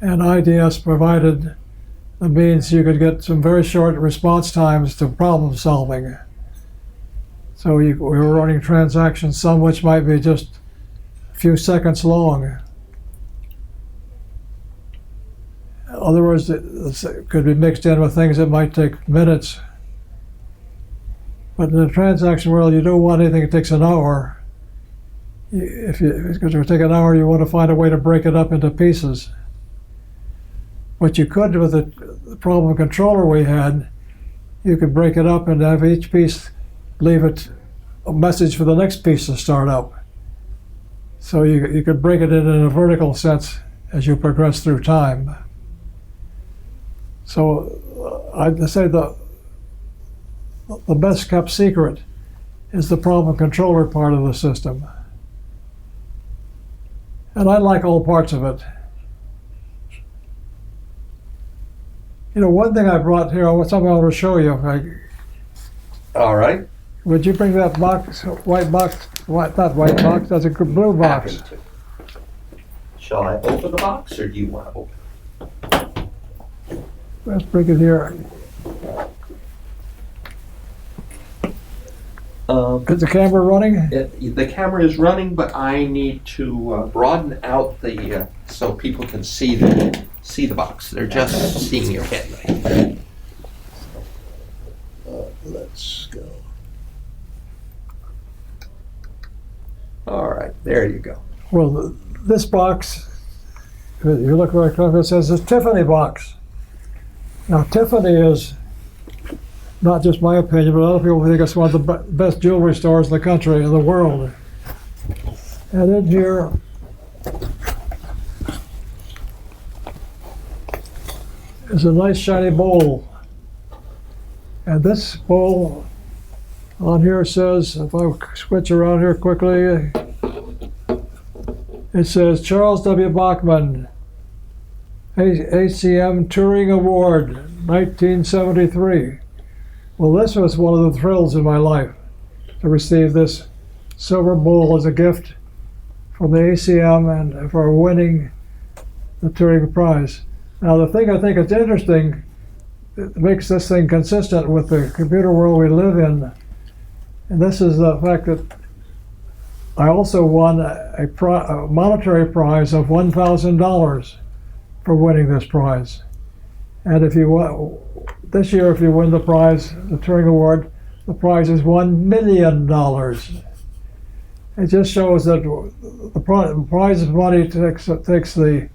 And IDS provided the means you could get some very short response times to problem solving. So we were running transactions, some which might be just a few seconds long. Other words, it could be mixed in with things that might take minutes. But in the transaction world, you don't want anything that takes an hour. If it's going to take an hour, you want to find a way to break it up into pieces. What you could with the problem controller we had, you could break it up and have each piece leave it a message for the next piece to start up. So you could break it in a vertical sense as you progress through time. So I'd say the best kept secret is the problem controller part of the system. And I like all parts of it. You know, one thing I brought here, something I want to show you. All right. Would you bring that box, not white box, that's a blue box. Happy to. Shall I open the box, or do you want to open it? Let's bring it here. Is the camera running? The camera is running, but I need to broaden out the so people can see the box. They're just seeing your head. Let's go. All right, there you go. Well, this box, if you look very closely, it says it's Tiffany box. Now, Tiffany is not just my opinion, but other people think it's one of the best jewelry stores in the country, in the world. And in here is a nice shiny bowl. And this bowl on here says, if I switch around here quickly, it says Charles W. Bachman, ACM Turing Award, 1973. Well, this was one of the thrills in my life, to receive this silver bowl as a gift from the ACM and for winning the Turing Prize. Now, the thing I think is interesting, that makes this thing consistent with the computer world we live in, and this is the fact that I also won a monetary prize of $1,000 for winning this prize. And if you this year, if you win the prize, the Turing Award, the prize is $1 million. It just shows that the prize money takes the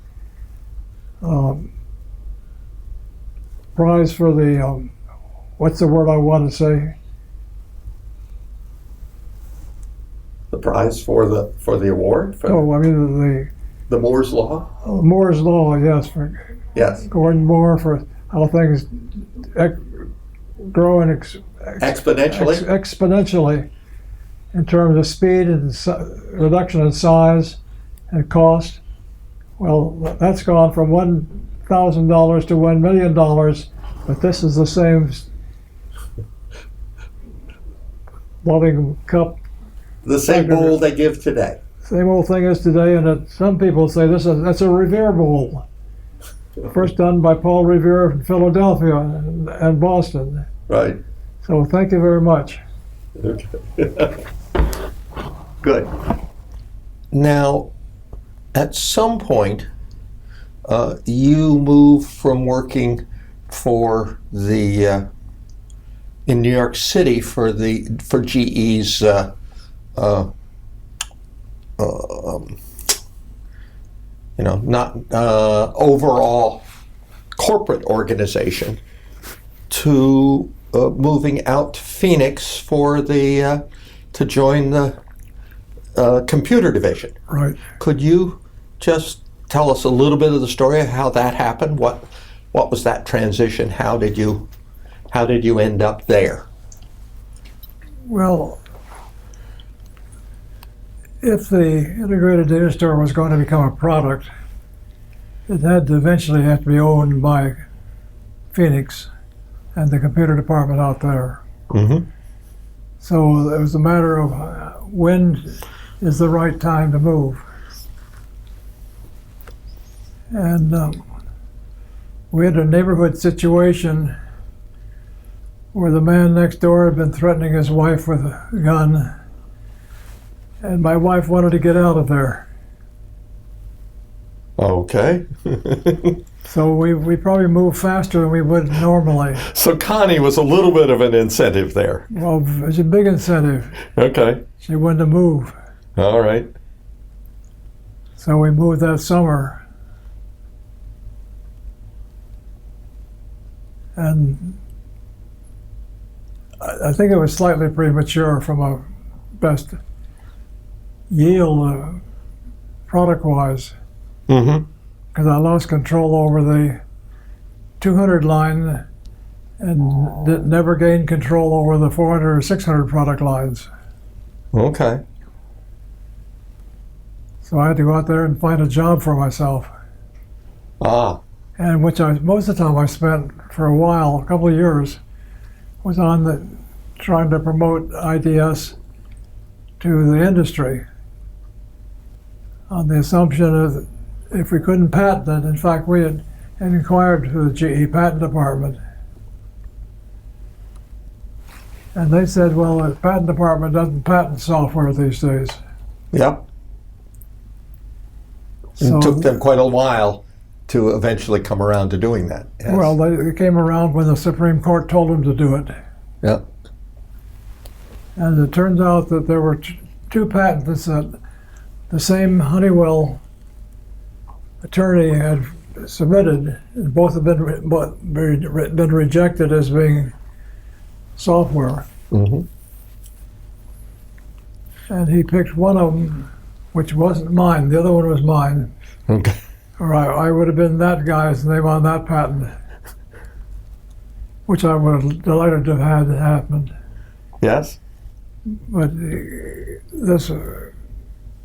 prize for the what's the word I want to say? The prize for the award? I mean the Moore's Law? Moore's Law, yes. Yes. Gordon Moore, for how things grow exponentially? Exponentially in terms of speed and reduction in size and cost. Well, that's gone from $1,000 to $1 million, but this is the same loving cup. The same bowl they give today. Same old thing as today, and some people say that's a Revere bowl. First done by Paul Revere in Philadelphia and Boston. Right. So thank you very much. Okay. Good. Now, at some point, you move from working for the in New York City for GE's not overall corporate organization, to moving out to Phoenix for to join the computer division. Right. Could you just tell us a little bit of the story of how that happened? What was that transition? How did you end up there? Well, if the integrated data store was going to become a product, it had to eventually have to be owned by Phoenix and the computer department out there. Mm-hmm. So it was a matter of when is the right time to move. And we had a neighborhood situation where the man next door had been threatening his wife with a gun, and my wife wanted to get out of there. Okay. So we probably moved faster than we would normally. So Connie was a little bit of an incentive there. Well, it was a big incentive. Okay. She wanted to move. All right. So we moved that summer. And I think it was slightly premature from a best yield product-wise, Mm-hmm. because I lost control over the 200 line and never gained control over the 400 or 600 product lines. Okay. So I had to go out there and find a job for myself. Ah. And which most of the time I spent for a while, a couple of years, was on trying to promote IDS to the industry on the assumption that if we couldn't patent it, in fact, we had inquired to the GE patent department. And they said, well, the patent department doesn't patent software these days. Yep. So, It took them quite a while to eventually come around to doing that. Yes. well, they came around when the Supreme Court told them to do it. Yep. And it turns out that there were two patents that the same Honeywell attorney had submitted, and both have been rejected as being software. Mm-hmm. And he picked one of them, which wasn't mine. The other one was mine. Okay. Or I would have been that guy's name on that patent, which I would have delighted to have had happened. Yes. But this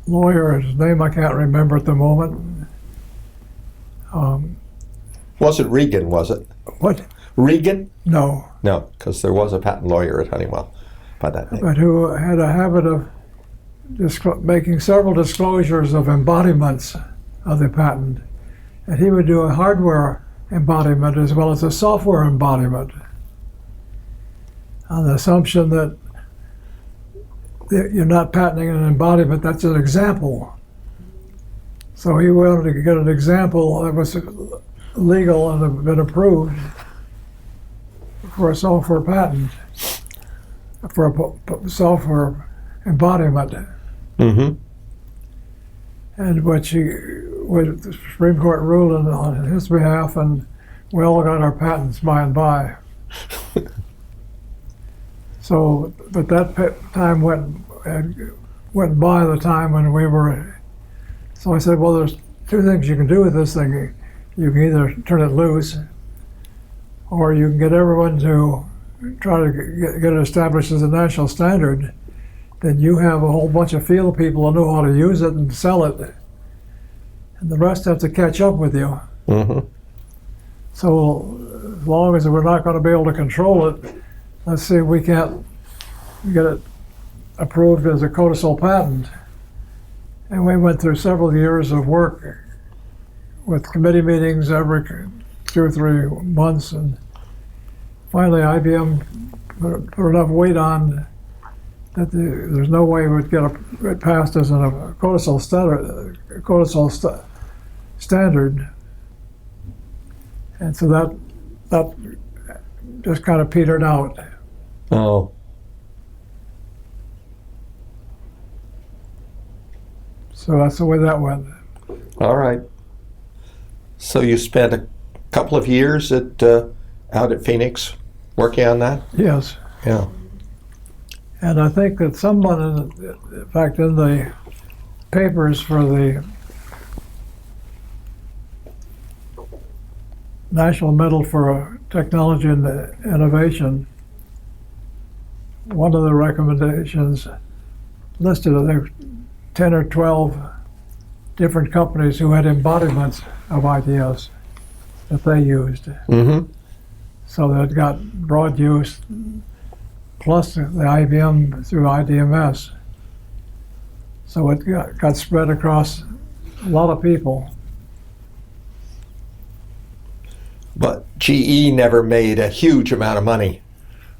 lawyer, his name I can't remember at the moment. Wasn't Regan, was it? What? Regan? No. No, because there was a patent lawyer at Honeywell by that name. But who had a habit of making several disclosures of embodiments of the patent. And he would do a hardware embodiment as well as a software embodiment on the assumption that you're not patenting an embodiment, that's an example. So he wanted to get an example that was legal and had been approved for a software patent, for a software embodiment. Mm-hmm. And the Supreme Court ruled on his behalf, and we all got our patents by and by. So, but that time went by the time when we were. So I said, well, there's two things you can do with this thing. You can either turn it loose, or you can get everyone to try to get it established as a national standard. Then you have a whole bunch of field people who know how to use it and sell it, and the rest have to catch up with you. Mm-hmm. So as long as we're not going to be able to control it, let's see if we can't get it approved as a codicil patent. And we went through several years of work with committee meetings every 2 or 3 months, and finally IBM put enough weight on that there's no way we'd get it passed as a codicil standard. And so that just kind of petered out. Oh. So that's the way that went. All right. So you spent a couple of years out at Phoenix working on that? Yes. Yeah. And I think that someone, in fact, in the papers for the National Medal for Technology and Innovation, one of the recommendations listed there were 10 or 12 different companies who had embodiments of ideas that they used. Mm-hmm. So that got broad use, plus the IBM through IDMS. So it got spread across a lot of people. But GE never made a huge amount of money.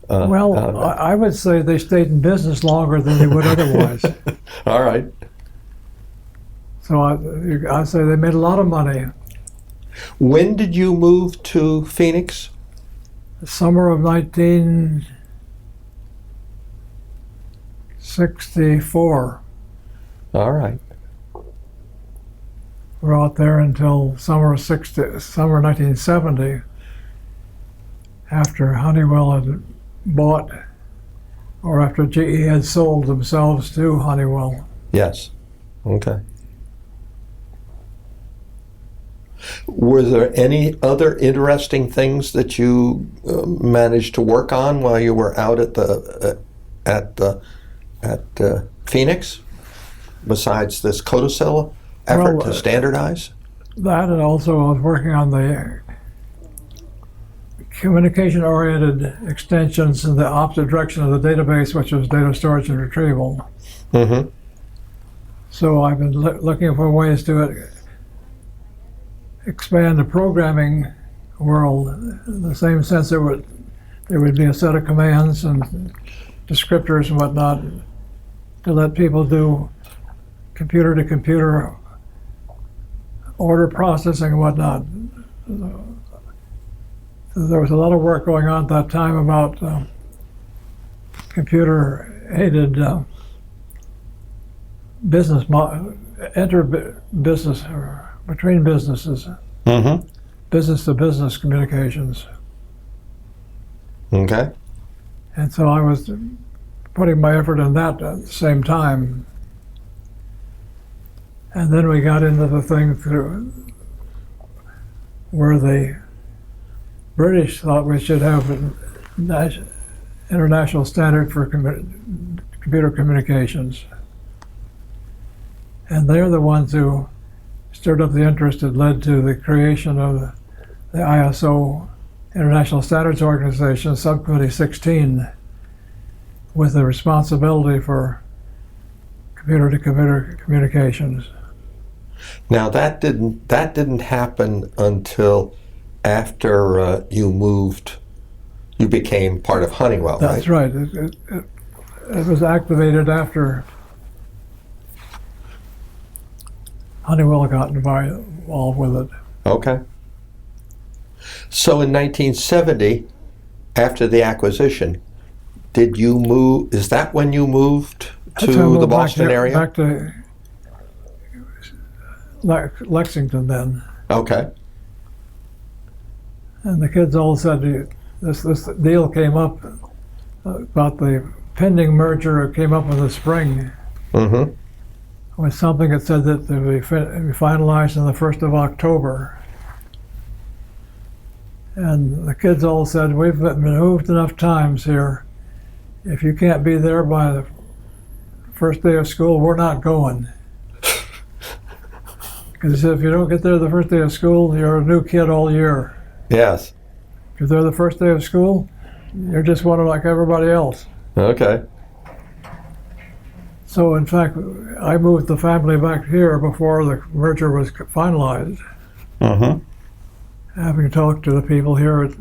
I would say they stayed in business longer than they would otherwise. All right. So I'd say they made a lot of money. When did you move to Phoenix? The summer of 1964. All right. We're out there until summer 1970, after Honeywell had bought, or after GE had sold themselves to Honeywell. Yes. Okay. Were there any other interesting things that you managed to work on while you were out at Phoenix, besides this codicil effort to standardize? That, and also I was working on the communication-oriented extensions in the opposite direction of the database, which was data storage and retrieval. Mm-hmm. So I've been looking for ways to expand the programming world in the same sense there would be a set of commands and descriptors and whatnot to let people do computer-to-computer order processing and whatnot. So there was a lot of work going on at that time about computer-aided business, business or between businesses, Mm-hmm. business-to-business communications. Okay. And so I was putting my effort in that at the same time. And then we got into the thing through where the British thought we should have an international standard for computer communications. And they're the ones who stirred up the interest that led to the creation of the ISO International Standards Organization, Subcommittee 16, with the responsibility for computer-to-computer communications. Now that didn't happen until after you became part of Honeywell, right? That's right. It was activated after Honeywell got involved with it. Okay. So in 1970, after the acquisition, did you move? Is that when you moved to the Boston area? Back to Lexington then. Okay. And the kids all said this deal came up about the pending merger. It came up in the spring. Mm-hmm. With something that said that it would be finalized on the 1st of October. And the kids all said, we've been moved enough times here. If you can't be there by the first day of school, we're not going. Because if you don't get there the first day of school, you're a new kid all year. Yes. If you're there the first day of school, you're just one like everybody else. Okay. So in fact, I moved the family back here before the merger was finalized. Mm-hmm. Having talked to the people here at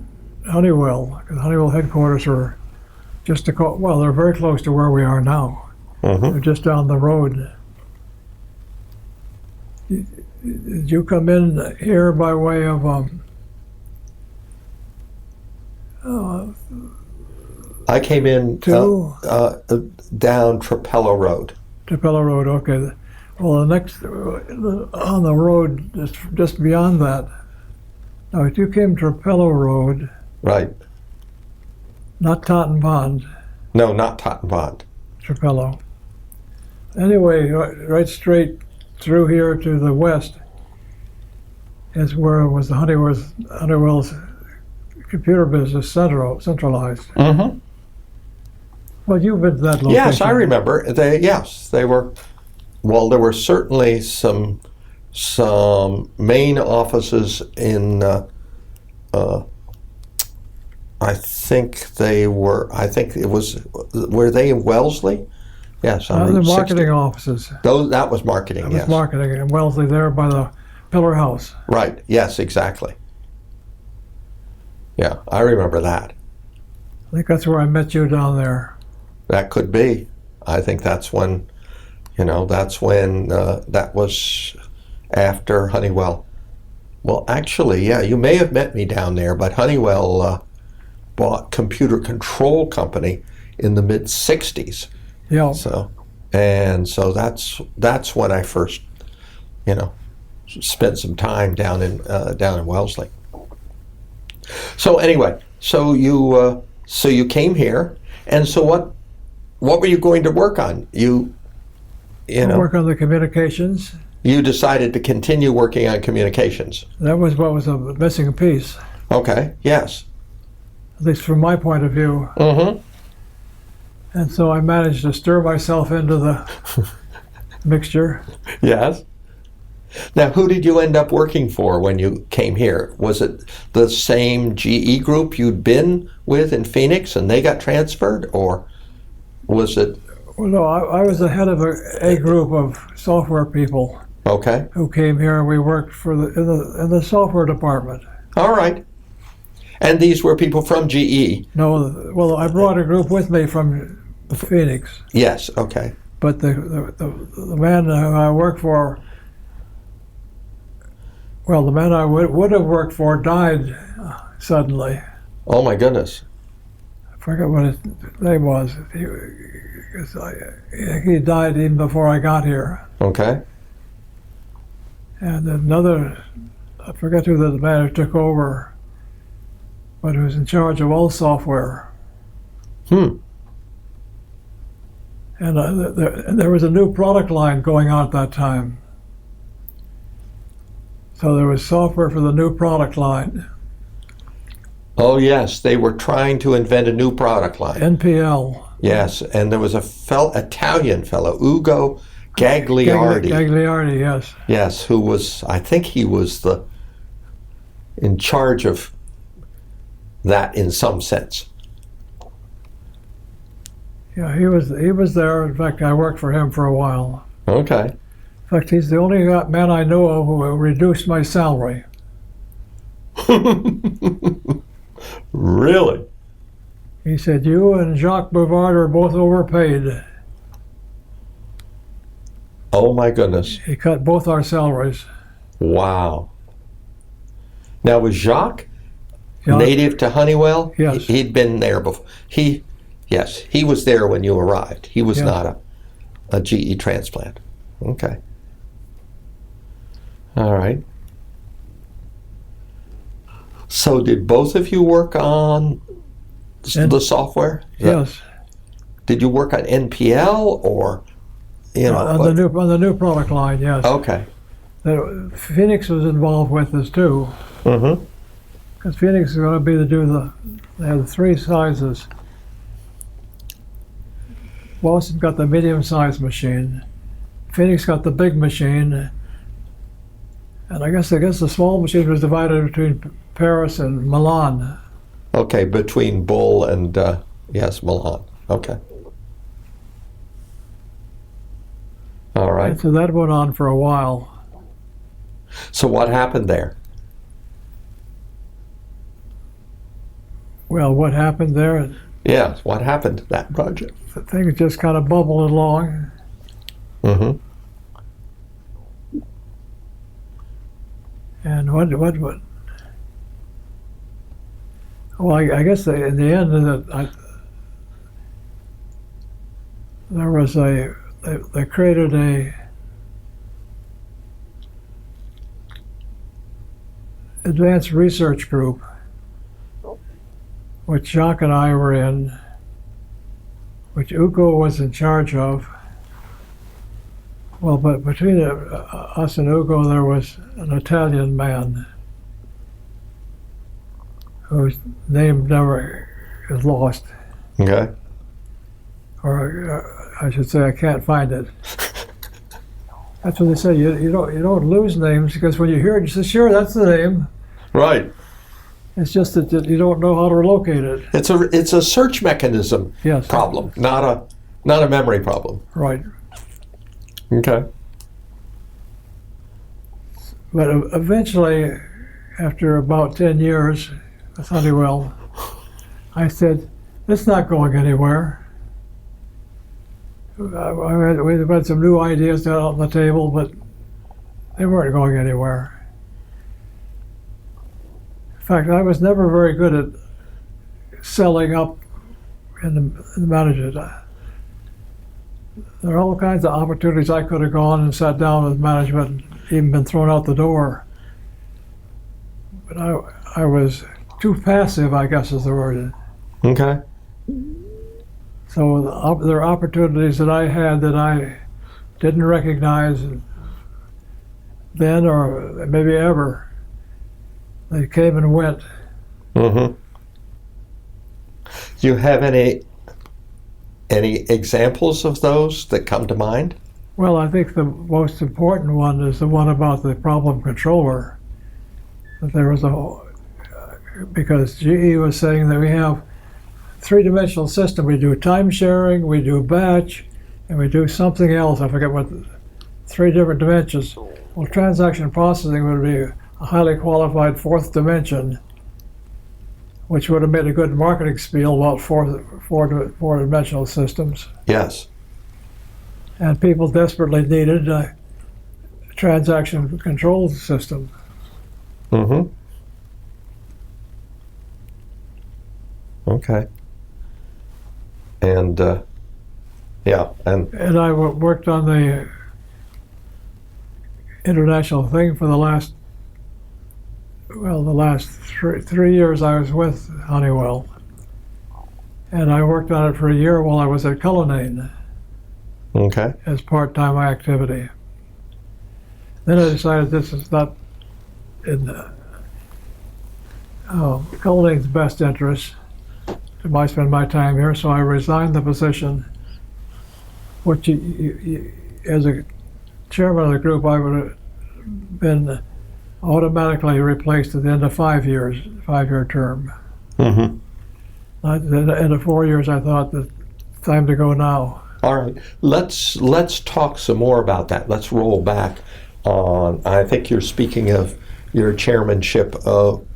Honeywell, because Honeywell headquarters were just they're very close to where we are now. Mm-hmm. They're just down the road. Did you come in here by way of I came in down Trapello Road. Trapello Road, okay. Well, the next on the road, just beyond that. Now, if you came Trapello Road, Right. not Totten Pond, No, not Totten Pond. Trapello. Anyway, right straight through here to the west, is where was the Honeywell's computer business centralized. Mm-hmm. Well, you've been to that location. Yes, I remember. They were. Well, there were certainly some main offices in. I think they were. I think it was. Were they in Wellesley? Yes, on The Route 60. marketing offices. That was marketing. That was yes. marketing in Wellesley, there by the Pillar House. Right. Yes. Exactly. Yeah, I remember that. I think that's where I met you down there. That could be. I think that's when. That was after Honeywell. Well, actually, yeah, you may have met me down there, but Honeywell bought Computer Control Company in the mid '60s. Yeah. So that's when I first, spent some time down in Wellesley. So anyway, so you came here, and so what were you going to work on? Work on the communications. You decided to continue working on communications. That was what was a missing piece, Okay. Yes. at least from my point of view. Mm-hmm. And so I managed to stir myself into the mixture. Yes. Now, who did you end up working for when you came here? Was it the same GE group you'd been with in Phoenix and they got transferred, or was it? Well, no, I was the head of a group of software people Okay. who came here, and we worked in the software department. All right. And these were people from GE? No, well, I brought a group with me from Phoenix, Yes. Okay. but the man who I worked for, well, the man I would have worked for died suddenly. Oh, my goodness. I forget what his name was. He died even before I got here. Okay. And another, I forget who the man who took over, but who was in charge of all software. Hmm. And there was a new product line going on at that time. So there was software for the new product line, Oh, yes. They were trying to invent a new product line. NPL. Yes. And there was a Italian fellow, Ugo Gagliardi. Gagliardi, yes. Yes, who was, I think he was in charge of that in some sense. Yeah, he was there. In fact, I worked for him for a while. Okay. In fact, he's the only man I know of who reduced my salary. Really? He said, "You and Jacques Bouvard are both overpaid." Oh my goodness. He cut both our salaries. Wow. Now, was Jacques native to Honeywell? Yes. He'd been there before. Yes, he was there when you arrived. He was not a GE transplant. Okay. All right. So did both of you work on the software? Yes. Did you work on NPL or, on the new product line? Yes. Okay. That Phoenix was involved with this too, Mm-hmm. because Phoenix is going to be they have three sizes. Boston got the medium-sized machine. Phoenix got the big machine, and I guess the small machine was divided between Paris and Milan. Okay, between Bull and Milan. Okay. All right. And so that went on for a while. So what happened there? Well, what happened there? Yeah, what happened to that project? The thing just kind of bubbled along. Mm-hmm. And what? Well, I guess in the end, there was they created a advanced research group, which Jacques and I were in, which Ugo was in charge of. Well, but between us and Ugo, there was an Italian man whose name never is lost. Okay. Or I should say, I can't find it. That's what they say. You don't lose names, because when you hear it, you say, "Sure, that's the name." Right. It's just that you don't know how to locate it. It's a search mechanism Yes. problem, not a memory problem. Right. Okay. But eventually, after about 10 years with Honeywell, I said, "It's not going anywhere." We had some new ideas out on the table, but they weren't going anywhere. In fact, I was never very good at selling up in the management. There are all kinds of opportunities I could have gone and sat down with management and even been thrown out the door. But I was too passive, I guess is the word. Okay. So there are opportunities that I had that I didn't recognize then, or maybe ever. They came and went. Mm-hmm. Do you have any examples of those that come to mind? Well, I think the most important one is the one about the problem controller. That there was because GE was saying that we have three-dimensional system. We do time sharing, we do batch, and we do something else. I forget what, 3 different dimensions. Well, transaction processing would be a highly qualified fourth dimension, which would have made a good marketing spiel about four-dimensional systems. Yes. And people desperately needed a transaction control system. Mm-hmm. Okay. And yeah, And I worked on the international thing for the last 3 years I was with Honeywell. And I worked on it for a year while I was at Cullinane okay. as part-time activity. Then I decided this is not in Cullinane's best interest to spend my time here, so I resigned the position, which as a chairman of the group, I would have been automatically replaced at the end of 5 years, 5-year term. Mm-hmm. At the end of 4 years, I thought that it's time to go now. All right. Let's talk some more about that. Let's roll back on. I think you're speaking of your chairmanship of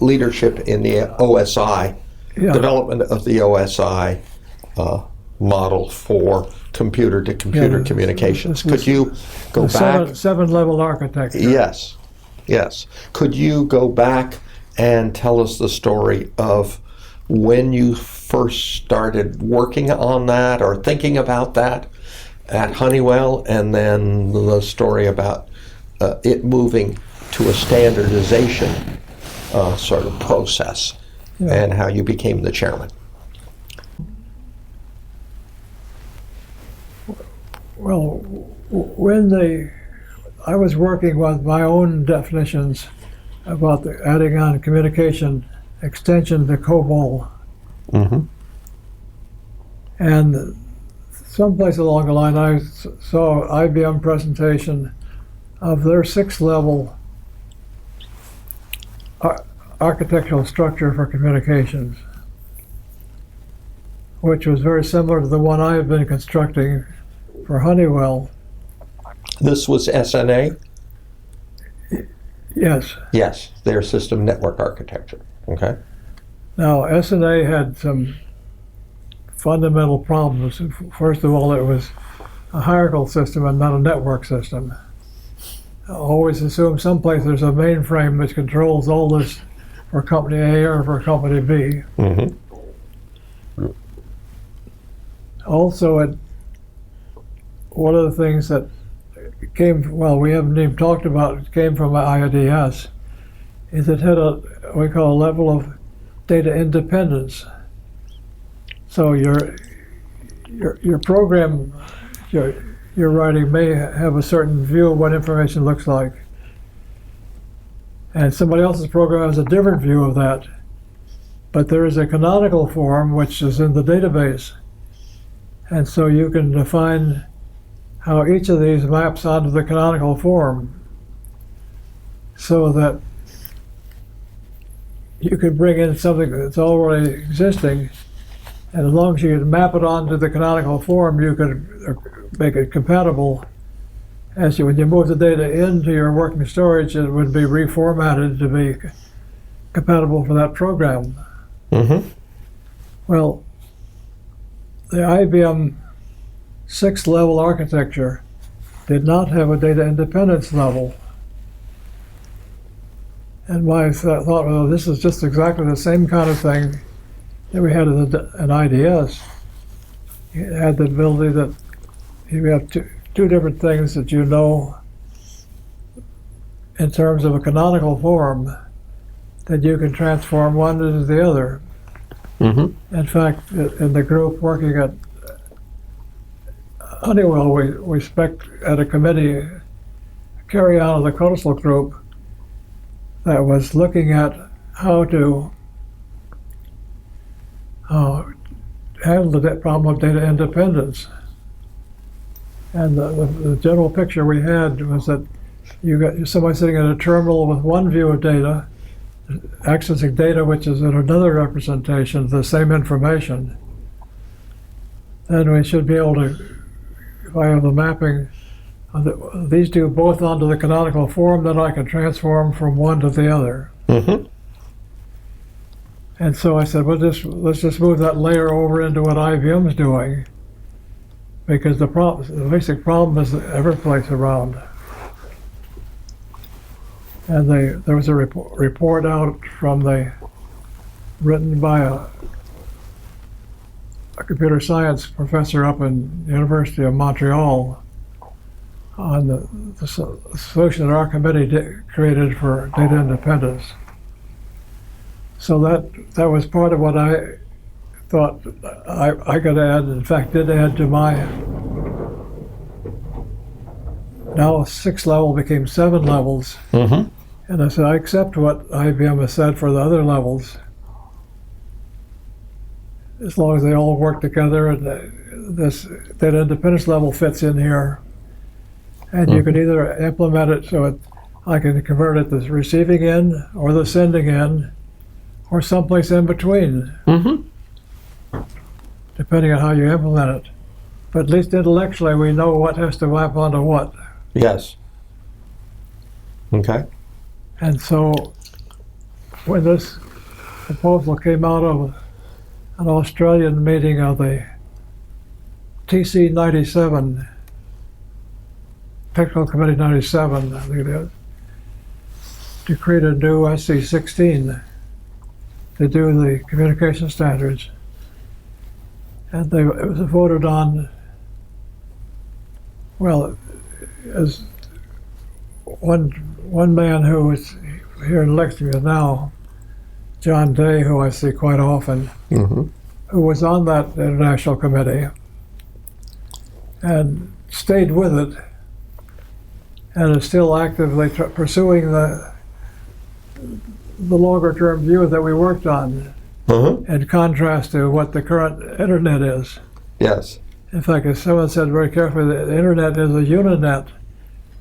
leadership in the OSI. Yeah. Development of the OSI model for computer-to-computer communications. Could you go back? Seven-level architecture. Yes, yes. Could you go back and tell us the story of when you first started working on that or thinking about that at Honeywell, and then the story about it moving to a standardization sort of process? Yeah. And how you became the chairman. Well, when I was working with my own definitions about adding on communication extension to COBOL. Mm-hmm. And someplace along the line I saw an IBM presentation of their 6-level architectural structure for communications, which was very similar to the one I have been constructing for Honeywell. This was SNA? Yes. Yes, their system network architecture. Okay. Now, SNA had some fundamental problems. First of all, it was a hierarchical system and not a network system. I always assume someplace there's a mainframe which controls all this for company A or for company B. Mm-hmm. Also, one of the things that we haven't even talked about, it came from IDS, is it had what we call a level of data independence. So your program, you're writing may have a certain view of what information looks like. And somebody else's program has a different view of that. But there is a canonical form which is in the database. And so you can define how each of these maps onto the canonical form so that you could bring in something that's already existing, and as long as you could map it onto the canonical form, you could make it compatible. When you move the data into your working storage, it would be reformatted to be compatible for that program. Mm-hmm. Well, the IBM 6-level architecture did not have a data independence level. And I thought, well, this is just exactly the same kind of thing that we had in IDS. You had the ability that you have two different things that you know in terms of a canonical form, that you can transform one into the other. Mm-hmm. In fact, in the group working at Honeywell, we spec at a committee carry on of the coastal group that was looking at how to handle the problem of data independence. And the general picture we had was that you got somebody sitting at a terminal with one view of data, accessing data which is in another representation of the same information. Then we should be able to, if I have the mapping of these two both onto the canonical form, then I can transform from one to the other. Mm-hmm. And so I said, well, let's just move that layer over into what IBM's doing, because the basic problem is every place around. And there was a report out written by a computer science professor up in the University of Montreal on the solution that our committee created for data independence. So that was part of what I thought I could add, in fact did add to my, now 6 level became 7 levels. Mm-hmm. And I said, I accept what IBM has said for the other levels, as long as they all work together and this data independence level fits in here. And you can either implement it so I can convert it to the receiving end or the sending end or someplace in between, depending on how you implement it. But at least intellectually we know what has to map onto what. Yes. Okay. And so when this proposal came out of an Australian meeting of the TC 97, Technical Committee 97, I think it is, to create a new SC 16 to do the communication standards. And it was voted on, well, as one man who is here in Lexington now, John Day, who I see quite often, who was on that international committee and stayed with it and is still actively pursuing the longer-term view that we worked on, in contrast to what the current internet is. Yes. In fact, as someone said very carefully, the internet is a uninet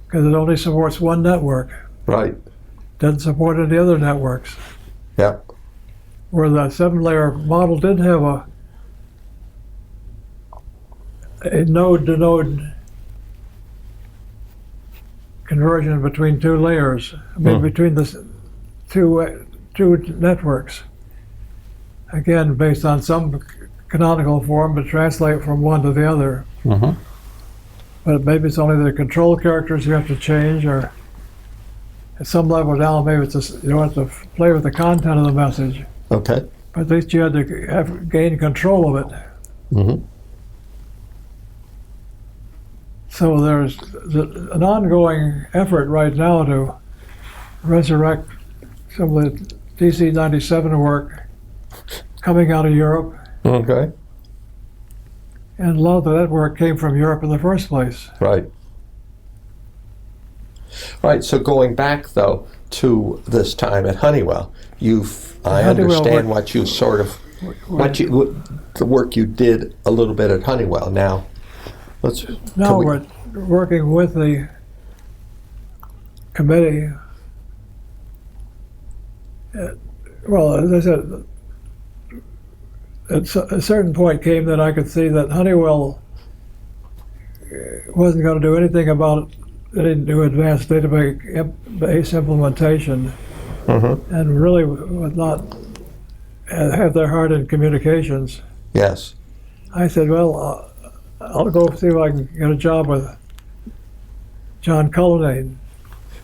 because it only supports one network. Right. Doesn't support any other networks. Yeah. Where the 7-layer model did have a node-to-node conversion between 2 layers, between the two networks. Again, based on some canonical form, but translate from one to the other. But maybe it's only the control characters you have to change, or at some level down, maybe it's just, you don't have to play with the content of the message. Okay. But at least you had to gain control of it. So there's an ongoing effort right now to resurrect some of the DC 97 work coming out of Europe. Okay. And a lot of that work came from Europe in the first place. Right. Right. So going back though to this time at Honeywell, I Honeywell understand work- what you sort of the work you did a little bit at Honeywell. Now, Now we're working with the committee. Well, as I said, at a certain point came that I could see that Honeywell wasn't going to do anything about it. They didn't do advanced database implementation, and really would not have their heart in communications. Yes. I said, well, I'll go see if I can get a job with John Cullinane.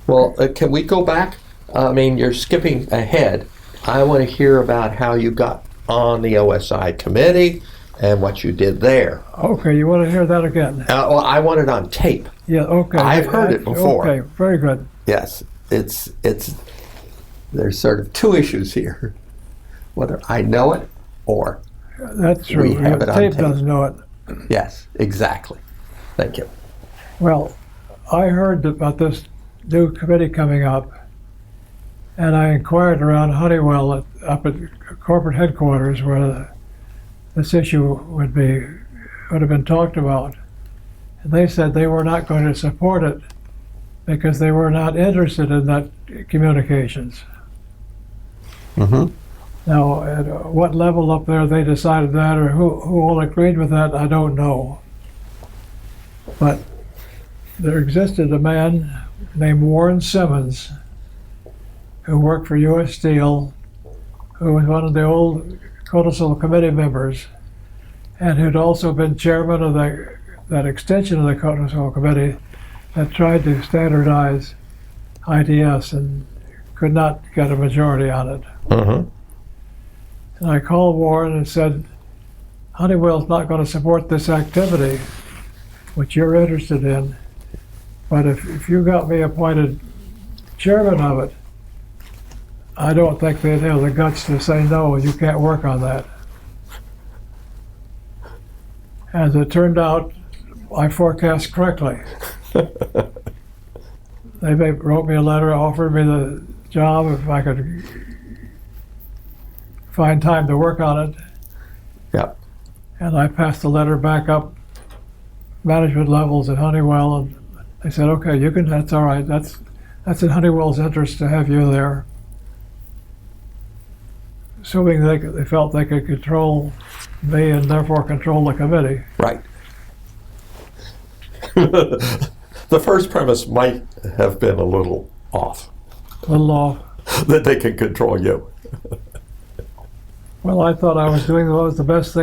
Well, can we go back? I mean, you're skipping ahead. I want to hear about how you got on the OSI committee and what you did there. Okay, you want to hear that again? Well, I want it on tape. Yeah, okay. I've heard it before. Okay, very good. Yes, there's sort of two issues here, whether I know it or That's true. we have it on Tape tape. doesn't know it. Yes, exactly. Thank you. Well, I heard about this new committee coming up, and I inquired around Honeywell up at corporate headquarters where this issue would have been talked about. And they said they were not going to support it because they were not interested in that communications. Mm-hmm. Now, at what level up there they decided that, or who all agreed with that, I don't know. But there existed a man named Warren Simmons who worked for U.S. Steel, who was one of the old Codicil Committee members, and who'd also been chairman of that extension of the Codicil Committee that tried to standardize IDS and could not get a majority on it. Mm-hmm. And I called Warren and said, Honeywell's not going to support this activity, which you're interested in, but if you got me appointed chairman of it, I don't think they'd have the guts to say, no, you can't work on that. As it turned out, I forecast correctly. They wrote me a letter, offered me the job if I could find time to work on it. Yep. And I passed the letter back up management levels at Honeywell, and they said, okay, you can, that's all right. That's in Honeywell's interest to have you there. Assuming they felt they could control me and therefore control the committee. Right. The first premise might have been a little off, A little off. that they can control you. Well, I thought I was doing what was the best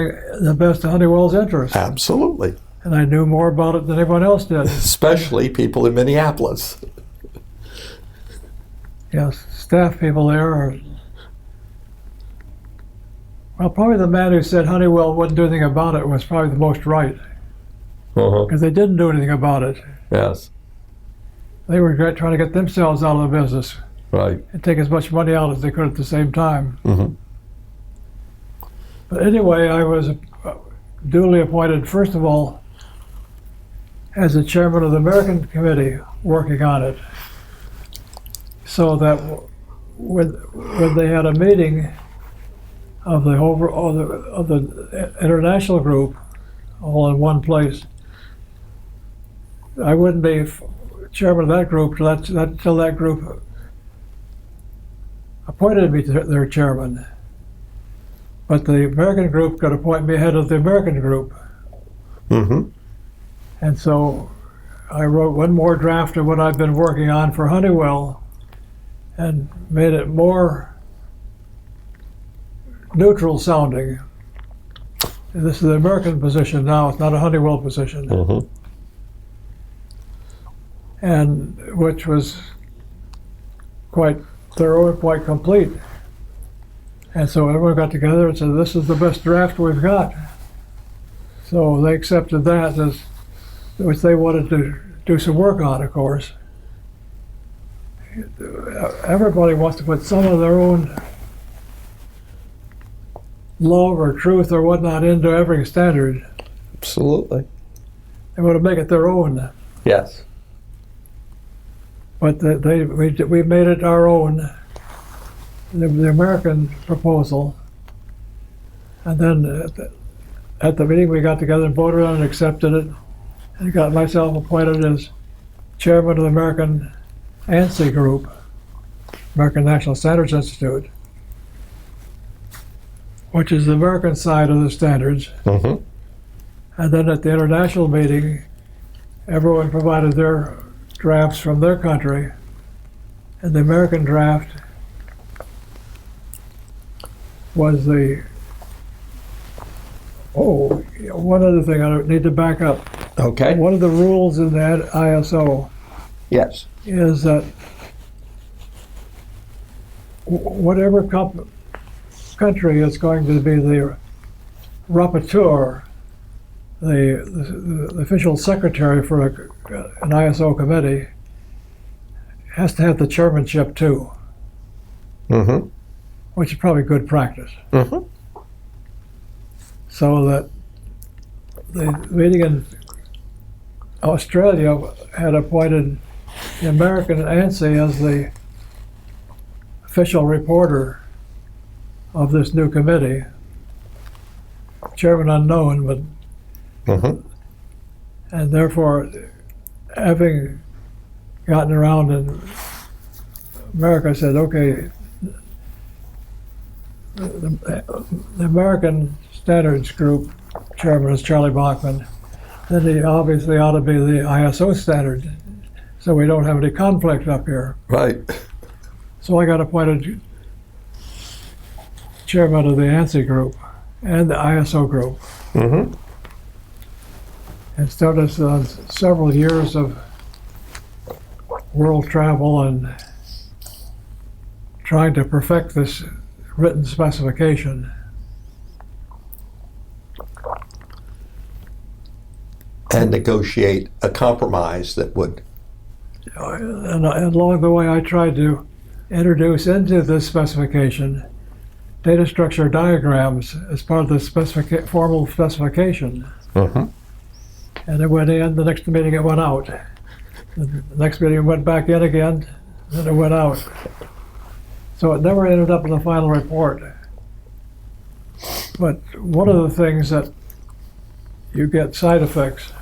in Honeywell's interest. Absolutely. And I knew more about it than anyone else did. Especially people in Minneapolis. Yes, staff people there are. Well, probably the man who said Honeywell wouldn't do anything about it was probably the most right, Uh-huh. because they didn't do anything about it. Yes. They were trying to get themselves out of the business Right. and take as much money out as they could at the same time. Mm-hmm. But anyway, I was duly appointed, first of all, as the chairman of the American Committee working on it, so that when they had a meeting of the of the international group, all in one place, I wouldn't be chairman of that group till that group appointed me their chairman. But the American group could appoint me head of the American group. Mm-hmm. And so I wrote one more draft of what I've been working on for Honeywell and made it more neutral sounding. And this is the American position now, it's not a Honeywell position. Mm-hmm. And which was quite thorough and quite complete. And so everyone got together and said, this is the best draft we've got. So they accepted that, as which they wanted to do some work on, of course. Everybody wants to put some of their own love or truth or whatnot into every standard. Absolutely. They want to make it their own. Yes. But we made it our own, the American proposal. And then at the meeting, we got together and voted on it and accepted it. And got myself appointed as chairman of the American ANSI group, American National Standards Institute, which is the American side of the standards. Mm-hmm. And then at the international meeting, everyone provided their drafts from their country. And the American draft was one other thing I need to back up. Okay. One of the rules in that ISO Yes. is that whatever country is going to be the rapporteur, the official secretary for an ISO committee, has to have the chairmanship too, Mm-hmm. which is probably good practice. Mm-hmm. So that the meeting in Australia had appointed the American ANSI as the official reporter of this new committee. Chairman unknown, but Mm-hmm. and therefore, having gotten around in America, said, okay, the American Standards Group chairman is Charlie Bachman. Then he obviously ought to be the ISO standard, so we don't have any conflict up here. Right. So I got appointed chairman of the ANSI group and the ISO group. Mm-hmm. And started on several years of world travel and trying to perfect this written specification. And negotiate a compromise that would. And along the way, I tried to introduce into this specification data structure diagrams as part of the formal specification. Mm-hmm. And it went in, the next meeting it went out. The next meeting it went back in again, then it went out. So it never ended up in the final report. But one of the things that you get side effects.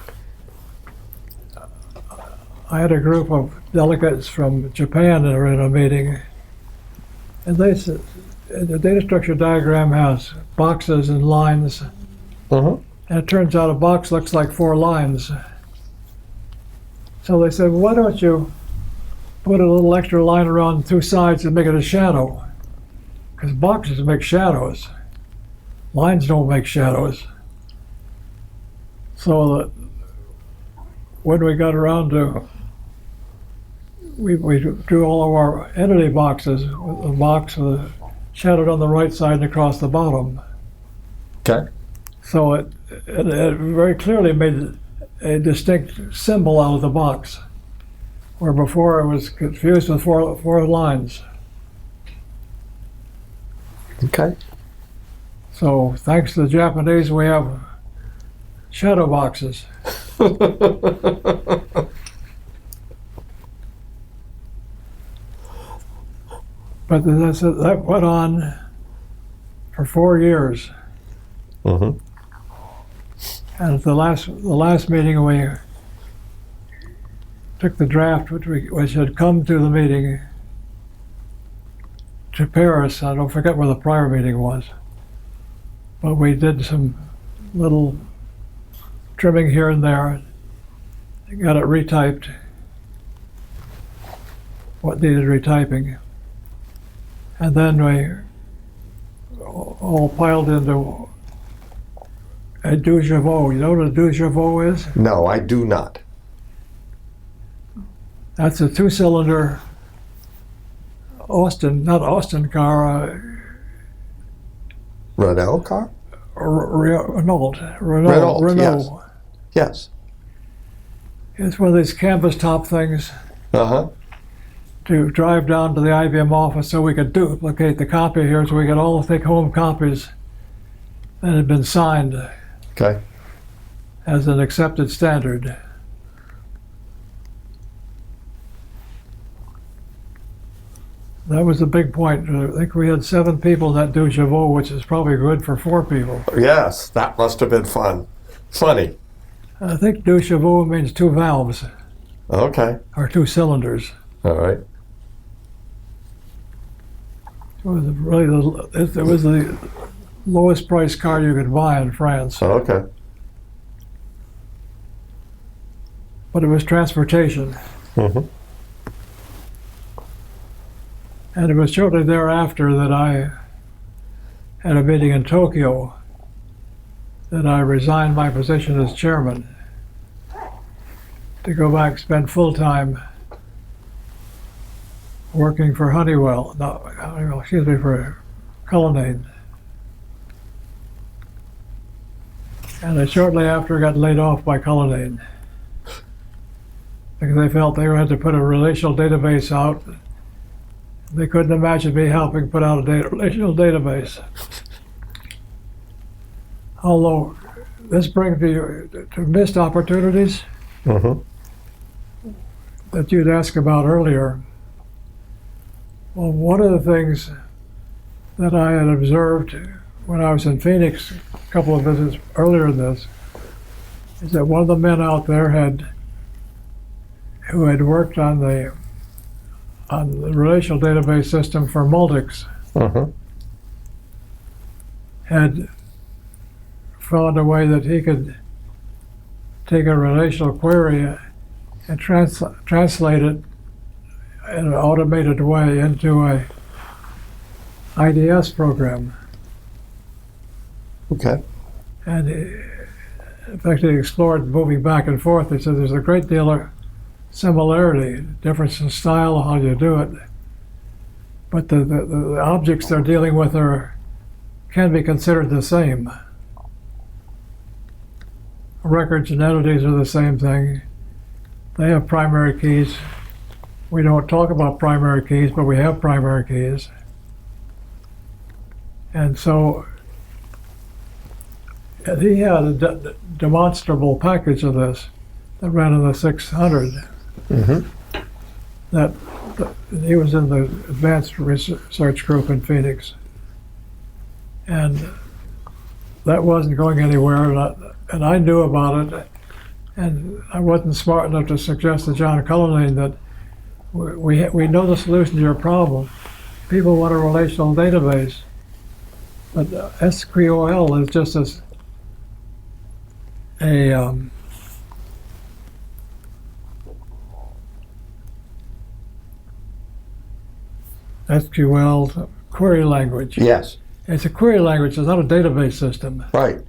I had a group of delegates from Japan that were in a meeting, and they said the data structure diagram has boxes and lines. Mm-hmm. And it turns out a box looks like 4 lines. So they said, well, why don't you put a little extra line around 2 sides and make it a shadow? Because boxes make shadows. Lines don't make shadows. So that when we got around to, we drew all of our entity boxes with a box with a shadowed on the right side and across the bottom. Okay. So it very clearly made a distinct symbol out of the box, where before it was confused with four lines. Okay. So thanks to the Japanese, we have shadow boxes. But that went on for 4 years. Mm-hmm. And at the last meeting, we took the draft, which had come to the meeting, to Paris. I don't forget where the prior meeting was, but we did some little trimming here and there, got it retyped, what needed retyping, and then we all piled into a deux chevaux. You know what a deux chevaux is? No, I do not. That's a 2-cylinder not Austin car, Renault car? Renault. Yes. It's one of these canvas top things Uh-huh. to drive down to the IBM office so we could duplicate the copy here, so we get all the take-home copies that had been signed. Okay. as an accepted standard. That was a big point. I think we had 7 people in that deux chevaux, which is probably good for 4 people. Yes, that must have been fun. Funny. I think deux chevaux means 2 valves, Okay. or 2 cylinders. All right. It was really the lowest priced car you could buy in France. Okay. But it was transportation. Mm-hmm. And it was shortly thereafter that I had a meeting in Tokyo that I resigned my position as chairman to go back, spend full time working for Honeywell, for Cullinan. And I shortly after got laid off by Cullinan because they felt they had to put a relational database out. They couldn't imagine me helping put out a relational database. Although this brings me to missed opportunities Mm-hmm. that you'd asked about earlier. Well, one of the things that I had observed when I was in Phoenix a couple of visits earlier in this is that one of the men out there who had worked on the relational database system for Multics Mm-hmm. had found a way that he could take a relational query and translate it in an automated way into a IDS program. Okay. And in fact, he explored moving back and forth. He said there's a great deal of similarity, difference in style, how you do it. But the objects they're dealing with can be considered the same. Records and entities are the same thing. They have primary keys. We don't talk about primary keys, but we have primary keys. And so he had a demonstrable package of this that ran in the 600. Mm-hmm. That he was in the advanced research group in Phoenix, and that wasn't going anywhere. And I knew about it, and I wasn't smart enough to suggest to John Cullinan that we know the solution to your problem. People want a relational database, but SQL is just SQL query language. Yes. It's a query language, it's not a database system. Right.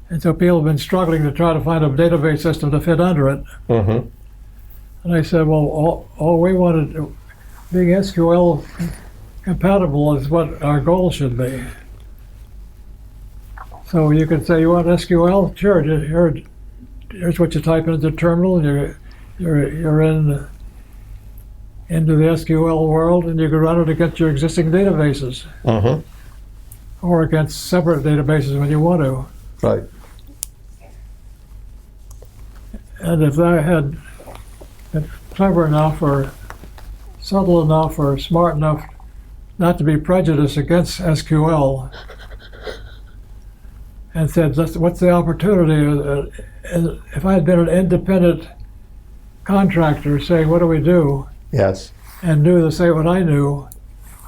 And so people have been struggling to try to find a database system to fit under it. Mm-hmm. And I said, well, all we wanted, being SQL compatible is what our goal should be. So you could say, you want SQL? Sure, here's what you type into the terminal. You're into the SQL world, and you can run it against your existing databases, Mm-hmm. or against separate databases when you want to. Right. And if I had been clever enough, or subtle enough, or smart enough not to be prejudiced against SQL, and said, what's the opportunity? If I had been an independent contractor saying, what do we do? Yes. And knew to say what I knew,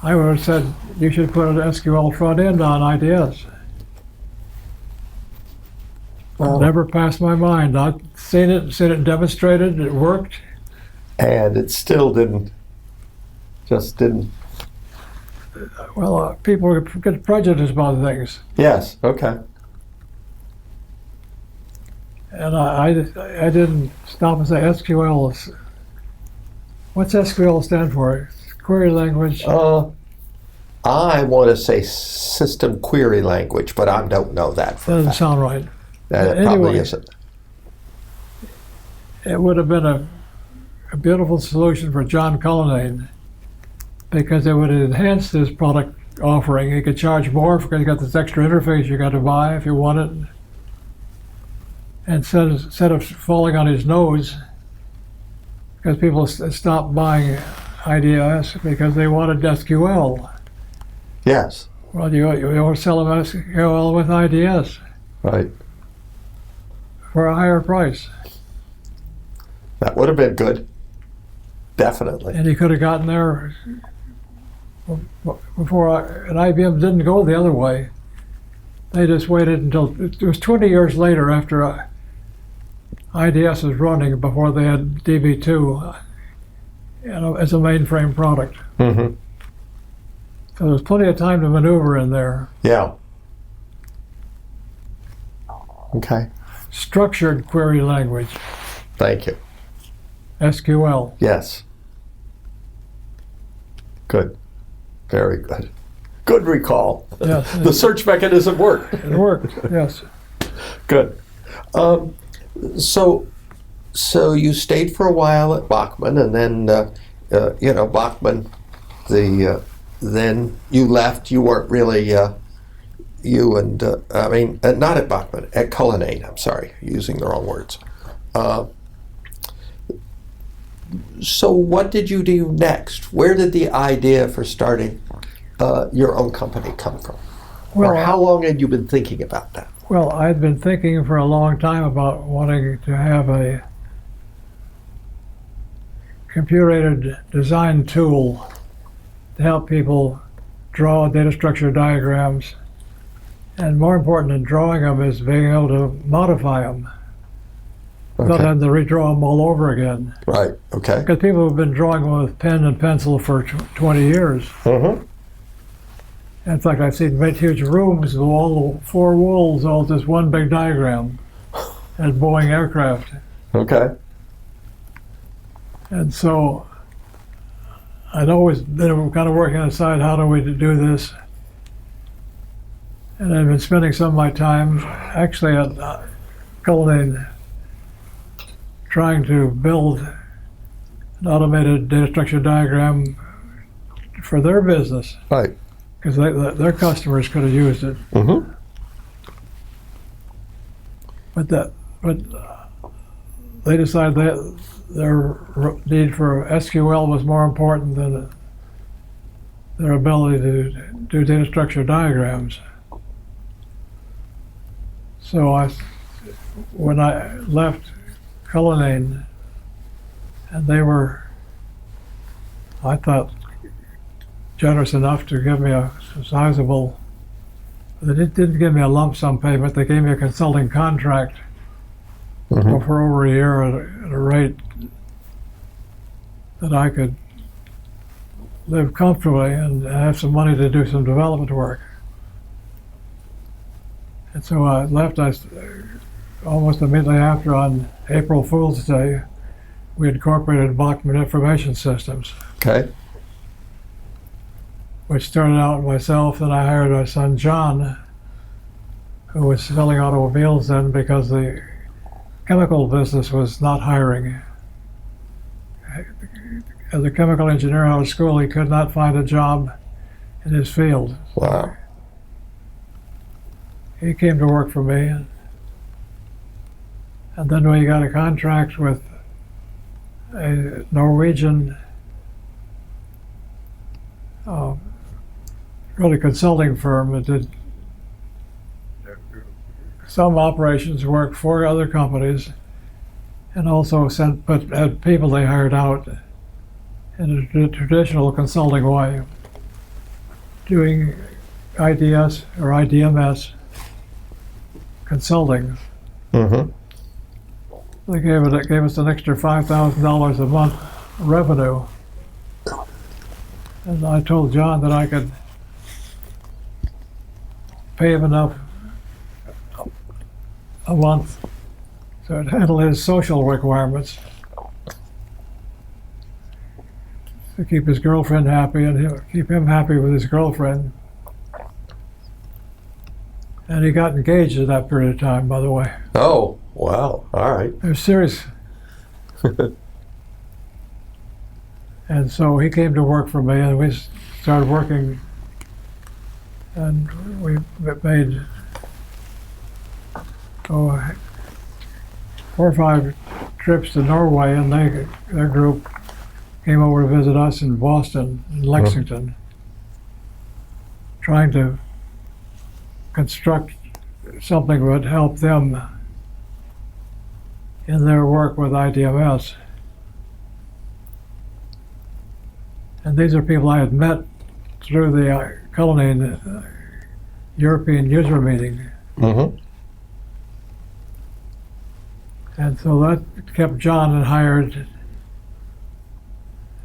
I would have said, you should put an SQL front end on IDS. Well, Never passed my mind. I'd seen it demonstrated, it worked. and it still didn't. Well, people get prejudiced about things. Yes. Okay. And I didn't stop and say SQL is, what's SQL stand for? Query language. I want to say system query language, but I don't know that for a Doesn't fact. sound right. That it probably isn't. It would have been a beautiful solution for John Cullinan, because it would have enhanced his product offering. He could charge more because you got this extra interface you got to buy if you want it. And instead of falling on his nose, because people stopped buying IDS because they wanted SQL. Yes. Well, you don't sell them SQL with IDS Right. for a higher price. That would have been good. Definitely. And he could have gotten there before, and IBM didn't go the other way. They just waited until, it was 20 years later after IDS was running before they had DB2 as a mainframe product. Mm-hmm. So there's plenty of time to maneuver in there. Yeah. Okay. Structured query language, Thank you. SQL. Yes. Good. Very good. Good recall. Yes, The search mechanism worked. it worked, yes. Good. So you stayed for a while at Bachman, and then Bachman. Then you left. You weren't really not at Bachman, at Cullinane. I'm sorry, using the wrong words. So what did you do next? Where did the idea for starting your own company come from? Or how long had you been thinking about that? Well, I'd been thinking for a long time about wanting to have a computer-aided design tool to help people draw data structure diagrams. And more important than drawing them is being able to modify them. Not having to redraw them all over again. Right, okay. Because people have been drawing them with pen and pencil for 20 years. Mm-hmm. In fact, I've seen great huge rooms with all the four walls, all just one big diagram at Boeing aircraft. Okay. And so I'd always been kind of working on the side, how do we do this? And I've been spending some of my time actually at Cullinane trying to build an automated data structure diagram for their business. Right. Because their customers could have used it. Mm-hmm. But they decided that their need for SQL was more important than their ability to do data structure diagrams. So when I left Cullinane, and they were, I thought, generous enough to give me a sizable, they didn't give me a lump sum payment, they gave me a consulting contract for over a year at a rate that I could live comfortably and have some money to do some development work. And so I left, almost immediately after, on April Fool's Day, we incorporated Bachman Information Systems. Okay. Which started out with myself, and I hired my son John, who was selling automobiles then because the chemical business was not hiring. As a chemical engineer out of school, he could not find a job in his field. Wow. He came to work for me, and then we got a contract with a Norwegian really consulting firm that did some operations work for other companies, and also had people they hired out in a traditional consulting way, doing IDS or IDMS consulting. Mm-hmm. They gave us an extra $5,000 a month revenue, and I told John that I could pay him enough a month to handle his social requirements, to keep his girlfriend happy and he'll keep him happy with his girlfriend. And he got engaged at that period of time, by the way. Oh, wow. All right. It was serious. And so he came to work for me, and we started working, and we made 4 or 5 trips to Norway, and their group came over to visit us in Boston and Lexington, trying to construct something that would help them in their work with IDMS. And these are people I had met through the Cullinane European user meeting. Mm-hmm. And so that kept John and hired,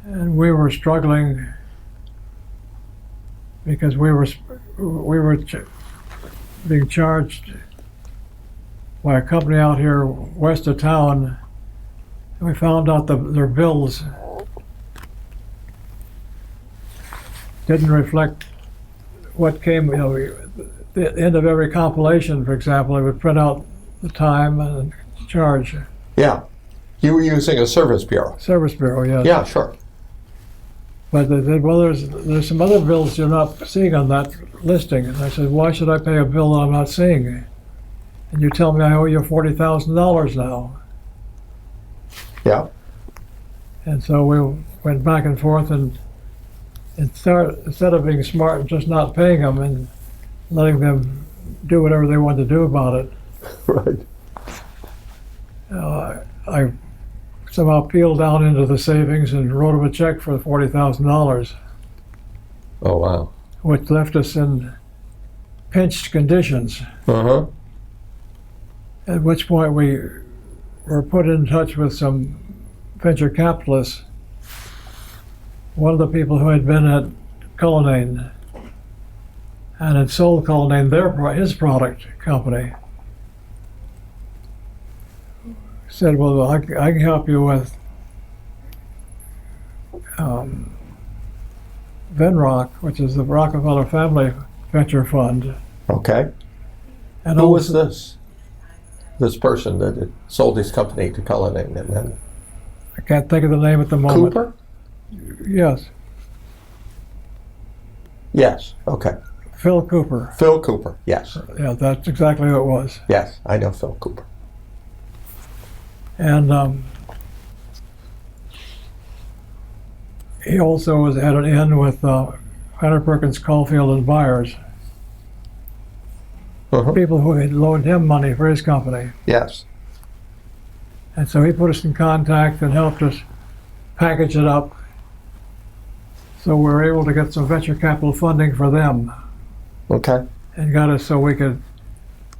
and we were struggling because we were being charged by a company out here west of town. And we found out their bills didn't reflect what came, the end of every compilation, for example, it would print out the time and charge. Yeah. You were using a service bureau. Service Bureau, yes. Yeah, sure. But they said, well, there's some other bills you're not seeing on that listing. And I said, why should I pay a bill that I'm not seeing? And you tell me I owe you $40,000 now. Yeah. And so we went back and forth, and instead of being smart and just not paying them and letting them do whatever they wanted to do about it, Right. I somehow peeled down into the savings and wrote them a check for $40,000, Oh, wow. which left us in pinched conditions. Uh-huh. At which point we were put in touch with some venture capitalists. One of the people who had been at Cullinane and had sold Cullinane his product company said, well, I can help you with Venrock, which is the Rockefeller Family Venture Fund. Okay. And Who was this? This person that had sold his company to Cullinane and then I can't think of the name at the moment. Cooper? Yes, Yes. Okay. Phil Cooper. Phil Cooper. Yes. Yeah, that's exactly who it was. Yes. I know Phil Cooper. And he also had an in with Hunter Perkins, Caulfield, and Byers, Uh-huh. people who had loaned him money for his company. Yes. And so he put us in contact and helped us package it up. So we were able to get some venture capital funding for them, Okay. and got us so we could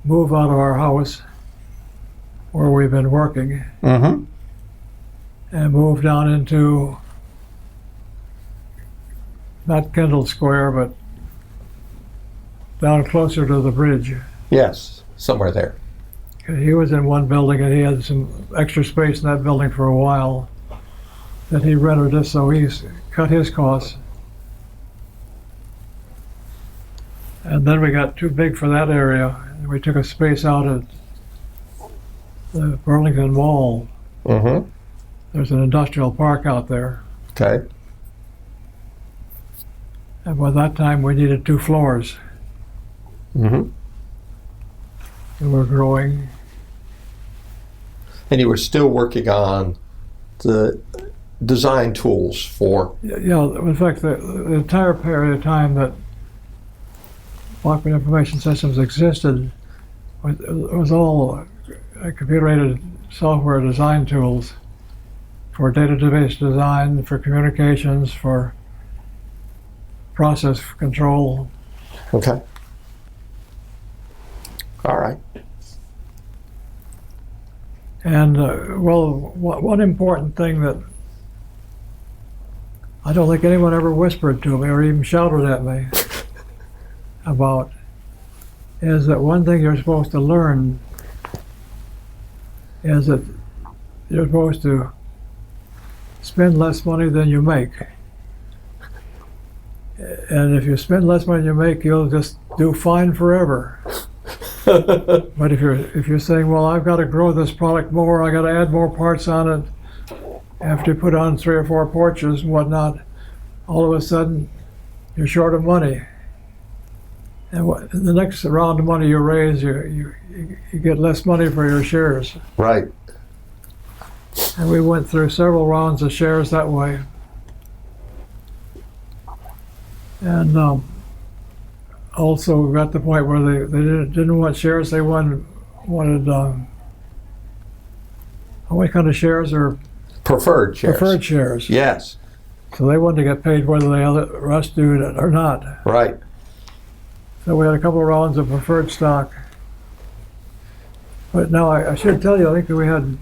move out of our house where we've been working Mm-hmm. and move down into not Kendall Square, but down closer to the bridge. Yes. Somewhere there. He was in one building and he had some extra space in that building for a while that he rented us, so he cut his costs. And then we got too big for that area, and we took a space out at the Burlington Mall. Mm-hmm. There's an industrial park out there. Okay. And by that time we needed 2 floors. Mm-hmm. We were growing. And you were still working on the design tools for. Yeah, in fact, the entire period of time that Bachman Information Systems existed was all computer-aided software design tools for database design, for communications, for process control. Okay. All right. And, well, one important thing that I don't think anyone ever whispered to me or even shouted at me about is that one thing you're supposed to learn is that you're supposed to spend less money than you make. And if you spend less money than you make, you'll just do fine forever. But if you're saying, well, I've got to grow this product more, I got to add more parts on it, after you put on 3 or 4 porches and whatnot, all of a sudden you're short of money. And the next round of money you raise, you get less money for your shares. Right. And we went through several rounds of shares that way. And also got to the point where they didn't want shares. They wanted what kind of shares are Preferred shares. preferred shares. Yes. So they wanted to get paid whether the rest do it or not. Right. So we had a couple of rounds of preferred stock. But now I should tell you, I think that we had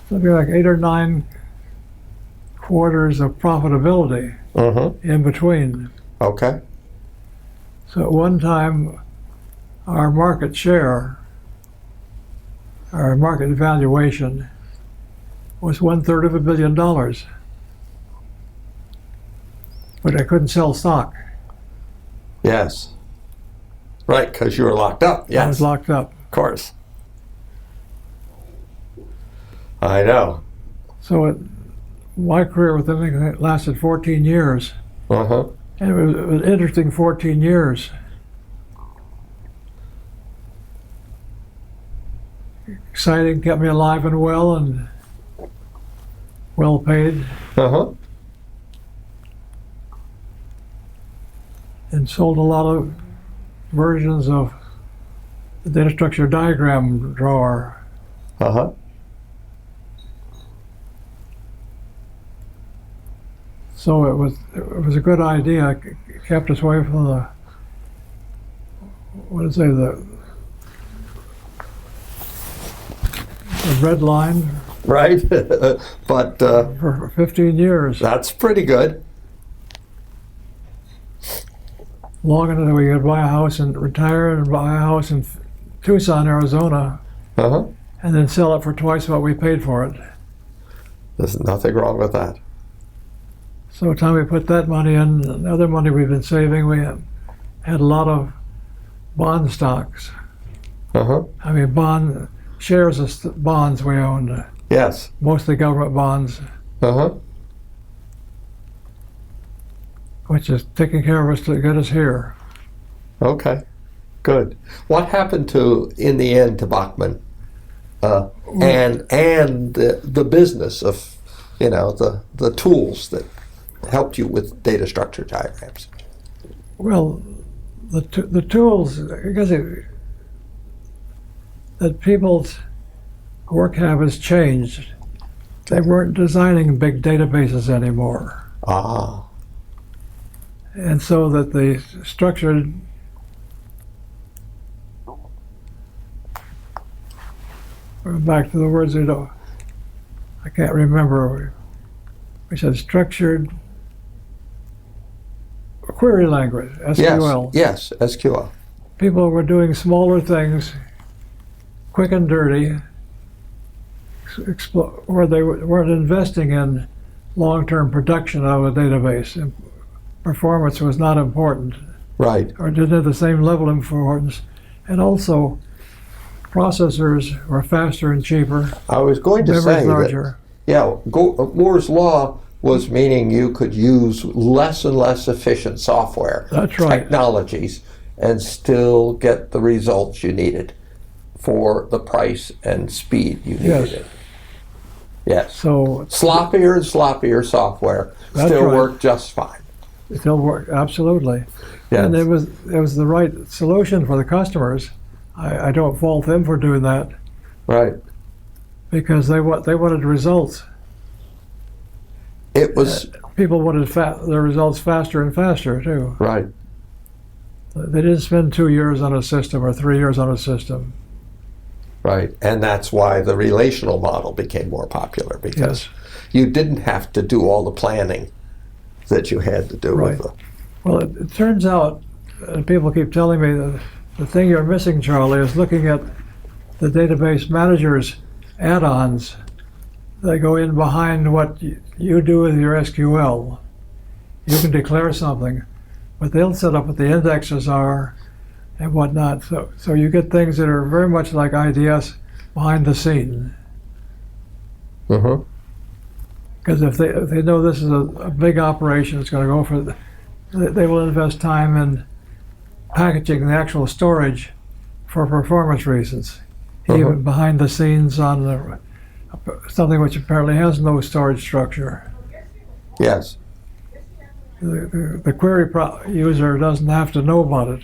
something like 8 or 9 quarters of profitability in between. Okay. So at one time, our market share, our market valuation, was $1/3 of $1 billion. But I couldn't sell stock. Yes. Right, because you were locked up. Yes. I was locked up. Of course. I know. So my career with them it lasted 14 years. Uh-huh. And it was an interesting 14 years. Exciting, kept me alive and well and well paid. Uh-huh. And sold a lot of versions of the data structure diagram drawer. Uh-huh. So it was a good idea. It kept us away from the red line Right. But for 15 years. that's pretty good. Long enough that we could buy a house and retire and buy a house in Tucson, Arizona, Uh-huh. and then sell it for twice what we paid for it. There's nothing wrong with that. So by the time we put that money in, and other money we've been saving, we had a lot of bond stocks. Uh-huh. I mean, shares of bonds we owned, Yes. mostly government bonds, Uh-huh. which is taking care of us to get us here. Okay. Good. What happened in the end to Bachman? And the business of, the tools that helped you with data structure diagrams. Well, the tools, because that people's work habits changed. They weren't designing big databases anymore. Ah. And so that the structured back to the words I can't remember. We said structured query language, SQL. Yes, SQL. People were doing smaller things, quick and dirty, where they weren't investing in long-term production of a database. And performance was not important, Right. or didn't have the same level of importance. And also, processors were faster and cheaper. I was going to Memory's say that, larger. Moore's law was meaning you could use less and less efficient software That's right. technologies and still get the results you needed for the price and speed you needed. Yes. Yes. So Sloppier and sloppier software That's still right. worked just fine. it still worked, absolutely. Yes. And it was the right solution for the customers. I don't fault them for doing that Right. because they wanted results. It was People wanted their results faster and faster too. right. They didn't spend 2 years on a system or 3 years on a system. Right. And that's why the relational model became more popular, because Yes. you didn't have to do all the planning that you had to do Right. with the Well, it turns out, and people keep telling me that the thing you're missing, Charlie, is looking at the database manager's add-ons. They go in behind what you do with your SQL. You can declare something, but they'll set up what the indexes are and whatnot. So you get things that are very much like IDS behind the scene. Mm-hmm. Because if they know this is a big operation, it's going to go for, they will invest time in packaging the actual storage for performance reasons, even behind the scenes on something which apparently has no storage structure. Yes. The query user doesn't have to know about it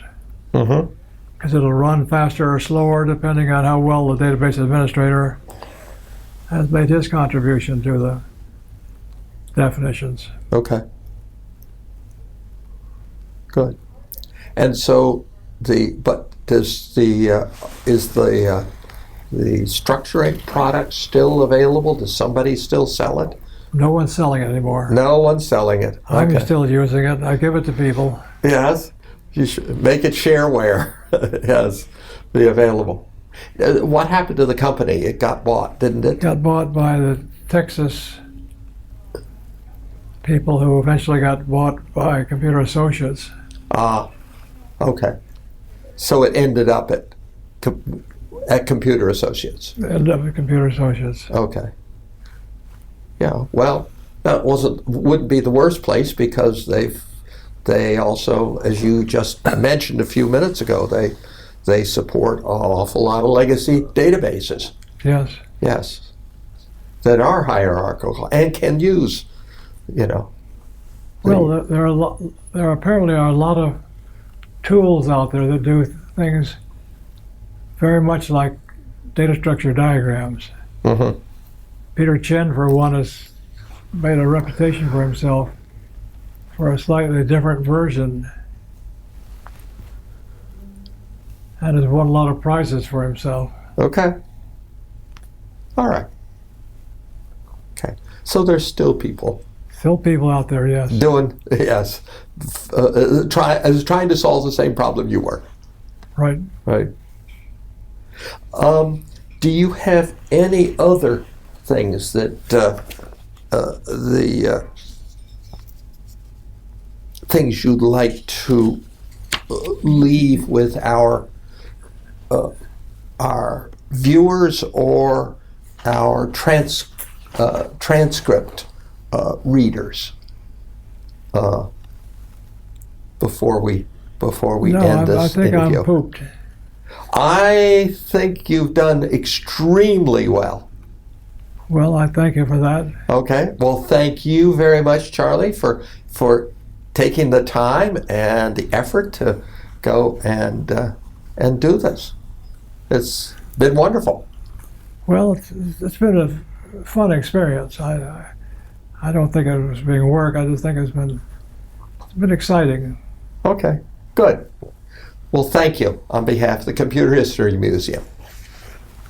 Mm-hmm. because it'll run faster or slower depending on how well the database administrator has made his contribution to the definitions. Okay. Good. And so is the structuring product still available? Does somebody still sell it? No one's selling it anymore. No one's selling it. I'm Okay. still using it. I give it to people. Yes. You should make it shareware. Yes. Be available. What happened to the company? It got bought, didn't it? Got bought by the Texas people who eventually got bought by Computer Associates. Ah. Okay. So it ended up at Computer Associates. Ended up at Computer Associates. Okay. Yeah. Well, that wouldn't be the worst place because they also, as you just mentioned a few minutes ago, they support an awful lot of legacy databases. Yes. Yes. That are hierarchical and can use, Well, there apparently are a lot of tools out there that do things very much like data structure diagrams. Mm-hmm. Peter Chen, for one, has made a reputation for himself for a slightly different version and has won a lot of prizes for himself. Okay. All right. Okay. So there's still people Still people out there, yes. doing, yes, trying to solve the same problem you were. Right. Right. Do you have any other things that the things you'd like to leave with our viewers or our transcript readers before we No, end this I think interview? I'm pooped. I think you've done extremely well. Well, I thank you for that. Okay. Well, thank you very much, Charlie, for taking the time and the effort to go and do this. It's been wonderful. Well, it's been a fun experience. I don't think it was being work. I just think it's been exciting. Okay. Good. Well, thank you on behalf of the Computer History Museum.